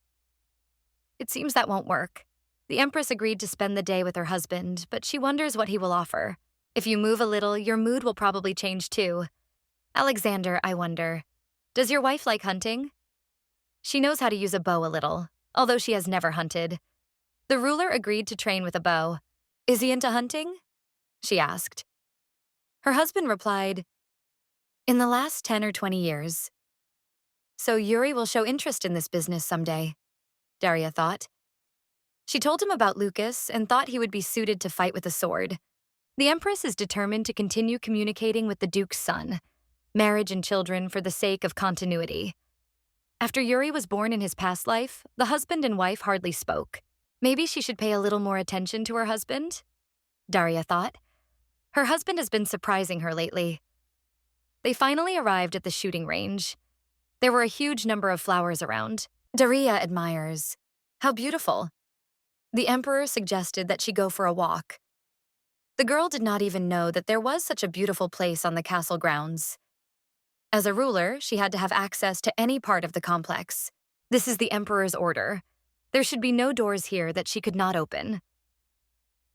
It seems that won't work. The Empress agreed to spend the day with her husband, but she wonders what he will offer. If you move a little, your mood will probably change too. Alexander, I wonder, does your wife like hunting? She knows how to use a bow a little, although she has never hunted. The ruler agreed to train with a bow. Is he into hunting? She asked. Her husband replied, in the last 10 or 20 years. So Yuri will show interest in this business someday, Daria thought. She told him about Lucas and thought he would be suited to fight with a sword. The Empress is determined to continue communicating with the Duke's son, marriage and children for the sake of continuity. After Yuri was born in his past life, the husband and wife hardly spoke. Maybe she should pay a little more attention to her husband? Daria thought. Her husband has been surprising her lately. They finally arrived at the shooting range. There were a huge number of flowers around. Daria admires. How beautiful. The Emperor suggested that she go for a walk. The girl did not even know that there was such a beautiful place on the castle grounds. As a ruler, she had to have access to any part of the complex. This is the emperor's order. There should be no doors here that she could not open.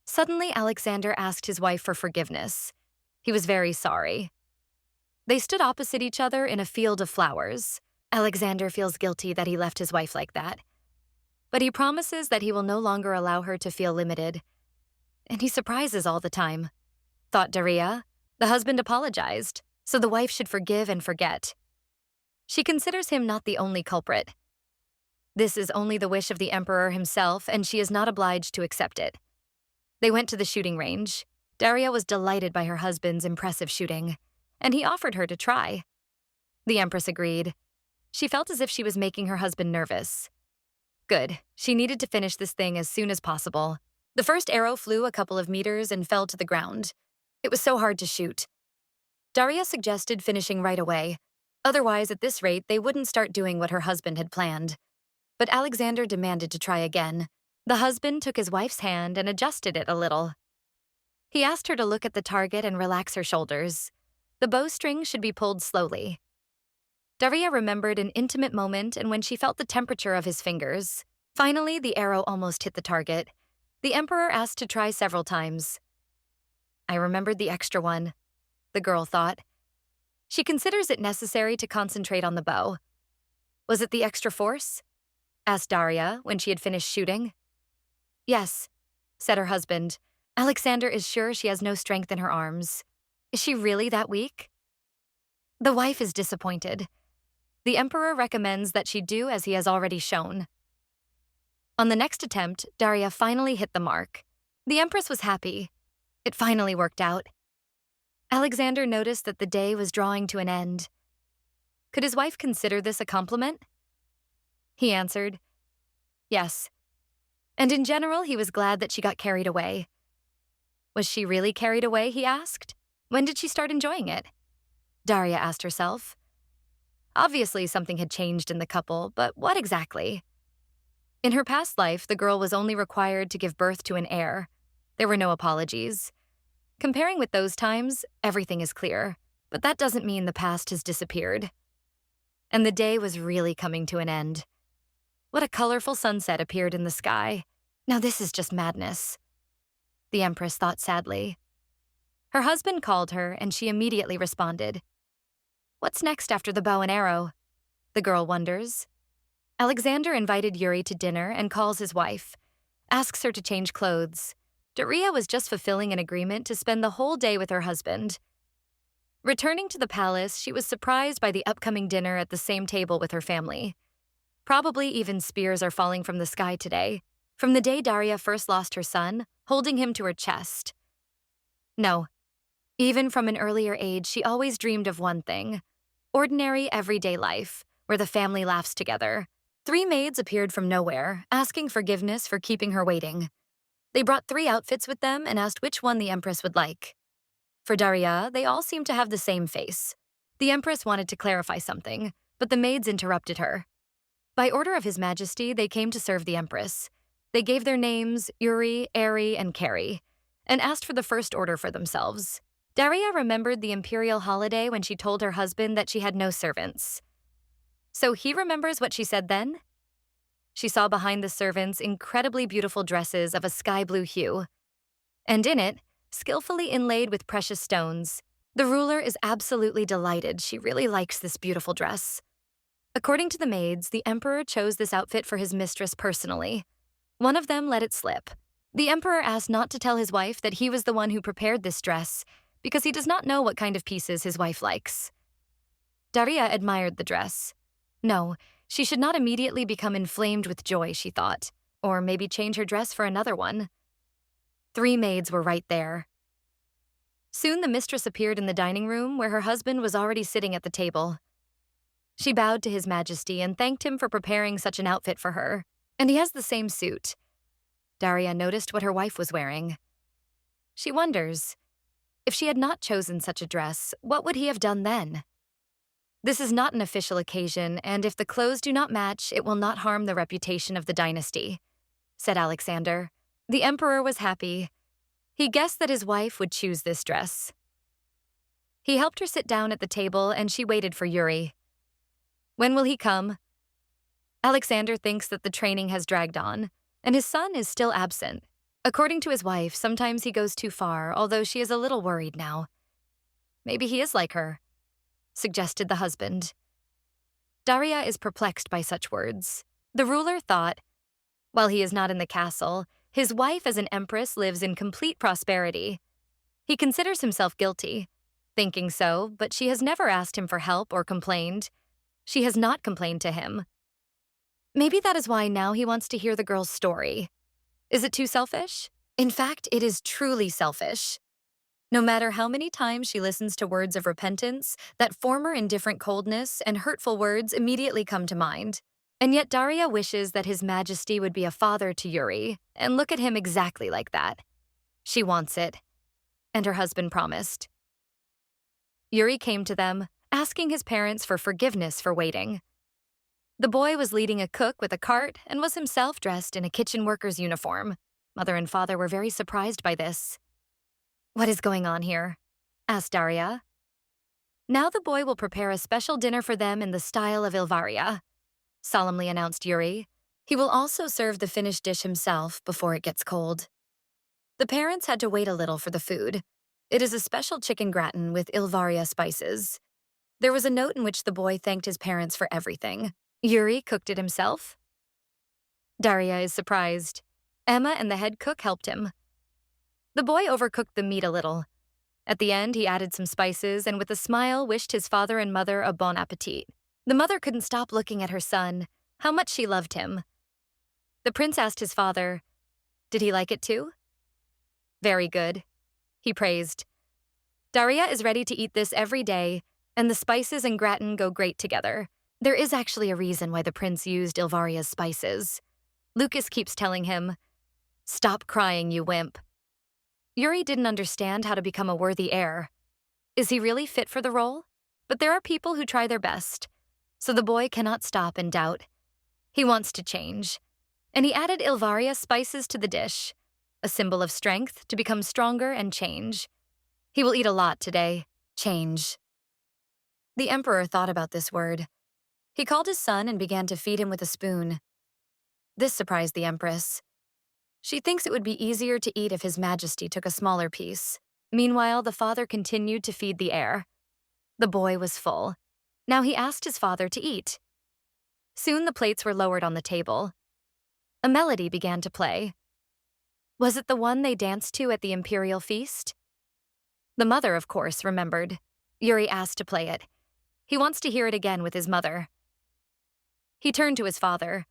Suddenly, Alexander asked his wife for forgiveness. He was very sorry. They stood opposite each other in a field of flowers. Alexander feels guilty that he left his wife like that. But he promises that he will no longer allow her to feel limited. And he surprises all the time, thought Daria. The husband apologized, so the wife should forgive and forget. She considers him not the only culprit. This is only the wish of the emperor himself, and she is not obliged to accept it. They went to the shooting range. Daria was delighted by her husband's impressive shooting, and he offered her to try. The empress agreed. She felt as if she was making her husband nervous. Good. She needed to finish this thing as soon as possible. The first arrow flew a couple of meters and fell to the ground. It was so hard to shoot. Daria suggested finishing right away. Otherwise, at this rate, they wouldn't start doing what her husband had planned. But Alexander demanded to try again. The husband took his wife's hand and adjusted it a little. He asked her to look at the target and relax her shoulders. The bowstring should be pulled slowly. Daria remembered an intimate moment and when she felt the temperature of his fingers. Finally, the arrow almost hit the target. The emperor asked to try several times. I remembered the extra one, the girl thought. She considers it necessary to concentrate on the bow. Was it the extra force? Asked Daria when she had finished shooting. Yes, said her husband. Alexander is sure she has no strength in her arms. Is she really that weak? The wife is disappointed. The emperor recommends that she do as he has already shown. On the next attempt, Daria finally hit the mark. The empress was happy. It finally worked out. Alexander noticed that the day was drawing to an end. Could his wife consider this a compliment? He answered, yes. And in general, he was glad that she got carried away. Was she really carried away, he asked? When did she start enjoying it? Daria asked herself. Obviously, something had changed in the couple, but what exactly? In her past life, the girl was only required to give birth to an heir. There were no apologies. Comparing with those times, everything is clear, but that doesn't mean the past has disappeared. And the day was really coming to an end. What a colorful sunset appeared in the sky. Now this is just madness. The empress thought sadly. Her husband called her, and she immediately responded. What's next after the bow and arrow? The girl wonders. Alexander invited Yuri to dinner and calls his wife, asks her to change clothes. Daria was just fulfilling an agreement to spend the whole day with her husband. Returning to the palace, she was surprised by the upcoming dinner at the same table with her family. Probably even spears are falling from the sky today, from the day Daria first lost her son, holding him to her chest. No. Even from an earlier age, she always dreamed of one thing: ordinary, everyday life, where the family laughs together. 3 maids appeared from nowhere, asking forgiveness for keeping her waiting. They brought 3 outfits with them and asked which one the empress would like. For Daria, they all seemed to have the same face. The empress wanted to clarify something, but the maids interrupted her. By order of His Majesty, they came to serve the empress. They gave their names, Yuri, Ari, and Carrie, and asked for the first order for themselves. Daria remembered the imperial holiday when she told her husband that she had no servants. So he remembers what she said then? She saw behind the servants incredibly beautiful dresses of a sky blue hue. And in it, skillfully inlaid with precious stones, the ruler is absolutely delighted. She really likes this beautiful dress. According to the maids, the emperor chose this outfit for his mistress personally. One of them let it slip. The emperor asked not to tell his wife that he was the one who prepared this dress because he does not know what kind of pieces his wife likes. Daria admired the dress. No, she should not immediately become inflamed with joy, she thought, or maybe change her dress for another one. 3 maids were right there. Soon the mistress appeared in the dining room where her husband was already sitting at the table. She bowed to His Majesty and thanked him for preparing such an outfit for her, and he has the same suit. Daria noticed what her wife was wearing. She wonders, if she had not chosen such a dress, what would he have done then? This is not an official occasion, and if the clothes do not match, it will not harm the reputation of the dynasty, said Alexander. The emperor was happy. He guessed that his wife would choose this dress. He helped her sit down at the table and she waited for Yuri. When will he come? Alexander thinks that the training has dragged on, and his son is still absent. According to his wife, sometimes he goes too far, although she is a little worried now. Maybe he is like her, suggested the husband. Daria is perplexed by such words. The ruler thought, while he is not in the castle, his wife as an empress lives in complete prosperity. He considers himself guilty, thinking so, but she has never asked him for help or complained. She has not complained to him. Maybe that is why now he wants to hear the girl's story. Is it too selfish? In fact, it is truly selfish. No matter how many times she listens to words of repentance, that former indifferent coldness and hurtful words immediately come to mind. And yet Daria wishes that His Majesty would be a father to Yuri and look at him exactly like that. She wants it, and her husband promised. Yuri came to them, asking his parents for forgiveness for waiting. The boy was leading a cook with a cart and was himself dressed in a kitchen worker's uniform. Mother and father were very surprised by this. What is going on here? Asked Daria. Now the boy will prepare a special dinner for them in the style of Ilvaria, solemnly announced Yuri. He will also serve the finished dish himself before it gets cold. The parents had to wait a little for the food. It is a special chicken gratin with Ilvaria spices. There was a note in which the boy thanked his parents for everything. Yuri cooked it himself? Daria is surprised. Emma and the head cook helped him. The boy overcooked the meat a little. At the end, he added some spices and with a smile wished his father and mother a bon appetit. The mother couldn't stop looking at her son, how much she loved him. The prince asked his father, did he like it too? Very good, he praised. Daria is ready to eat this every day, and the spices and gratin go great together. There is actually a reason why the prince used Ilvaria's spices. Lucas keeps telling him, stop crying, you wimp. Yuri didn't understand how to become a worthy heir. Is he really fit for the role? But there are people who try their best, so the boy cannot stop in doubt. He wants to change, and he added Ilvaria spices to the dish, a symbol of strength to become stronger and change. He will eat a lot today. Change. The emperor thought about this word. He called his son and began to feed him with a spoon. This surprised the empress. She thinks it would be easier to eat if His Majesty took a smaller piece. Meanwhile, the father continued to feed the heir. The boy was full. Now he asked his father to eat. Soon the plates were lowered on the table. A melody began to play. Was it the one they danced to at the imperial feast? The mother, of course, remembered. Yuri asked to play it. He wants to hear it again with his mother. He turned to his father.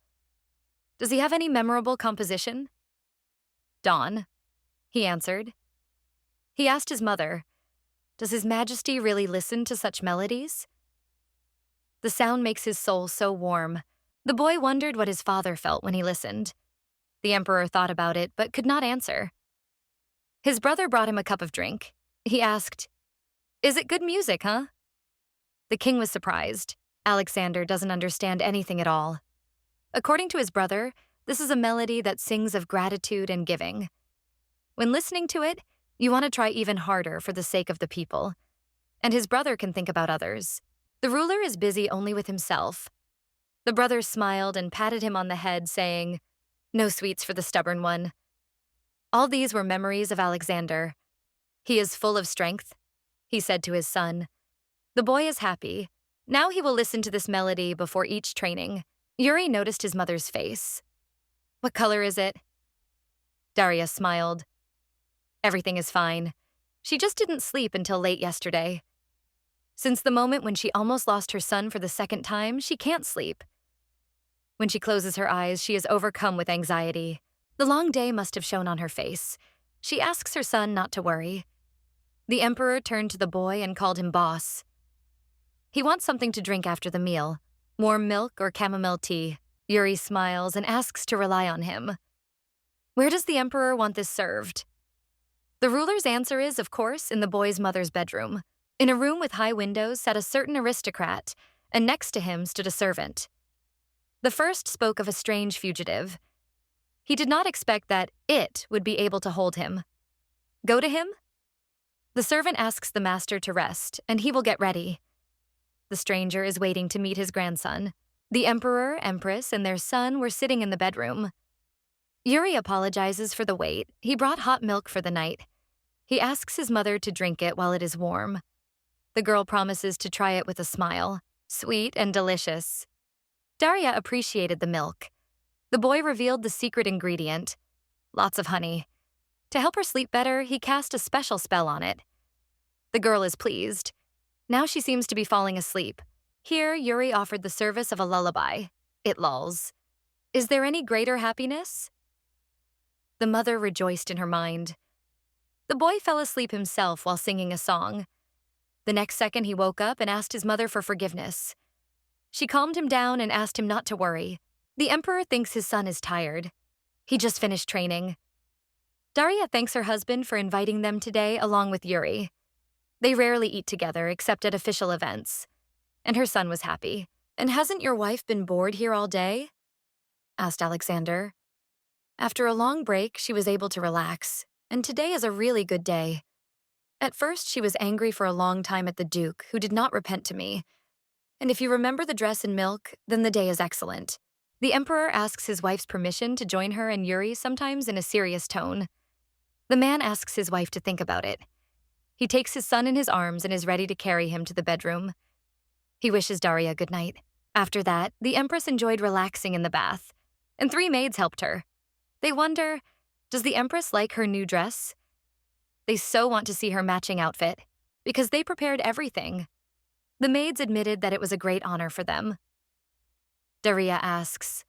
Does he have any memorable composition? Dawn, he answered. He asked his mother, does His Majesty really listen to such melodies? The sound makes his soul so warm. The boy wondered what his father felt when he listened. The emperor thought about it, but could not answer. His brother brought him a cup of drink. He asked, is it good music, huh? The king was surprised. Alexander doesn't understand anything at all. According to his brother, this is a melody that sings of gratitude and giving. When listening to it, you want to try even harder for the sake of the people. And his brother can think about others. The ruler is busy only with himself. The brother smiled and patted him on the head, saying, no sweets for the stubborn one. All these were memories of Alexander. He is full of strength, he said to his son. The boy is happy. Now he will listen to this melody before each training. Yuri noticed his mother's face. What color is it? Daria smiled. Everything is fine. She just didn't sleep until late yesterday. Since the moment when she almost lost her son for the second time, she can't sleep. When she closes her eyes, she is overcome with anxiety. The long day must have shown on her face. She asks her son not to worry. The emperor turned to the boy and called him boss. He wants something to drink after the meal, warm milk or chamomile tea. Yuri smiles and asks to rely on him. Where does the emperor want this served? The ruler's answer is, of course, in the boy's mother's bedroom. In a room with high windows sat a certain aristocrat, and next to him stood a servant. The first spoke of a strange fugitive. He did not expect that it would be able to hold him. Go to him? The servant asks the master to rest, and he will get ready. The stranger is waiting to meet his grandson. The emperor, empress, and their son were sitting in the bedroom. Yuri apologizes for the wait. He brought hot milk for the night. He asks his mother to drink it while it is warm. The girl promises to try it with a smile. Sweet and delicious. Daria appreciated the milk. The boy revealed the secret ingredient. Lots of honey. To help her sleep better, he cast a special spell on it. The girl is pleased. Now she seems to be falling asleep. Here, Yuri offered the service of a lullaby. It lulls. Is there any greater happiness? The mother rejoiced in her mind. The boy fell asleep himself while singing a song. The next second, he woke up and asked his mother for forgiveness. She calmed him down and asked him not to worry. The emperor thinks his son is tired. He just finished training. Daria thanks her husband for inviting them today along with Yuri. They rarely eat together except at official events. And her son was happy. And hasn't your wife been bored here all day? Asked Alexander. After a long break, she was able to relax, and today is a really good day. At first, she was angry for a long time at the Duke, who did not repent to me. And if you remember the dress and milk, then the day is excellent. The emperor asks his wife's permission to join her and Yuri, sometimes in a serious tone. The man asks his wife to think about it. He takes his son in his arms and is ready to carry him to the bedroom. He wishes Daria good night. After that, the empress enjoyed relaxing in the bath, and 3 maids helped her. They wonder, does the empress like her new dress? They so want to see her matching outfit, because they prepared everything. The maids admitted that it was a great honor for them. Daria asks,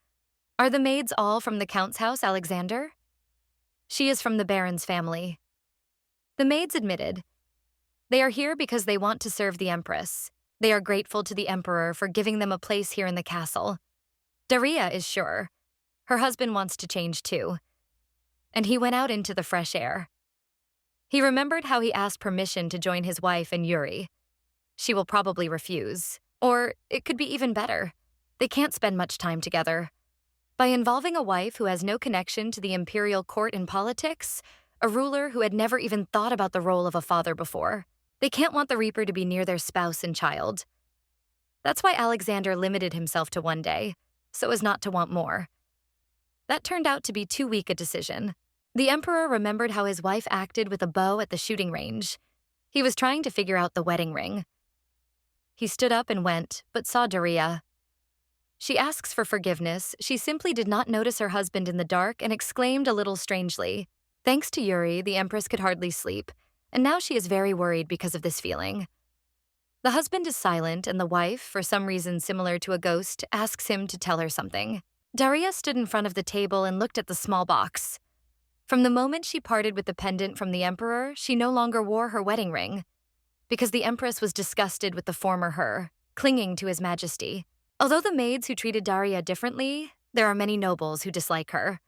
are the maids all from the count's house, Alexander? She is from the baron's family. The maids admitted, they are here because they want to serve the empress. They are grateful to the emperor for giving them a place here in the castle. Daria is sure. Her husband wants to change too. And he went out into the fresh air. He remembered how he asked permission to join his wife and Yuri. She will probably refuse. Or it could be even better. They can't spend much time together. By involving a wife who has no connection to the imperial court in politics, a ruler who had never even thought about the role of a father before, they can't want the Reaper to be near their spouse and child. That's why Alexander limited himself to 1 day, so as not to want more. That turned out to be too weak a decision. The emperor remembered how his wife acted with a bow at the shooting range. He was trying to figure out the wedding ring. He stood up and went, but saw Daria. She asks for forgiveness. She simply did not notice her husband in the dark and exclaimed a little strangely. Thanks to Yuri, the empress could hardly sleep, and now she is very worried because of this feeling. The husband is silent, and the wife, for some reason similar to a ghost, asks him to tell her something. Daria stood in front of the table and looked at the small box. From the moment she parted with the pendant from the emperor, she no longer wore her wedding ring, because the empress was disgusted with the former her, clinging to his majesty. Although the maids who treated Daria differently, there are many nobles who dislike her.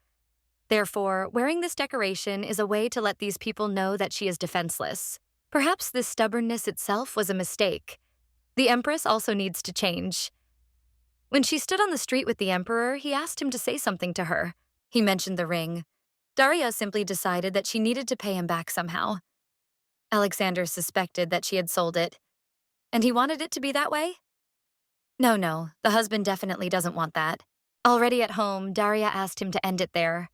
Therefore, wearing this decoration is a way to let these people know that she is defenseless. Perhaps this stubbornness itself was a mistake. The empress also needs to change. When she stood on the street with the emperor, he asked him to say something to her. He mentioned the ring. Daria simply decided that she needed to pay him back somehow. Alexander suspected that she had sold it. And he wanted it to be that way? No, the husband definitely doesn't want that. Already at home, Daria asked him to end it there.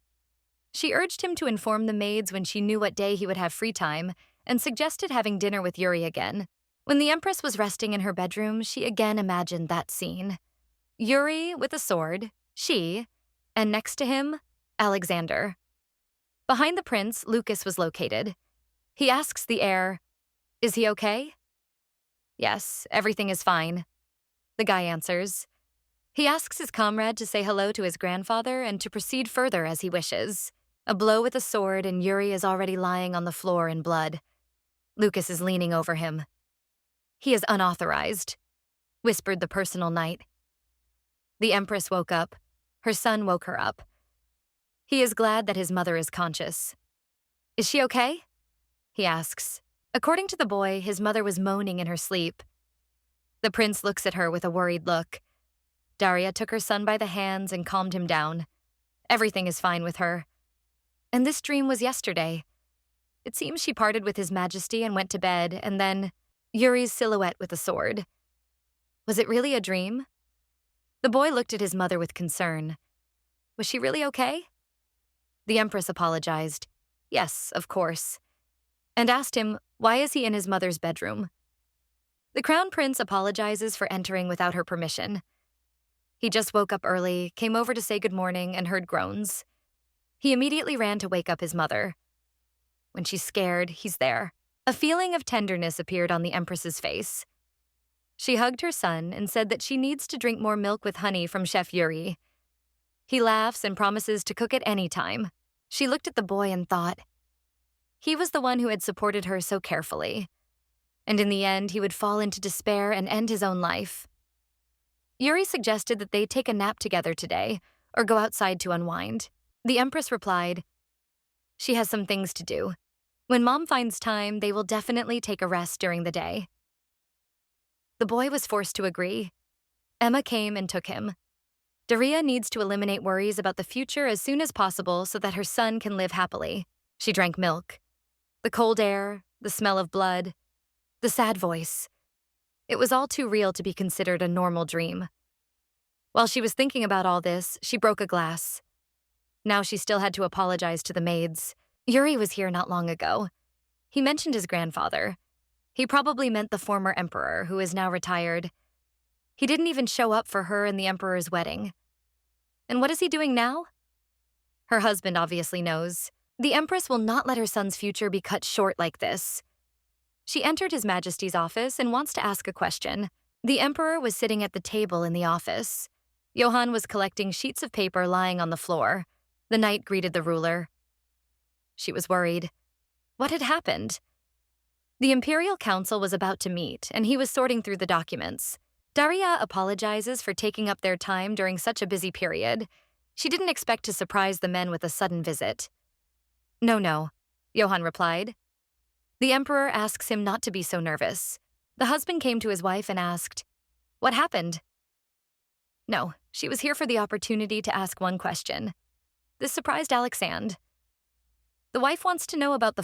She urged him to inform the maids when she knew what day he would have free time, and suggested having dinner with Yuri again. When the empress was resting in her bedroom, she again imagined that scene. Yuri with a sword, she, and next to him, Alexander. Behind the prince, Lucas was located. He asks the heir, is he okay? Yes, everything is fine. The guy answers. He asks his comrade to say hello to his grandfather and to proceed further as he wishes. A blow with a sword and Yuri is already lying on the floor in blood. Lucas is leaning over him. He is unauthorized, whispered the personal knight. The empress woke up. Her son woke her up. He is glad that his mother is conscious. Is she okay? He asks. According to the boy, his mother was moaning in her sleep. The prince looks at her with a worried look. Daria took her son by the hands and calmed him down. Everything is fine with her. And this dream was yesterday. It seems she parted with His Majesty and went to bed, and then Yuri's silhouette with a sword. Was it really a dream? The boy looked at his mother with concern. Was she really okay? The Empress apologized. Yes, of course. And asked him, why is he in his mother's bedroom? The Crown Prince apologizes for entering without her permission. He just woke up early, came over to say good morning, and heard groans. He immediately ran to wake up his mother. When she's scared, he's there. A feeling of tenderness appeared on the Empress's face. She hugged her son and said that she needs to drink more milk with honey from Chef Yuri. He laughs and promises to cook it any time. She looked at the boy and thought, he was the one who had supported her so carefully. And in the end, he would fall into despair and end his own life. Yuri suggested that they take a nap together today, or go outside to unwind. The Empress replied, she has some things to do. When Mom finds time, they will definitely take a rest during the day. The boy was forced to agree. Emma came and took him. Daria needs to eliminate worries about the future as soon as possible so that her son can live happily. She drank milk. The cold air, the smell of blood, the sad voice. It was all too real to be considered a normal dream. While she was thinking about all this, she broke a glass. Now she still had to apologize to the maids. Yuri was here not long ago. He mentioned his grandfather. He probably meant the former emperor, who is now retired. He didn't even show up for her and the emperor's wedding. And what is he doing now? Her husband obviously knows. The Empress will not let her son's future be cut short like this. She entered His Majesty's office and wants to ask a question. The emperor was sitting at the table in the office. Johann was collecting sheets of paper lying on the floor. The knight greeted the ruler. She was worried. What had happened? The Imperial Council was about to meet, and he was sorting through the documents. Daria apologizes for taking up their time during such a busy period. She didn't expect to surprise the men with a sudden visit. No, Johann replied. The emperor asks him not to be so nervous. The husband came to his wife and asked, what happened? No, she was here for the opportunity to ask one question. This surprised Alexandre. The wife wants to know about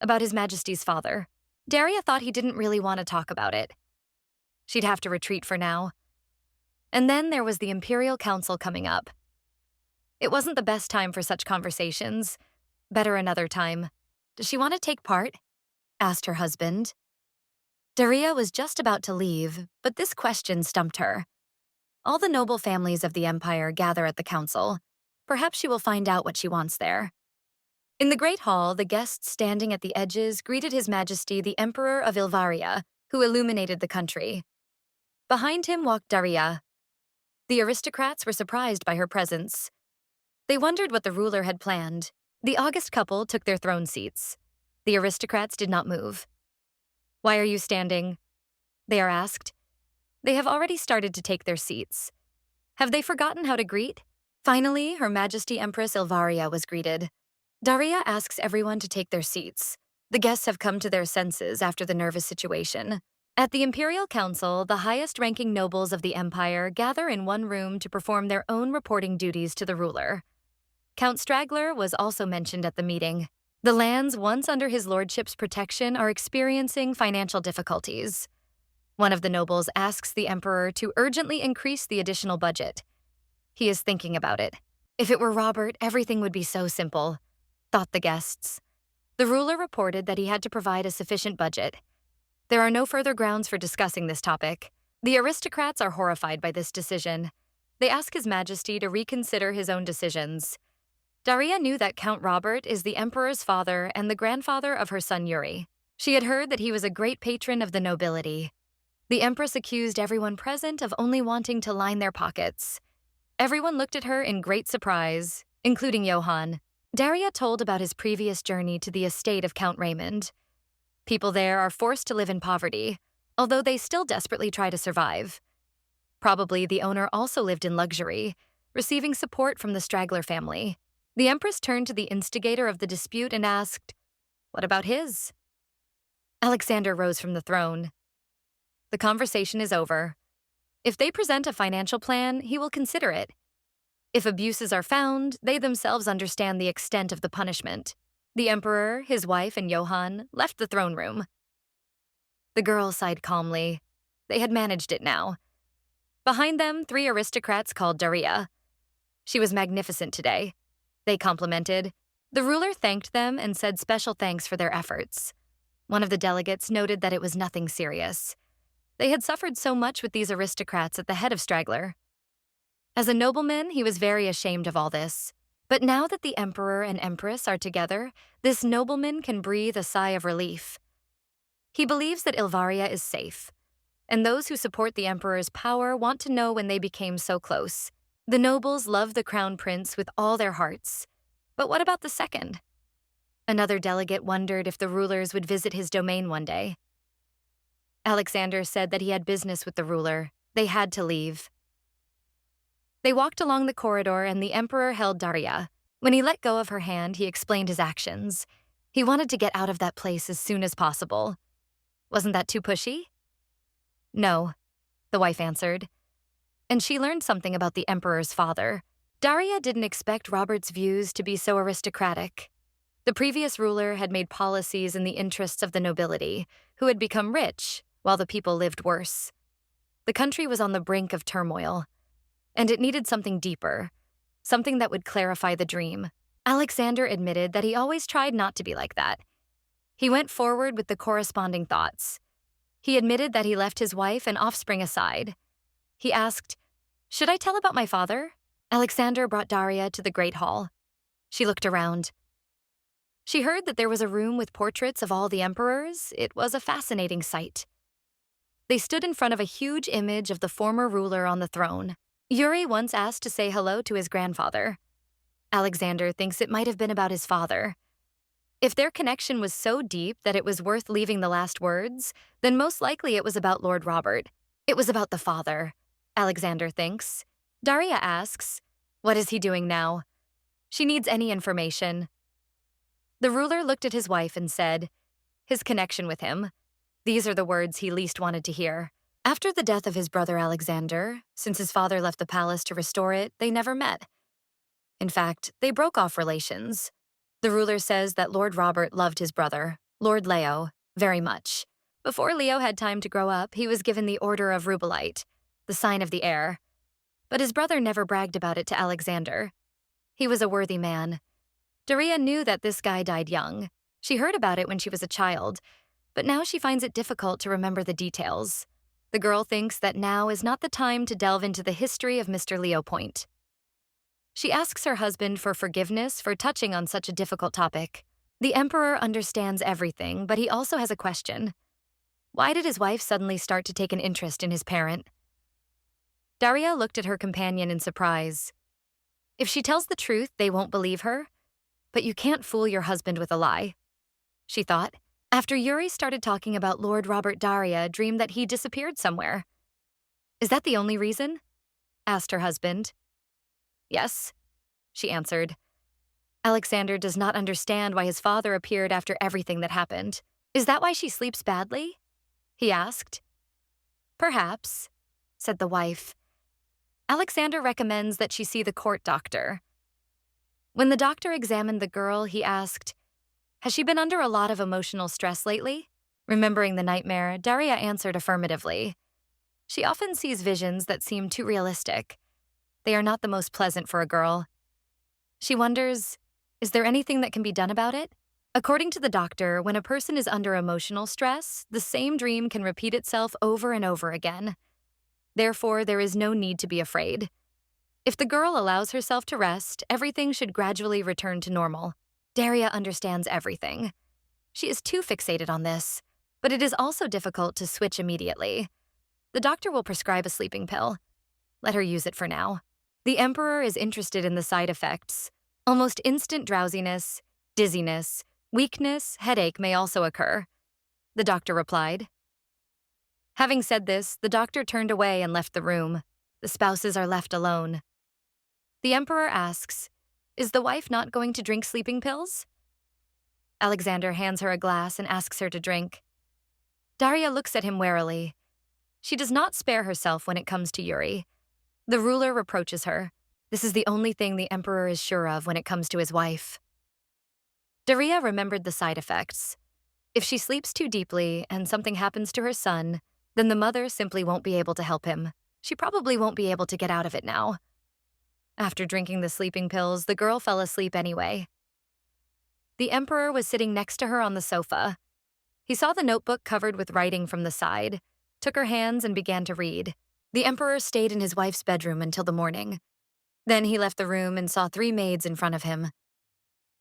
about His Majesty's father. Daria thought he didn't really want to talk about it. She'd have to retreat for now. And then there was the Imperial Council coming up. It wasn't the best time for such conversations. Better another time. Does she want to take part? Asked her husband. Daria was just about to leave, but this question stumped her. All the noble families of the empire gather at the council. Perhaps she will find out what she wants there. In the Great Hall, the guests standing at the edges greeted His Majesty the Emperor of Ilvaria, who illuminated the country. Behind him walked Daria. The aristocrats were surprised by her presence. They wondered what the ruler had planned. The august couple took their throne seats. The aristocrats did not move. Why are you standing? They are asked. They have already started to take their seats. Have they forgotten how to greet? Finally, Her Majesty Empress Ilvaria was greeted. Daria asks everyone to take their seats. The guests have come to their senses after the nervous situation. At the Imperial Council, the highest-ranking nobles of the empire gather in one room to perform their own reporting duties to the ruler. Count Straggler was also mentioned at the meeting. The lands once under his lordship's protection are experiencing financial difficulties. One of the nobles asks the emperor to urgently increase the additional budget. He is thinking about it. If it were Robert, everything would be so simple, thought the guests. The ruler reported that he had to provide a sufficient budget. There are no further grounds for discussing this topic. The aristocrats are horrified by this decision. They ask His Majesty to reconsider his own decisions. Daria knew that Count Robert is the emperor's father and the grandfather of her son Yuri. She had heard that he was a great patron of the nobility. The empress accused everyone present of only wanting to line their pockets. Everyone looked at her in great surprise, including Johann. Daria told about his previous journey to the estate of Count Raymond. People there are forced to live in poverty, although they still desperately try to survive. Probably the owner also lived in luxury, receiving support from the Straggler family. The empress turned to the instigator of the dispute and asked, "What about his?" Alexander rose from the throne. "The conversation is over. If they present a financial plan, he will consider it. If abuses are found, they themselves understand the extent of the punishment. The emperor, his wife, and Johann left the throne room. The girl sighed calmly. They had managed it now. Behind them, three aristocrats called Daria. She was magnificent today. They complimented. The ruler thanked them and said special thanks for their efforts. One of the delegates noted that it was nothing serious. They had suffered so much with these aristocrats at the head of Straggler. As a nobleman, he was very ashamed of all this. But now that the emperor and empress are together, this nobleman can breathe a sigh of relief. He believes that Ilvaria is safe, and those who support the emperor's power want to know when they became so close. The nobles love the crown prince with all their hearts. But what about the second? Another delegate wondered if the rulers would visit his domain one day. Alexander said that he had business with the ruler. They had to leave. They walked along the corridor and the emperor held Daria. When he let go of her hand, he explained his actions. He wanted to get out of that place as soon as possible. Wasn't that too pushy? No, the wife answered. And she learned something about the emperor's father. Daria didn't expect Robert's views to be so aristocratic. The previous ruler had made policies in the interests of the nobility, who had become rich while the people lived worse. The country was on the brink of turmoil, and it needed something deeper, something that would clarify the dream. Alexander admitted that he always tried not to be like that. He went forward with the corresponding thoughts. He admitted that he left his wife and offspring aside. He asked, "Should I tell about my father?" Alexander brought Daria to the Great Hall. She looked around. She heard that there was a room with portraits of all the emperors. It was a fascinating sight. They stood in front of a huge image of the former ruler on the throne. Yuri once asked to say hello to his grandfather. Alexander thinks it might have been about his father. If their connection was so deep that it was worth leaving the last words, then most likely it was about Lord Robert. It was about the father, Alexander thinks. Daria asks, "What is he doing now?" She needs any information. The ruler looked at his wife and said, "His connection with him." These are the words he least wanted to hear. After the death of his brother Alexander, since his father left the palace to restore it, they never met. In fact, they broke off relations. The ruler says that Lord Robert loved his brother, Lord Leo, very much. Before Leo had time to grow up, he was given the Order of Rubelite, the sign of the heir. But his brother never bragged about it to Alexander. He was a worthy man. Daria knew that this guy died young. She heard about it when she was a child, but now she finds it difficult to remember the details. The girl thinks that now is not the time to delve into the history of Mr. Leo Point. She asks her husband for forgiveness for touching on such a difficult topic. The emperor understands everything, but he also has a question. Why did his wife suddenly start to take an interest in his parent? Daria looked at her companion in surprise. If she tells the truth, they won't believe her. But you can't fool your husband with a lie, she thought. After Yuri started talking about Lord Robert, Daria dreamed that he disappeared somewhere. Is that the only reason? Asked her husband. Yes, she answered. Alexander does not understand why his father appeared after everything that happened. Is that why she sleeps badly? He asked. Perhaps, said the wife. Alexander recommends that she see the court doctor. When the doctor examined the girl, he asked, "Has she been under a lot of emotional stress lately?" Remembering the nightmare, Daria answered affirmatively. She often sees visions that seem too realistic. They are not the most pleasant for a girl. She wonders, is there anything that can be done about it? According to the doctor, when a person is under emotional stress, the same dream can repeat itself over and over again. Therefore, there is no need to be afraid. If the girl allows herself to rest, everything should gradually return to normal. Daria understands everything. She is too fixated on this, but it is also difficult to switch immediately. The doctor will prescribe a sleeping pill. Let her use it for now. The emperor is interested in the side effects. Almost instant drowsiness, dizziness, weakness, headache may also occur. The doctor replied. Having said this, the doctor turned away and left the room. The spouses are left alone. The emperor asks, "Is the wife not going to drink sleeping pills?" Alexander hands her a glass and asks her to drink. Daria looks at him warily. She does not spare herself when it comes to Yuri. The ruler reproaches her. This is the only thing the emperor is sure of when it comes to his wife. Daria remembered the side effects. If she sleeps too deeply and something happens to her son, then the mother simply won't be able to help him. She probably won't be able to get out of it now. After drinking the sleeping pills, the girl fell asleep anyway. The emperor was sitting next to her on the sofa. He saw the notebook covered with writing from the side, took her hands and began to read. The emperor stayed in his wife's bedroom until the morning. Then he left the room and saw 3 maids in front of him.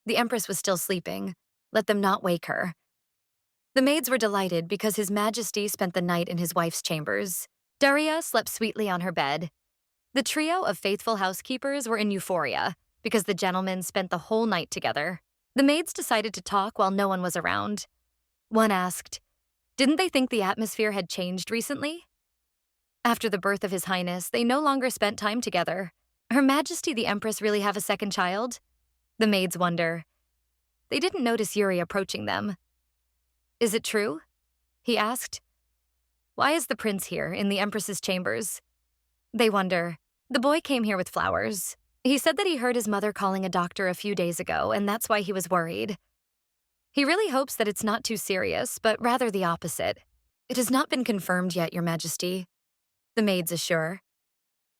The empress was still sleeping. Let them not wake her. The maids were delighted because His Majesty spent the night in his wife's chambers. Daria slept sweetly on her bed. The trio of faithful housekeepers were in euphoria because the gentlemen spent the whole night together. The maids decided to talk while no one was around. One asked, didn't they think the atmosphere had changed recently? After the birth of His Highness, they no longer spent time together. Her Majesty the Empress really have a second child? The maids wonder. They didn't notice Yuri approaching them. Is it true? He asked. Why is the prince here, in the Empress's chambers? They wonder. The boy came here with flowers. He said that he heard his mother calling a doctor a few days ago, and that's why he was worried. He really hopes that it's not too serious, but rather the opposite. It has not been confirmed yet, Your Majesty, the maids assure.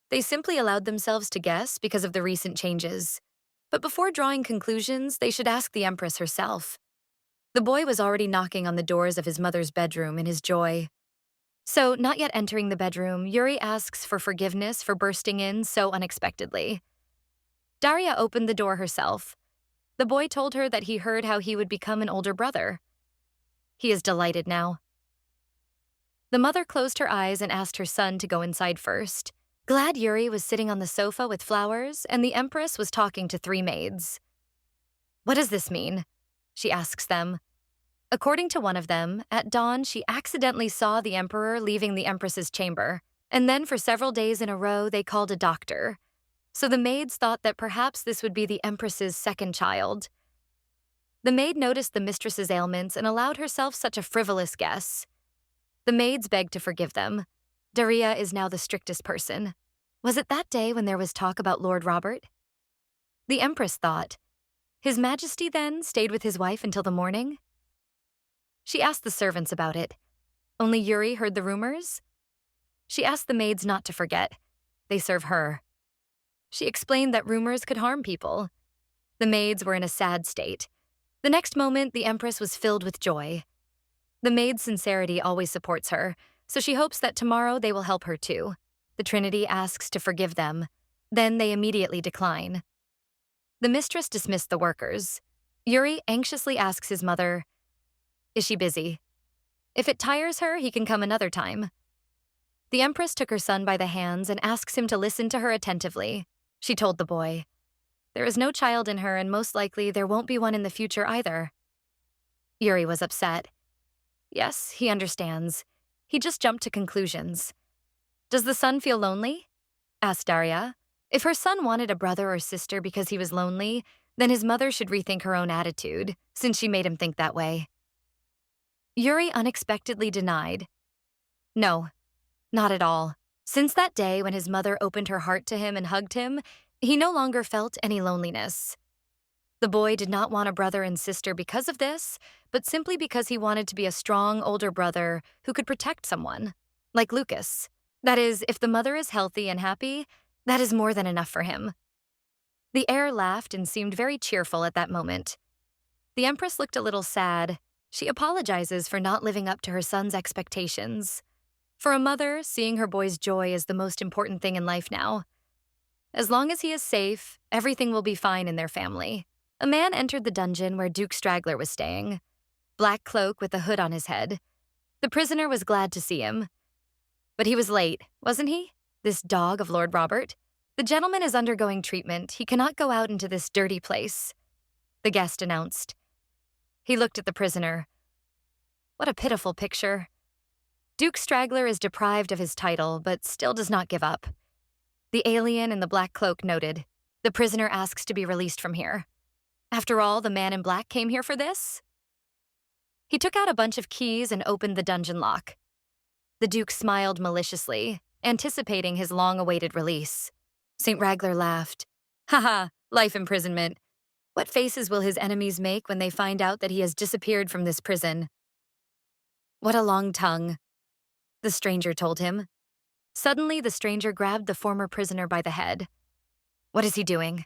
They simply allowed themselves to guess because of the recent changes. But before drawing conclusions, they should ask the Empress herself. The boy was already knocking on the doors of his mother's bedroom in his joy. So, not yet entering the bedroom, Yuri asks for forgiveness for bursting in so unexpectedly. Daria opened the door herself. The boy told her that he heard how he would become an older brother. He is delighted now. The mother closed her eyes and asked her son to go inside first. Glad Yuri was sitting on the sofa with flowers, and the Empress was talking to 3 maids. What does this mean? She asks them. According to one of them, at dawn she accidentally saw the Emperor leaving the Empress's chamber, and then for several days in a row they called a doctor. So the maids thought that perhaps this would be the Empress's second child. The maid noticed the mistress's ailments and allowed herself such a frivolous guess. The maids begged to forgive them. Daria is now the strictest person. Was it that day when there was talk about Lord Robert? The Empress thought. His Majesty then stayed with his wife until the morning? She asked the servants about it. Only Yuri heard the rumors? She asked the maids not to forget. They serve her. She explained that rumors could harm people. The maids were in a sad state. The next moment, the Empress was filled with joy. The maid's sincerity always supports her, so she hopes that tomorrow they will help her too. The Trinity asks to forgive them. Then they immediately decline. The mistress dismissed the workers. Yuri anxiously asks his mother, is she busy? If it tires her, he can come another time. The Empress took her son by the hands and asks him to listen to her attentively. She told the boy, there is no child in her and most likely there won't be one in the future either. Yuri was upset. Yes, he understands. He just jumped to conclusions. Does the son feel lonely? Asked Daria. If her son wanted a brother or sister because he was lonely, then his mother should rethink her own attitude, since she made him think that way. Yuri unexpectedly denied. No, not at all. Since that day when his mother opened her heart to him and hugged him, he no longer felt any loneliness. The boy did not want a brother and sister because of this, but simply because he wanted to be a strong older brother who could protect someone, like Lucas. That is, if the mother is healthy and happy, that is more than enough for him. The heir laughed and seemed very cheerful at that moment. The Empress looked a little sad. She apologizes for not living up to her son's expectations. For a mother, seeing her boy's joy is the most important thing in life now. As long as he is safe, everything will be fine in their family. A man entered the dungeon where Duke Straggler was staying. Black cloak with a hood on his head. The prisoner was glad to see him. But he was late, wasn't he? This dog of Lord Robert. The gentleman is undergoing treatment. He cannot go out into this dirty place, the guest announced. He looked at the prisoner. What a pitiful picture. Duke Straggler is deprived of his title, but still does not give up. The alien in the black cloak noted. The prisoner asks to be released from here. After all, the man in black came here for this? He took out a bunch of keys and opened the dungeon lock. The Duke smiled maliciously, anticipating his long-awaited release. St. Raglar laughed. Haha, life imprisonment. What faces will his enemies make when they find out that he has disappeared from this prison? What a long tongue, the stranger told him. Suddenly, the stranger grabbed the former prisoner by the head. What is he doing?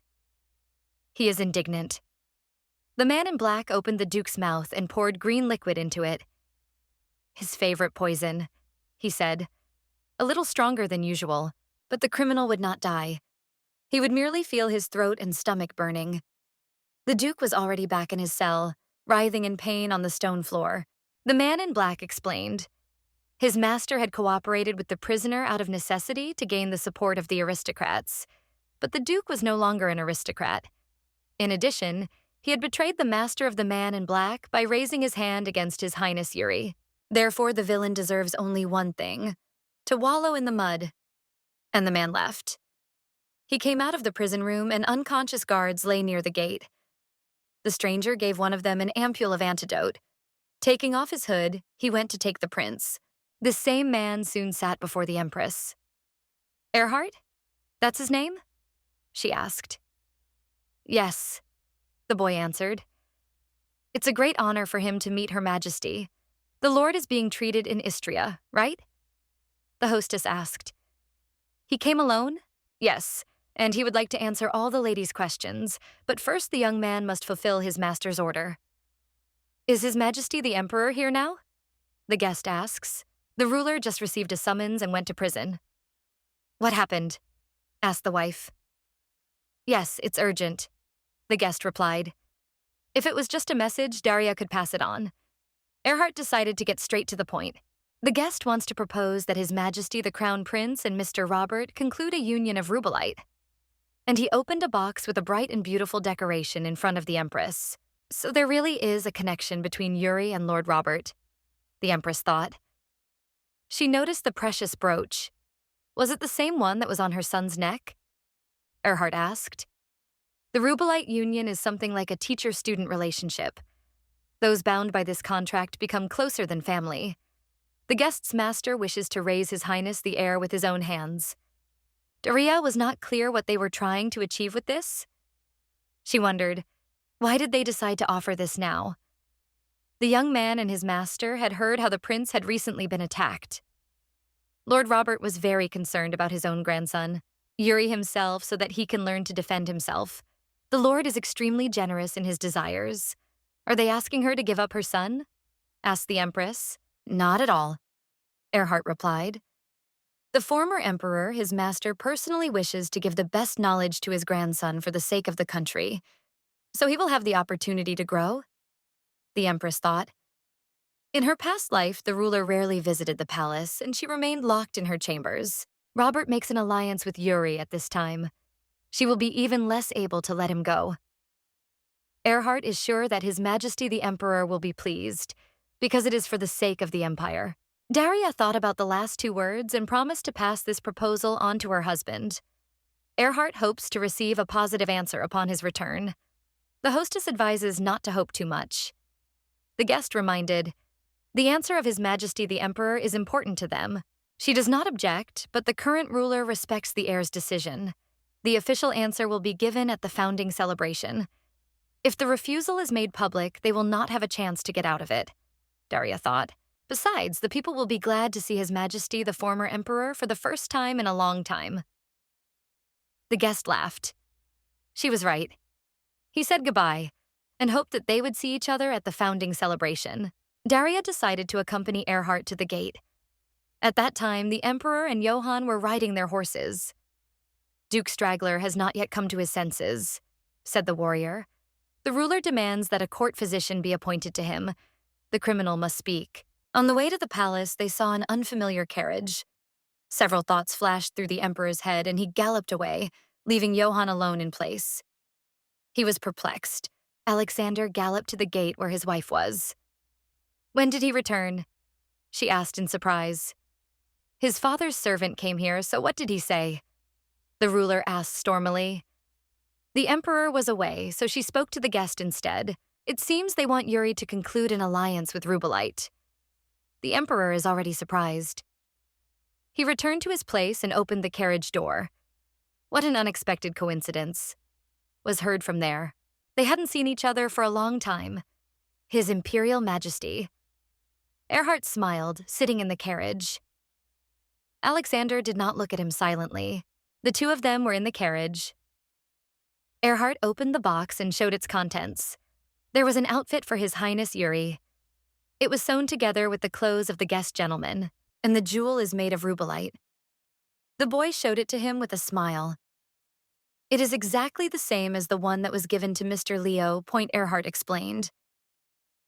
He is indignant. The man in black opened the Duke's mouth and poured green liquid into it. His favorite poison, he said, a little stronger than usual, but the criminal would not die. He would merely feel his throat and stomach burning. The Duke was already back in his cell, writhing in pain on the stone floor. The man in black explained. His master had cooperated with the prisoner out of necessity to gain the support of the aristocrats. But the Duke was no longer an aristocrat. In addition, he had betrayed the master of the man in black by raising his hand against His Highness Yuri. Therefore, the villain deserves only one thing: to wallow in the mud. And the man left. He came out of the prison room and unconscious guards lay near the gate. The stranger gave one of them an ampule of antidote. Taking off his hood, he went to take the prince. This same man soon sat before the Empress. Erhard? That's his name? She asked. Yes, the boy answered. It's a great honor for him to meet Her Majesty. The Lord is being treated in Istria, right? The hostess asked. He came alone? Yes, and he would like to answer all the ladies' questions, but first the young man must fulfill his master's order. Is His Majesty the Emperor here now? The guest asks. The ruler just received a summons and went to prison. What happened? Asked the wife. Yes, it's urgent, the guest replied. If it was just a message, Daria could pass it on. Erhard decided to get straight to the point. The guest wants to propose that His Majesty the Crown Prince and Mr. Robert conclude a union of rubellite. And he opened a box with a bright and beautiful decoration in front of the Empress. So there really is a connection between Yuri and Lord Robert, the Empress thought. She noticed the precious brooch. Was it the same one that was on her son's neck? Erhard asked. The rubellite union is something like a teacher-student relationship. Those bound by this contract become closer than family. The guest's master wishes to raise His Highness the heir with his own hands. Daria was not clear what they were trying to achieve with this. She wondered, why did they decide to offer this now? The young man and his master had heard how the prince had recently been attacked. Lord Robert was very concerned about his own grandson, Yuri himself, so that he can learn to defend himself. The Lord is extremely generous in his desires. Are they asking her to give up her son? Asked the Empress. Not at all, Erhard replied. The former emperor, his master, personally wishes to give the best knowledge to his grandson for the sake of the country. So he will have the opportunity to grow, the Empress thought. In her past life, the ruler rarely visited the palace, and she remained locked in her chambers. Robert makes an alliance with Yuri at this time. She will be even less able to let him go. Erhard is sure that His Majesty the Emperor will be pleased, because it is for the sake of the empire. Daria thought about the last two words and promised to pass this proposal on to her husband. Erhard hopes to receive a positive answer upon his return. The hostess advises not to hope too much. The guest reminded, the answer of His Majesty the Emperor is important to them. She does not object, but the current ruler respects the heir's decision. The official answer will be given at the founding celebration. If the refusal is made public, they will not have a chance to get out of it, Daria thought. Besides, the people will be glad to see His Majesty the former emperor for the first time in a long time. The guest laughed. She was right. He said goodbye and hoped that they would see each other at the founding celebration. Daria decided to accompany Erhard to the gate. At that time, the emperor and Johann were riding their horses. Duke Straggler has not yet come to his senses, said the warrior. The ruler demands that a court physician be appointed to him. The criminal must speak. On the way to the palace, they saw an unfamiliar carriage. Several thoughts flashed through the emperor's head, and he galloped away, leaving Johann alone in place. He was perplexed. Alexander galloped to the gate where his wife was. When did he return? She asked in surprise. His father's servant came here, so what did he say? The ruler asked stormily. The emperor was away, so she spoke to the guest instead. It seems they want Yuri to conclude an alliance with Rubellite. The emperor is already surprised. He returned to his place and opened the carriage door. What an unexpected coincidence, was heard from there. They hadn't seen each other for a long time. His Imperial Majesty. Erhard smiled, sitting in the carriage. Alexander did not look at him silently. The two of them were in the carriage. Erhard opened the box and showed its contents. There was an outfit for His Highness Yuri. It was sewn together with the clothes of the guest gentleman, and the jewel is made of rubellite. The boy showed it to him with a smile. It is exactly the same as the one that was given to Mr. Leo, Point Erhard explained.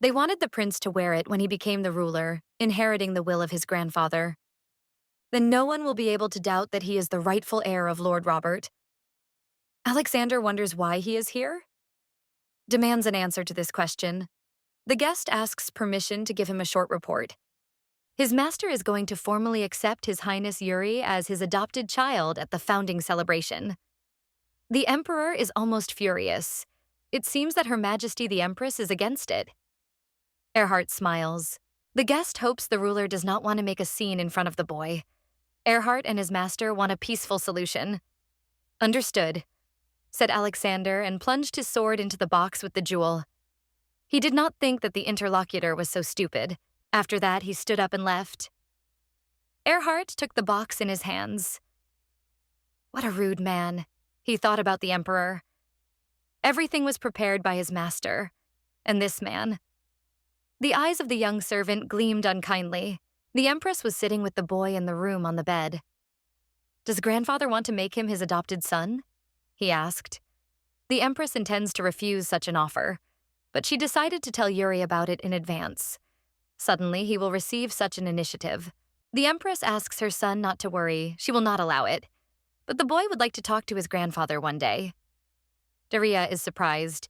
They wanted the prince to wear it when he became the ruler, inheriting the will of his grandfather. Then no one will be able to doubt that he is the rightful heir of Lord Robert. Alexander wonders why he is here? Demands an answer to this question. The guest asks permission to give him a short report. His master is going to formally accept His Highness Yuri as his adopted child at the founding celebration. The Emperor is almost furious. It seems that Her Majesty the Empress is against it. Erhard smiles. The guest hopes the ruler does not want to make a scene in front of the boy. Erhard and his master want a peaceful solution. Understood, said Alexander and plunged his sword into the box with the jewel. He did not think that the interlocutor was so stupid. After that, he stood up and left. Erhard took the box in his hands. What a rude man, he thought about the Emperor. Everything was prepared by his master, and this man. The eyes of the young servant gleamed unkindly. The Empress was sitting with the boy in the room on the bed. Does grandfather want to make him his adopted son? He asked. The Empress intends to refuse such an offer, but she decided to tell Yuri about it in advance. Suddenly, he will receive such an initiative. The Empress asks her son not to worry, she will not allow it. But the boy would like to talk to his grandfather one day. Daria is surprised.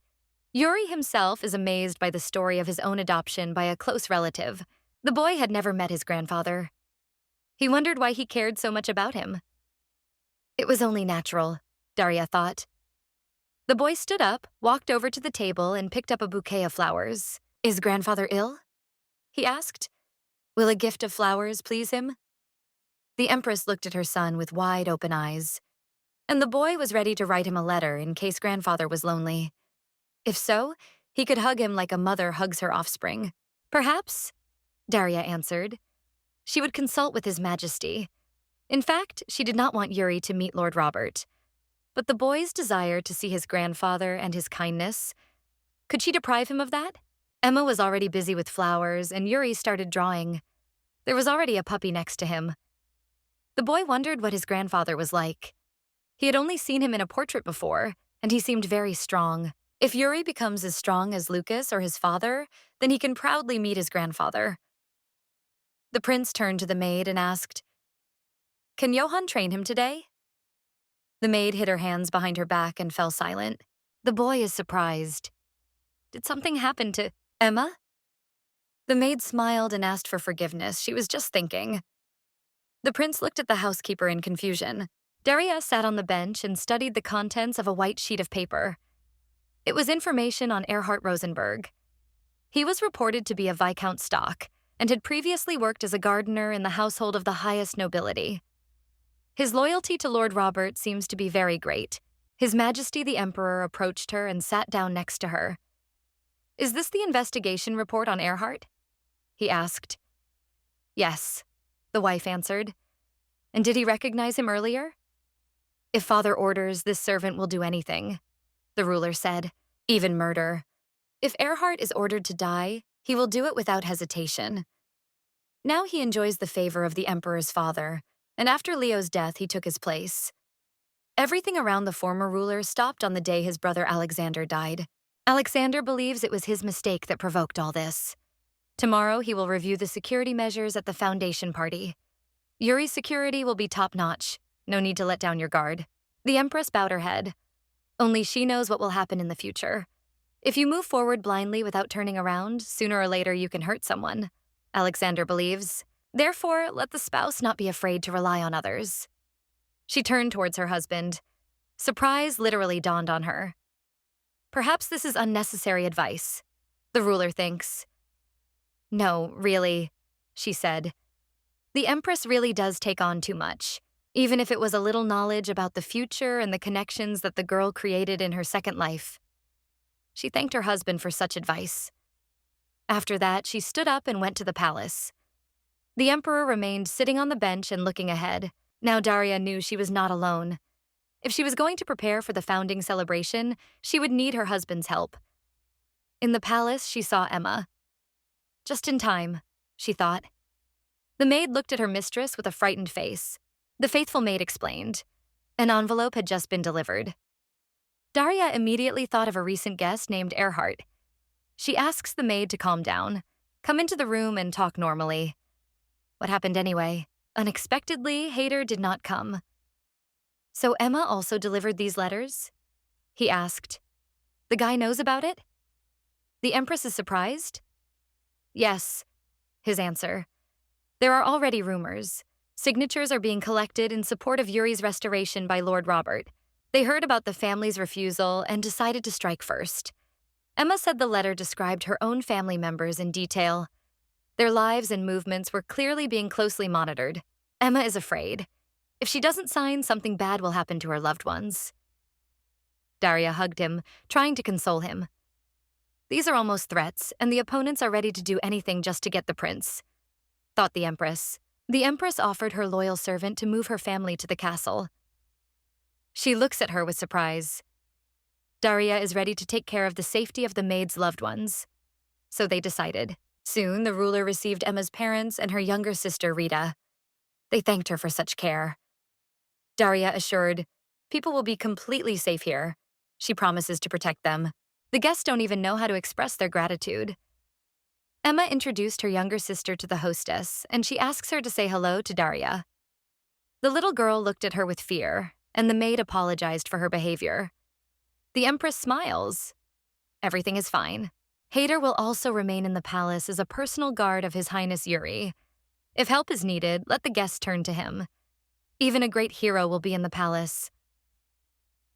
Yuri himself is amazed by the story of his own adoption by a close relative. The boy had never met his grandfather. He wondered why he cared so much about him. It was only natural, Daria thought. The boy stood up, walked over to the table, and picked up a bouquet of flowers. Is grandfather ill? He asked. Will a gift of flowers please him? The Empress looked at her son with wide open eyes, and the boy was ready to write him a letter in case grandfather was lonely. If so, he could hug him like a mother hugs her offspring. Perhaps, Daria answered. She would consult with His Majesty. In fact, she did not want Yuri to meet Lord Robert. But the boy's desire to see his grandfather and his kindness, could she deprive him of that? Emma was already busy with flowers, and Yuri started drawing. There was already a puppy next to him. The boy wondered what his grandfather was like. He had only seen him in a portrait before, and he seemed very strong. If Yuri becomes as strong as Lucas or his father, then he can proudly meet his grandfather. The prince turned to the maid and asked, Can Johann train him today? The maid hid her hands behind her back and fell silent. The boy is surprised. Did something happen to Emma? The maid smiled and asked for forgiveness. She was just thinking. The prince looked at the housekeeper in confusion. Daria sat on the bench and studied the contents of a white sheet of paper. It was information on Erhard Rosenberg. He was reported to be a Viscount Stock and had previously worked as a gardener in the household of the highest nobility. His loyalty to Lord Robert seems to be very great. His Majesty the Emperor approached her and sat down next to her. Is this the investigation report on Erhard? He asked. Yes, the wife answered. And did he recognize him earlier? If father orders, this servant will do anything, the ruler said, even murder. If Erhard is ordered to die, he will do it without hesitation. Now he enjoys the favor of the emperor's father, and after Leo's death, he took his place. Everything around the former ruler stopped on the day his brother Alexander died. Alexander believes it was his mistake that provoked all this. Tomorrow, he will review the security measures at the foundation party. Yuri's security will be top-notch. No need to let down your guard. The Empress bowed her head. Only she knows what will happen in the future. If you move forward blindly without turning around, sooner or later you can hurt someone, Alexander believes. Therefore, let the spouse not be afraid to rely on others. She turned towards her husband. Surprise literally dawned on her. Perhaps this is unnecessary advice, the ruler thinks. No, really, she said. The Empress really does take on too much, even if it was a little knowledge about the future and the connections that the girl created in her second life. She thanked her husband for such advice. After that, she stood up and went to the palace. The emperor remained sitting on the bench and looking ahead. Now Daria knew she was not alone. If she was going to prepare for the founding celebration, she would need her husband's help. In the palace, she saw Emma. Just in time, she thought. The maid looked at her mistress with a frightened face. The faithful maid explained. An envelope had just been delivered. Daria immediately thought of a recent guest named Erhard. She asks the maid to calm down, come into the room and talk normally. What happened anyway? Unexpectedly, Hader did not come. So Emma also delivered these letters? He asked. The guy knows about it? The Empress is surprised? Yes, his answer. There are already rumors. Signatures are being collected in support of Yuri's restoration by Lord Robert. They heard about the family's refusal and decided to strike first. Emma said the letter described her own family members in detail. Their lives and movements were clearly being closely monitored. Emma is afraid. If she doesn't sign, something bad will happen to her loved ones. Daria hugged him, trying to console him. These are almost threats, and the opponents are ready to do anything just to get the prince, thought the Empress. The Empress offered her loyal servant to move her family to the castle. She looks at her with surprise. Daria is ready to take care of the safety of the maid's loved ones. So they decided. Soon, the ruler received Emma's parents and her younger sister, Rita. They thanked her for such care. Daria assured, people will be completely safe here. She promises to protect them. The guests don't even know how to express their gratitude. Emma introduced her younger sister to the hostess, and she asks her to say hello to Daria. The little girl looked at her with fear, and the maid apologized for her behavior. The Empress smiles. Everything is fine. Hader will also remain in the palace as a personal guard of His Highness Yuri. If help is needed, let the guests turn to him. Even a great hero will be in the palace.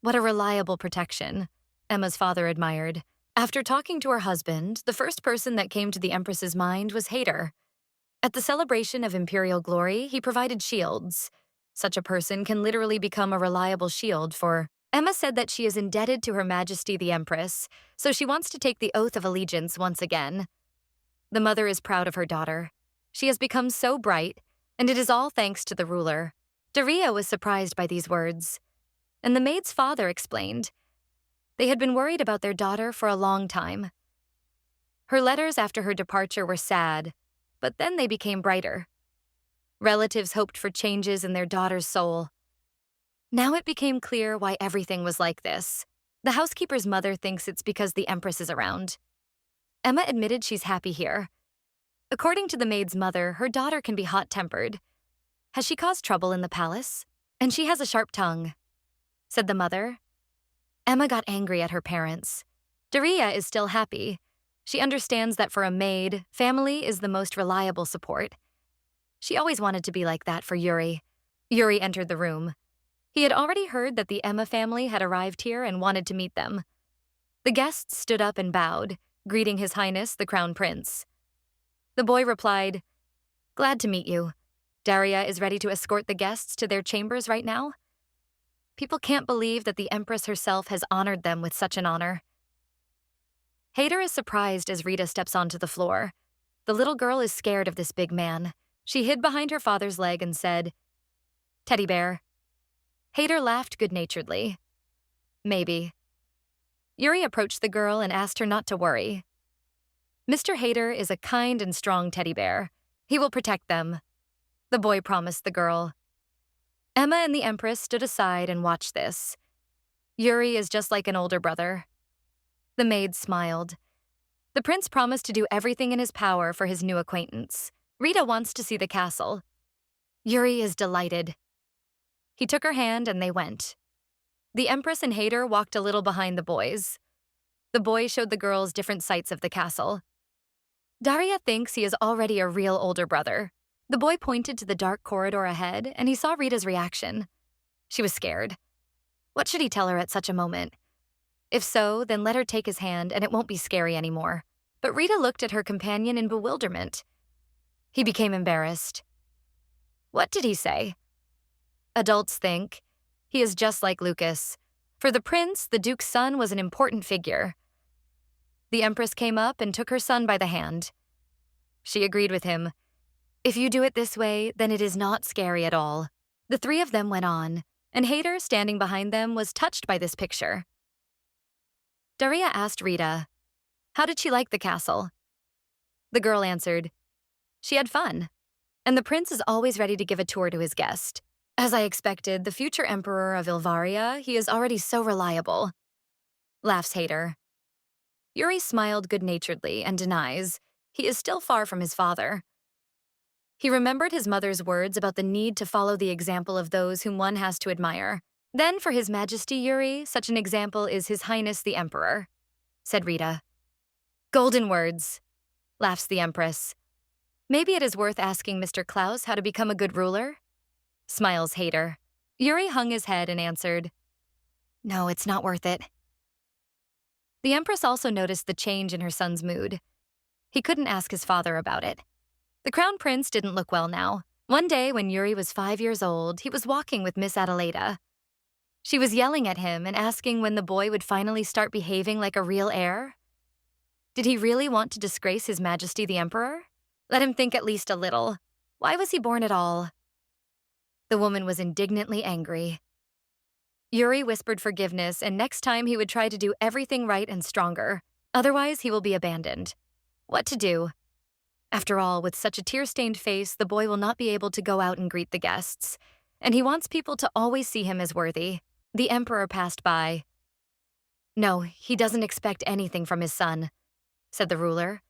What a reliable protection, Emma's father admired. After talking to her husband, the first person that came to the Empress's mind was Hader. At the celebration of imperial glory, he provided shields. Such a person can literally become a reliable shield for... Emma said that she is indebted to Her Majesty the Empress, so she wants to take the oath of allegiance once again. The mother is proud of her daughter. She has become so bright, and it is all thanks to the ruler. Daria was surprised by these words, and the maid's father explained. They had been worried about their daughter for a long time. Her letters after her departure were sad, but then they became brighter. Relatives hoped for changes in their daughter's soul. Now it became clear why everything was like this. The housekeeper's mother thinks it's because the Empress is around. Emma admitted she's happy here. According to the maid's mother, her daughter can be hot-tempered. Has she caused trouble in the palace? And she has a sharp tongue, said the mother. Emma got angry at her parents. Daria is still happy. She understands that for a maid, family is the most reliable support. She always wanted to be like that for Yuri. Yuri entered the room. He had already heard that the Emma family had arrived here and wanted to meet them. The guests stood up and bowed, greeting His Highness the Crown Prince. The boy replied, "Glad to meet you. Daria is ready to escort the guests to their chambers right now." People can't believe that the Empress herself has honored them with such an honor. Hader is surprised as Rita steps onto the floor. The little girl is scared of this big man. She hid behind her father's leg and said, "Teddy bear." Hader laughed good-naturedly. Maybe. Yuri approached the girl and asked her not to worry. Mr. Hader is a kind and strong teddy bear. He will protect them, the boy promised the girl. Emma and the Empress stood aside and watched this. Yuri is just like an older brother. The maid smiled. The prince promised to do everything in his power for his new acquaintance. Rita wants to see the castle. Yuri is delighted. He took her hand and they went. The Empress and Hader walked a little behind the boys. The boy showed the girls different sights of the castle. Daria thinks he is already a real older brother. The boy pointed to the dark corridor ahead, and he saw Rita's reaction. She was scared. What should he tell her at such a moment? If so, then let her take his hand and it won't be scary anymore. But Rita looked at her companion in bewilderment. He became embarrassed. What did he say? Adults think he is just like Lucas. For the prince, the Duke's son was an important figure. The Empress came up and took her son by the hand. She agreed with him. If you do it this way, then it is not scary at all. The three of them went on, and Hader, standing behind them, was touched by this picture. Daria asked Rita, how did she like the castle? The girl answered, she had fun, and the prince is always ready to give a tour to his guest. As I expected, the future emperor of Ilvaria, he is already so reliable. Laughs Hader. Yuri smiled good-naturedly and denies, he is still far from his father. He remembered his mother's words about the need to follow the example of those whom one has to admire. Then for His Majesty Yuri, such an example is His Highness the Emperor, said Rita. Golden words, laughs the Empress. Maybe it is worth asking Mr. Klaus how to become a good ruler? Smiles Hader. Yuri hung his head and answered, no, it's not worth it. The Empress also noticed the change in her son's mood. He couldn't ask his father about it. The Crown Prince didn't look well now. One day when Yuri was 5 years old, he was walking with Miss Adelaida. She was yelling at him and asking when the boy would finally start behaving like a real heir. Did he really want to disgrace His Majesty the Emperor? Let him think at least a little. Why was he born at all? The woman was indignantly angry. Yuri whispered forgiveness, and next time he would try to do everything right and stronger. Otherwise, he will be abandoned. What to do? After all, with such a tear-stained face, the boy will not be able to go out and greet the guests, and he wants people to always see him as worthy. The Emperor passed by. No, he doesn't expect anything from his son, said the ruler.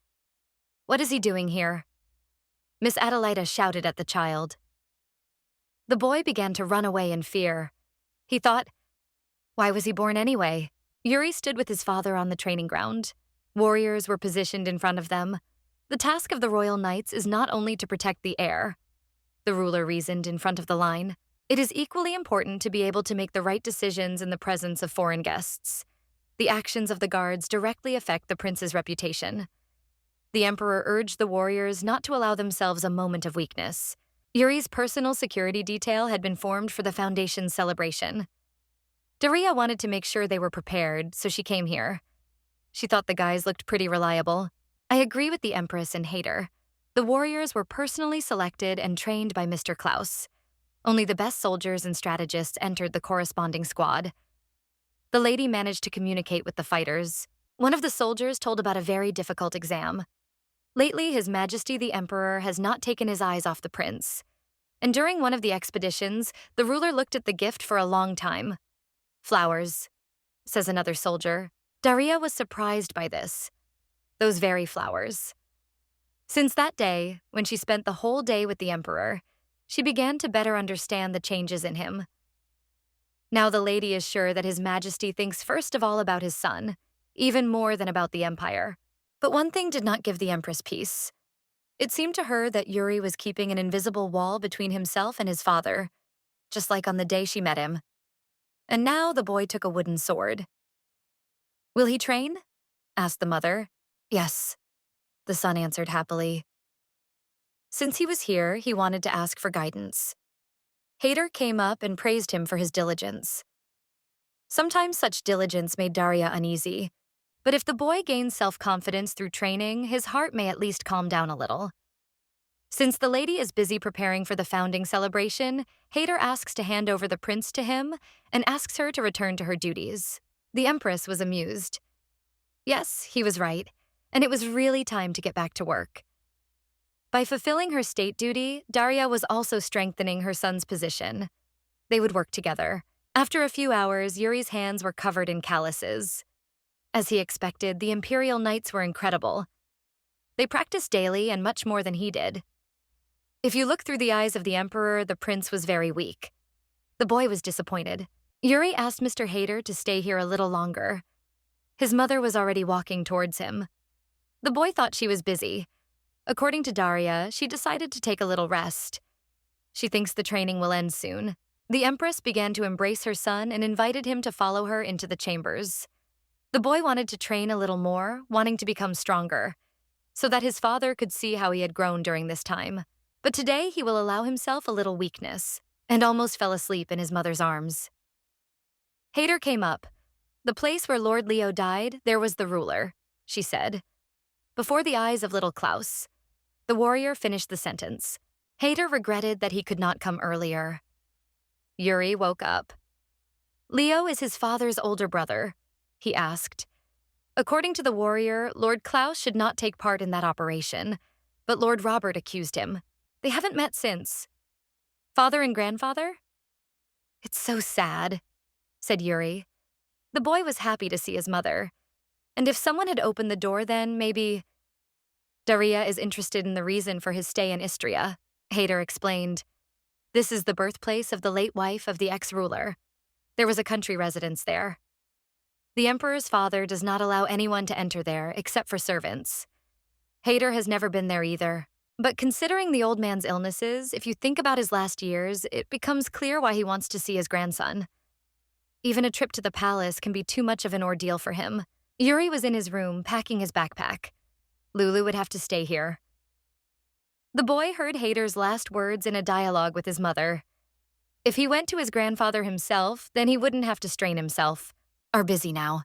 What is he doing here? Miss Adelaida shouted at the child. The boy began to run away in fear. He thought, why was he born anyway? Yuri stood with his father on the training ground. Warriors were positioned in front of them. The task of the royal knights is not only to protect the heir, the ruler reasoned in front of the line. It is equally important to be able to make the right decisions in the presence of foreign guests. The actions of the guards directly affect the prince's reputation. The emperor urged the warriors not to allow themselves a moment of weakness. Yuri's personal security detail had been formed for the foundation's celebration. Daria wanted to make sure they were prepared, so she came here. She thought the guys looked pretty reliable. I agree with the Empress and Hader. The warriors were personally selected and trained by Mr. Klaus. Only the best soldiers and strategists entered the corresponding squad. The lady managed to communicate with the fighters. One of the soldiers told about a very difficult exam. Lately, His Majesty the Emperor has not taken his eyes off the prince. And during one of the expeditions, the ruler looked at the gift for a long time. Flowers, says another soldier. Daria was surprised by this. Those very flowers. Since that day, when she spent the whole day with the emperor, she began to better understand the changes in him. Now the lady is sure that His Majesty thinks first of all about his son, even more than about the empire. But one thing did not give the Empress peace. It seemed to her that Yuri was keeping an invisible wall between himself and his father, just like on the day she met him. And now the boy took a wooden sword. Will he train? Asked the mother. Yes, the son answered happily. Since he was here, he wanted to ask for guidance. Hader came up and praised him for his diligence. Sometimes such diligence made Daria uneasy, but if the boy gains self-confidence through training, his heart may at least calm down a little. Since the lady is busy preparing for the founding celebration, Hader asks to hand over the prince to him and asks her to return to her duties. The Empress was amused. Yes, he was right, and it was really time to get back to work. By fulfilling her state duty, Daria was also strengthening her son's position. They would work together. After a few hours, Yuri's hands were covered in calluses. As he expected, the Imperial Knights were incredible. They practiced daily and much more than he did. If you look through the eyes of the Emperor, the prince was very weak. The boy was disappointed. Yuri asked Mr. Hader to stay here a little longer. His mother was already walking towards him. The boy thought she was busy. According to Daria, she decided to take a little rest. She thinks the training will end soon. The Empress began to embrace her son and invited him to follow her into the chambers. The boy wanted to train a little more, wanting to become stronger, so that his father could see how he had grown during this time. But today he will allow himself a little weakness, and almost fell asleep in his mother's arms. Hader came up. The place where Lord Leo died, there was the ruler. she said. Before the eyes of little Klaus, the warrior finished the sentence. Hader regretted that he could not come earlier. Yuri woke up. Leo is his father's older brother, he asked. According to the warrior, Lord Klaus should not take part in that operation, but Lord Robert accused him. They haven't met since. Father and grandfather? It's so sad, said Yuri. The boy was happy to see his mother. And if someone had opened the door then, maybe… Daria is interested in the reason for his stay in Istria, Hader explained. This is the birthplace of the late wife of the ex-ruler. There was a country residence there. The emperor's father does not allow anyone to enter there except for servants. Hader has never been there either. But considering the old man's illnesses, if you think about his last years, it becomes clear why he wants to see his grandson. Even a trip to the palace can be too much of an ordeal for him. Yuri was in his room, packing his backpack. Lulu would have to stay here. The boy heard Hader's last words in a dialogue with his mother. If he went to his grandfather himself, then he wouldn't have to strain himself. Are busy now.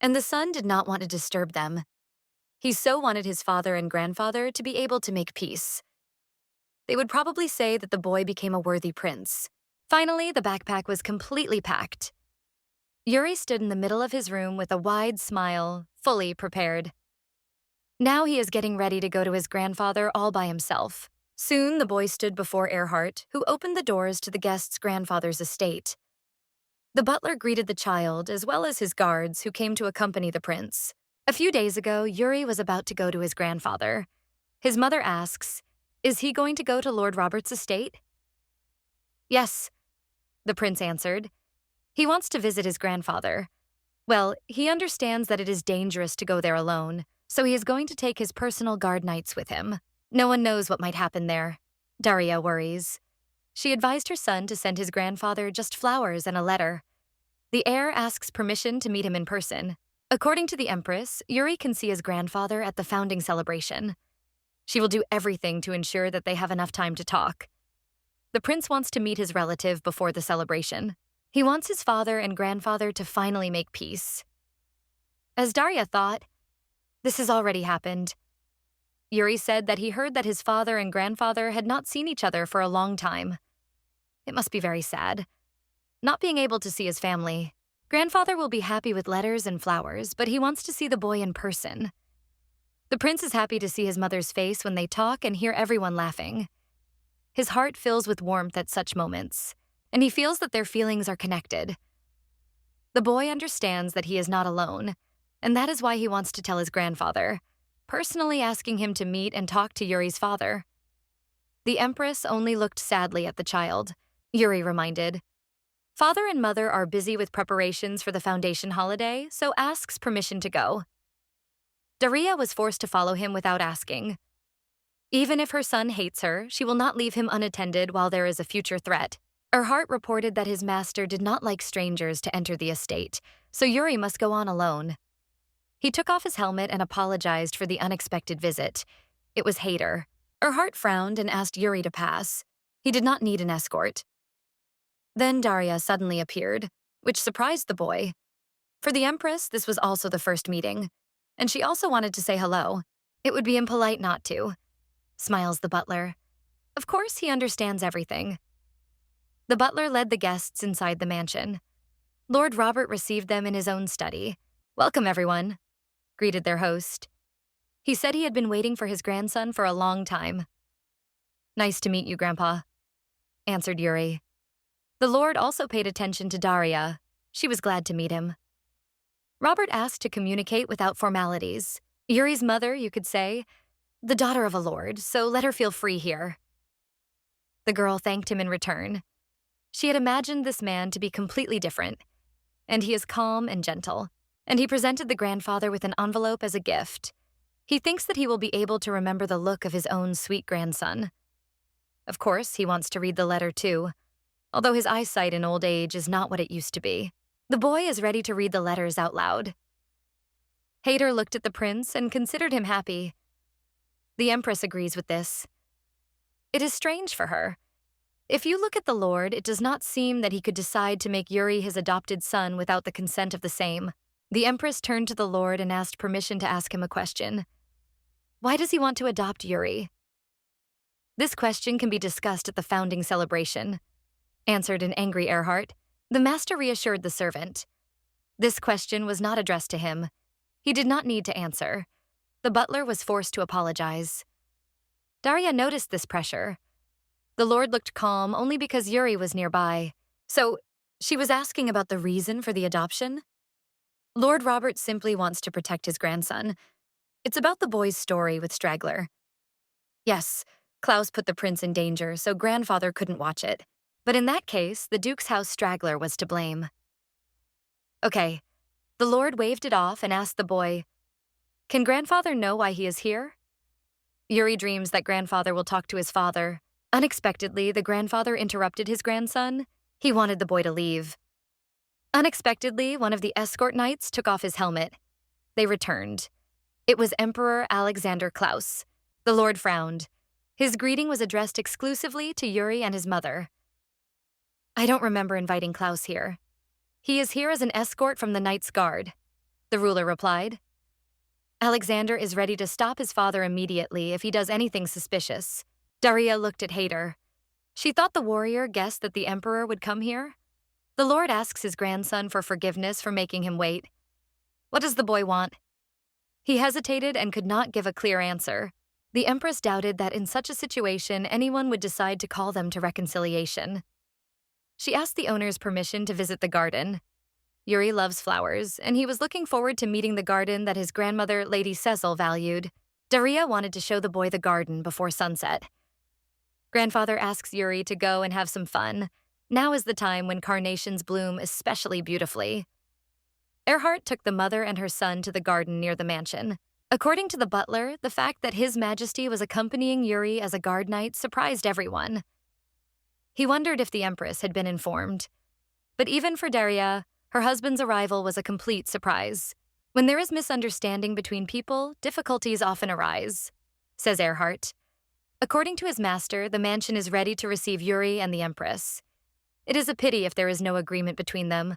And the son did not want to disturb them. He so wanted his father and grandfather to be able to make peace. They would probably say that the boy became a worthy prince. Finally, the backpack was completely packed. Yuri stood in the middle of his room with a wide smile, fully prepared. Now he is getting ready to go to his grandfather all by himself. Soon, the boy stood before Erhard, who opened the doors to the guest's grandfather's estate. The butler greeted the child, as well as his guards, who came to accompany the prince. A few days ago, Yuri was about to go to his grandfather. His mother asks, is he going to go to Lord Robert's estate? Yes, the prince answered. He wants to visit his grandfather. Well, he understands that it is dangerous to go there alone, so he is going to take his personal guard knights with him. No one knows what might happen there. Daria worries. She advised her son to send his grandfather just flowers and a letter. The heir asks permission to meet him in person. According to the Empress, Yuri can see his grandfather at the founding celebration. She will do everything to ensure that they have enough time to talk. The prince wants to meet his relative before the celebration. He wants his father and grandfather to finally make peace. As Daria thought, this has already happened. Yuri said that he heard that his father and grandfather had not seen each other for a long time. It must be very sad. Not being able to see his family. Grandfather will be happy with letters and flowers, but he wants to see the boy in person. The prince is happy to see his mother's face when they talk and hear everyone laughing. His heart fills with warmth at such moments, and he feels that their feelings are connected. The boy understands that he is not alone, and that is why he wants to tell his grandfather, personally asking him to meet and talk to Yuri's father. The Empress only looked sadly at the child. Yuri reminded, father and mother are busy with preparations for the foundation holiday, so asks permission to go. Daria was forced to follow him without asking. Even if her son hates her, she will not leave him unattended while there is a future threat. Erhard reported that his master did not like strangers to enter the estate, so Yuri must go on alone. He took off his helmet and apologized for the unexpected visit. It was Hader. Erhard frowned and asked Yuri to pass. He did not need an escort. Then Daria suddenly appeared, which surprised the boy. For the Empress, this was also the first meeting, and she also wanted to say hello. It would be impolite not to, smiles the butler. Of course, he understands everything. The butler led the guests inside the mansion. Lord Robert received them in his own study. Welcome, everyone, greeted their host. He said he had been waiting for his grandson for a long time. Nice to meet you, Grandpa, answered Yuri. The Lord also paid attention to Daria. She was glad to meet him. Robert asked to communicate without formalities. Yuri's mother, you could say, the daughter of a lord, so let her feel free here. The girl thanked him in return. She had imagined this man to be completely different, and he is calm and gentle, and he presented the grandfather with an envelope as a gift. He thinks that he will be able to remember the look of his own sweet grandson. Of course, he wants to read the letter too, although his eyesight in old age is not what it used to be. The boy is ready to read the letters out loud. Hader looked at the prince and considered him happy. The Empress agrees with this. It is strange for her. If you look at the Lord, it does not seem that he could decide to make Yuri his adopted son without the consent of the same. The Empress turned to the Lord and asked permission to ask him a question. Why does he want to adopt Yuri? This question can be discussed at the founding celebration, answered an angry Erhard. The master reassured the servant. This question was not addressed to him. He did not need to answer. The butler was forced to apologize. Daria noticed this pressure. The Lord looked calm only because Yuri was nearby. So, she was asking about the reason for the adoption? Lord Robert simply wants to protect his grandson. It's about the boy's story with Straggler. Yes, Klaus put the prince in danger, so grandfather couldn't watch it. But in that case, the Duke's house Straggler was to blame. Okay, the Lord waved it off and asked the boy, "Can grandfather know why he is here?" Yuri dreams that grandfather will talk to his father. Unexpectedly, the grandfather interrupted his grandson. He wanted the boy to leave. Unexpectedly, one of the escort knights took off his helmet. They returned. It was Emperor Alexander Klaus. The Lord frowned. His greeting was addressed exclusively to Yuri and his mother. I don't remember inviting Klaus here. He is here as an escort from the Knight's Guard, the ruler replied. Alexander is ready to stop his father immediately if he does anything suspicious. Daria looked at Hader. She thought the warrior guessed that the emperor would come here. The Lord asks his grandson for forgiveness for making him wait. What does the boy want? He hesitated and could not give a clear answer. The Empress doubted that in such a situation anyone would decide to call them to reconciliation. She asked the owners permission to visit the garden. Yuri loves flowers, and he was looking forward to meeting the garden that his grandmother, Lady Cecil, valued. Daria wanted to show the boy the garden before sunset. Grandfather asks Yuri to go and have some fun. Now is the time when carnations bloom especially beautifully. Erhard took the mother and her son to the garden near the mansion. According to the butler, the fact that His Majesty was accompanying Yuri as a guard knight surprised everyone. He wondered if the Empress had been informed. But even for Daria, her husband's arrival was a complete surprise. When there is misunderstanding between people, difficulties often arise, says Erhard. According to his master, the mansion is ready to receive Yuri and the Empress. It is a pity if there is no agreement between them,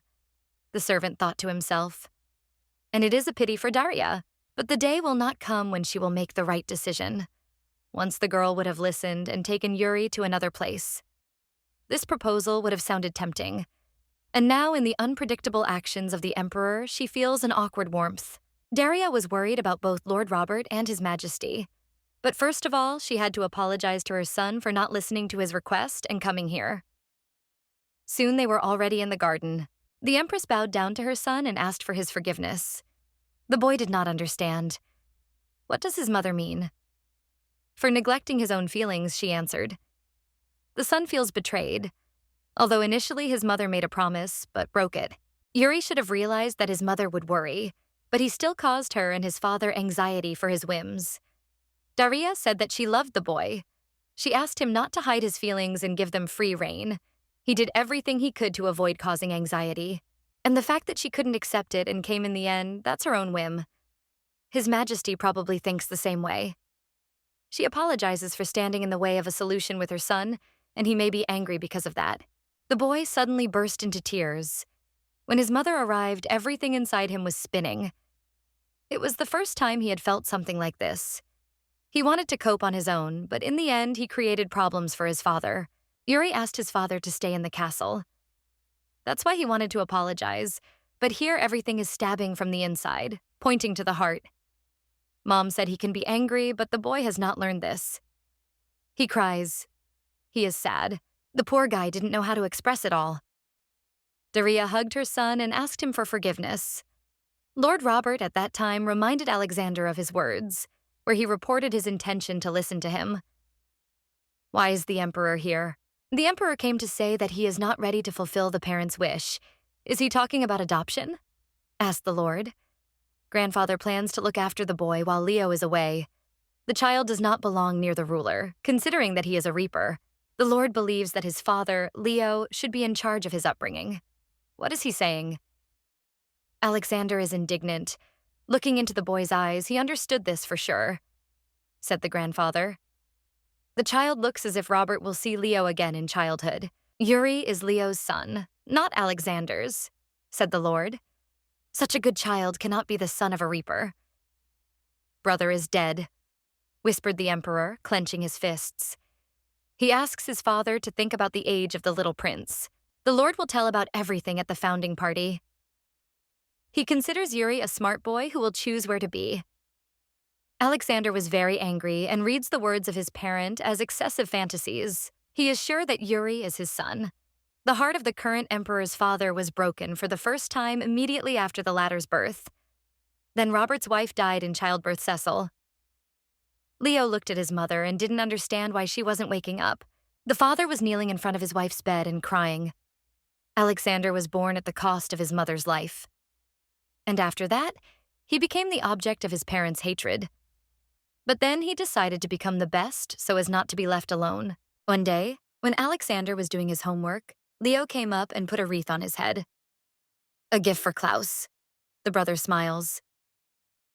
the servant thought to himself. And it is a pity for Daria, but the day will not come when she will make the right decision. Once the girl would have listened and taken Yuri to another place. This proposal would have sounded tempting. And now, in the unpredictable actions of the Emperor, she feels an awkward warmth. Daria was worried about both Lord Robert and His Majesty. But first of all, she had to apologize to her son for not listening to his request and coming here. Soon they were already in the garden. The Empress bowed down to her son and asked for his forgiveness. The boy did not understand. What does his mother mean? For neglecting his own feelings, she answered. The son feels betrayed. Although initially his mother made a promise, but broke it. Yuri should have realized that his mother would worry, but he still caused her and his father anxiety for his whims. Daria said that she loved the boy. She asked him not to hide his feelings and give them free rein. He did everything he could to avoid causing anxiety. And the fact that she couldn't accept it and came in the end, that's her own whim. His Majesty probably thinks the same way. She apologizes for standing in the way of a solution with her son, and he may be angry because of that. The boy suddenly burst into tears. When his mother arrived, everything inside him was spinning. It was the first time he had felt something like this. He wanted to cope on his own, but in the end, he created problems for his father. Yuri asked his father to stay in the castle. That's why he wanted to apologize, but here everything is stabbing from the inside, pointing to the heart. Mom said he can be angry, but the boy has not learned this. He cries. He is sad. The poor guy didn't know how to express it all. Daria hugged her son and asked him for forgiveness. Lord Robert at that time reminded Alexander of his words, where he reported his intention to listen to him. Why is the Emperor here? The Emperor came to say that he is not ready to fulfill the parents' wish. Is he talking about adoption? Asked the Lord. Grandfather plans to look after the boy while Leo is away. The child does not belong near the ruler, considering that he is a reaper. The Lord believes that his father, Leo, should be in charge of his upbringing. What is he saying? Alexander is indignant. Looking into the boy's eyes, he understood this for sure, said the grandfather. The child looks as if Robert will see Leo again in childhood. Yuri is Leo's son, not Alexander's, said the Lord. Such a good child cannot be the son of a reaper. Brother is dead, whispered the emperor, clenching his fists. He asks his father to think about the age of the little prince. The Lord will tell about everything at the founding party. He considers Yuri a smart boy who will choose where to be. Alexander was very angry and reads the words of his parent as excessive fantasies. He is sure that Yuri is his son. The heart of the current emperor's father was broken for the first time immediately after the latter's birth. Then Robert's wife died in childbirth Cecil. Leo looked at his mother and didn't understand why she wasn't waking up. The father was kneeling in front of his wife's bed and crying. Alexander was born at the cost of his mother's life. And after that, he became the object of his parents' hatred. But then he decided to become the best so as not to be left alone. One day, when Alexander was doing his homework, Leo came up and put a wreath on his head. A gift for Klaus. The brother smiles.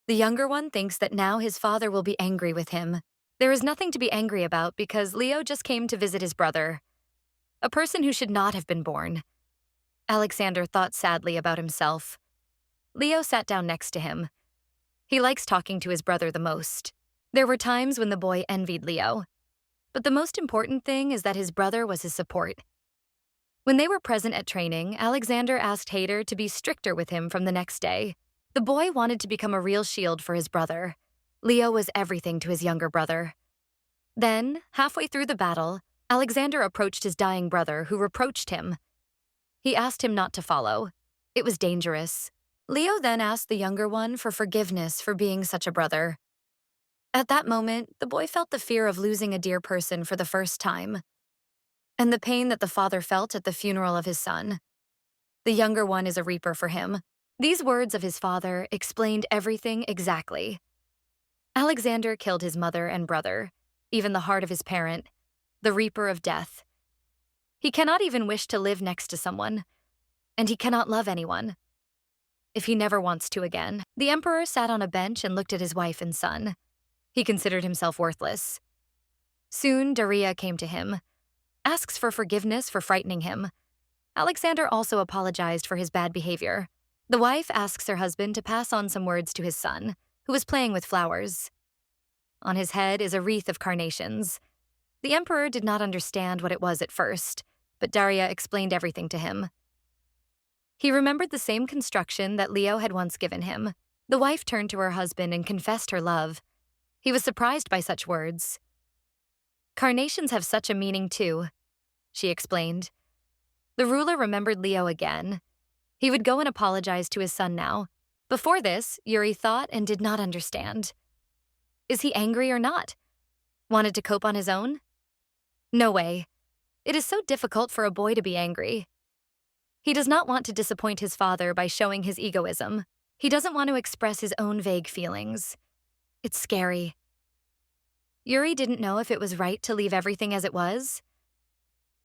The younger one thinks that now his father will be angry with him. There is nothing to be angry about because Leo just came to visit his brother, a person who should not have been born. Alexander thought sadly about himself. Leo sat down next to him. He likes talking to his brother the most. There were times when the boy envied Leo. But the most important thing is that his brother was his support. When they were present at training, Alexander asked Hader to be stricter with him from the next day. The boy wanted to become a real shield for his brother. Leo was everything to his younger brother. Then, halfway through the battle, Alexander approached his dying brother, who reproached him. He asked him not to follow. It was dangerous. Leo then asked the younger one for forgiveness for being such a brother. At that moment, the boy felt the fear of losing a dear person for the first time, and the pain that the father felt at the funeral of his son. The younger one is a reaper for him. These words of his father explained everything exactly. Alexander killed his mother and brother, even the heart of his parent, the reaper of death. He cannot even wish to live next to someone, and he cannot love anyone. If he never wants to again. The emperor sat on a bench and looked at his wife and son. He considered himself worthless. Soon, Daria came to him, asks for forgiveness for frightening him. Alexander also apologized for his bad behavior. The wife asks her husband to pass on some words to his son, who was playing with flowers. On his head is a wreath of carnations. The emperor did not understand what it was at first, but Daria explained everything to him. He remembered the same construction that Leo had once given him. The wife turned to her husband and confessed her love. He was surprised by such words. Carnations have such a meaning too, she explained. The ruler remembered Leo again. He would go and apologize to his son now. Before this, Yuri thought and did not understand. Is he angry or not? Wanted to cope on his own? No way. It is so difficult for a boy to be angry. He does not want to disappoint his father by showing his egoism. He doesn't want to express his own vague feelings. It's scary. Yuri didn't know if it was right to leave everything as it was.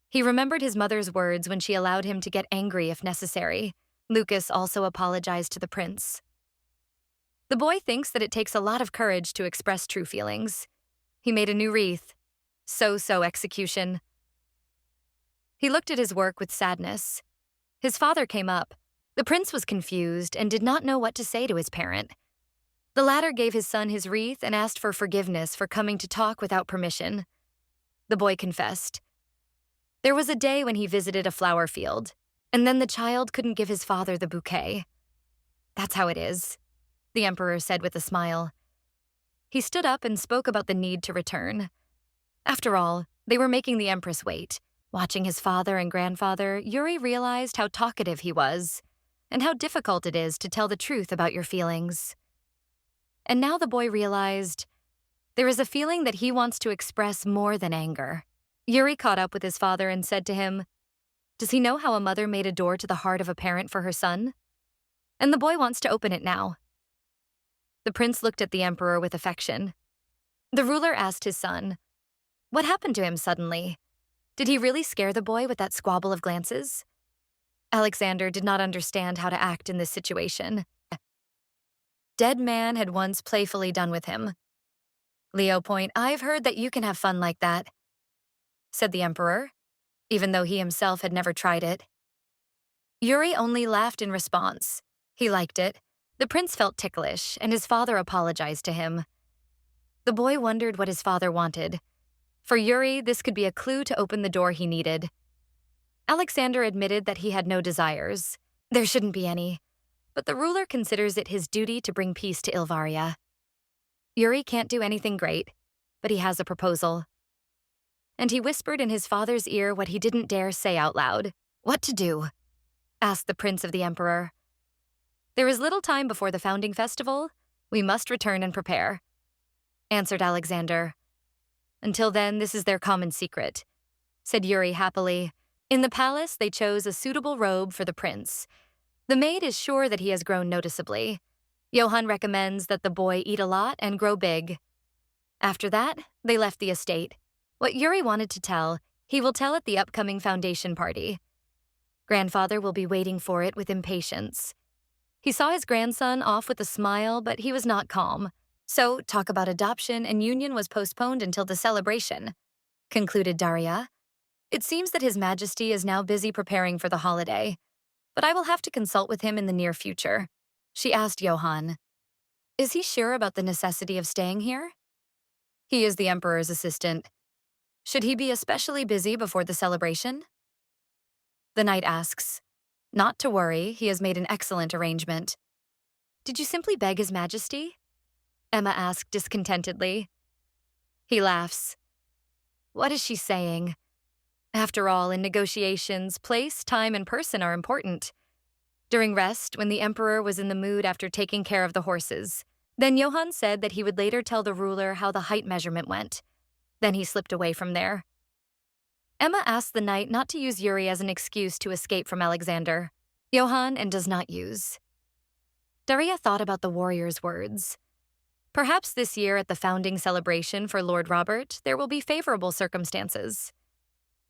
He remembered his mother's words when she allowed him to get angry if necessary. Lucas also apologized to the prince. The boy thinks that it takes a lot of courage to express true feelings. He made a new wreath. So execution. He looked at his work with sadness. His father came up. The prince was confused and did not know what to say to his parent. The latter gave his son his wreath and asked for forgiveness for coming to talk without permission. The boy confessed. There was a day when he visited a flower field, and then the child couldn't give his father the bouquet. That's how it is, the emperor said with a smile. He stood up and spoke about the need to return. After all, they were making the empress wait. Watching his father and grandfather, Yuri realized how talkative he was, and how difficult it is to tell the truth about your feelings. And now the boy realized there is a feeling that he wants to express more than anger. Yuri caught up with his father and said to him, "Does he know how a mother made a door to the heart of a parent for her son? And the boy wants to open it now." The prince looked at the emperor with affection. The ruler asked his son, "What happened to him suddenly? Did he really scare the boy with that squabble of glances?" Alexander did not understand how to act in this situation. Dead man had once playfully done with him. "Leo Point, I've heard that you can have fun like that," said the emperor, even though he himself had never tried it. Yuri only laughed in response. He liked it. The prince felt ticklish, and his father apologized to him. The boy wondered what his father wanted. For Yuri, this could be a clue to open the door he needed. Alexander admitted that he had no desires. There shouldn't be any, but the ruler considers it his duty to bring peace to Ilvaria. Yuri can't do anything great, but he has a proposal. And he whispered in his father's ear what he didn't dare say out loud. "What to do?" asked the prince of the emperor. "There is little time before the founding festival. We must return and prepare," answered Alexander. "Until then, this is their common secret," said Yuri happily. In the palace, they chose a suitable robe for the prince. The maid is sure that he has grown noticeably. Johann recommends that the boy eat a lot and grow big. After that, they left the estate. What Yuri wanted to tell, he will tell at the upcoming foundation party. Grandfather will be waiting for it with impatience. He saw his grandson off with a smile, but he was not calm. So, talk about adoption and union was postponed until the celebration, concluded Daria. It seems that His Majesty is now busy preparing for the holiday, but I will have to consult with him in the near future. She asked Johann, "Is he sure about the necessity of staying here?" "He is the emperor's assistant. Should he be especially busy before the celebration?" The knight asks, "Not to worry, he has made an excellent arrangement." "Did you simply beg His Majesty?" Emma asked discontentedly. He laughs. What is she saying? After all, in negotiations, place, time, and person are important. During rest, when the emperor was in the mood after taking care of the horses, then Johann said that he would later tell the ruler how the height measurement went. Then he slipped away from there. Emma asked the knight not to use Yuri as an excuse to escape from Alexander. Johann and does not use. Daria thought about the warrior's words. Perhaps this year at the founding celebration for Lord Robert, there will be favorable circumstances.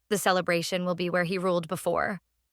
The celebration will be where he ruled before.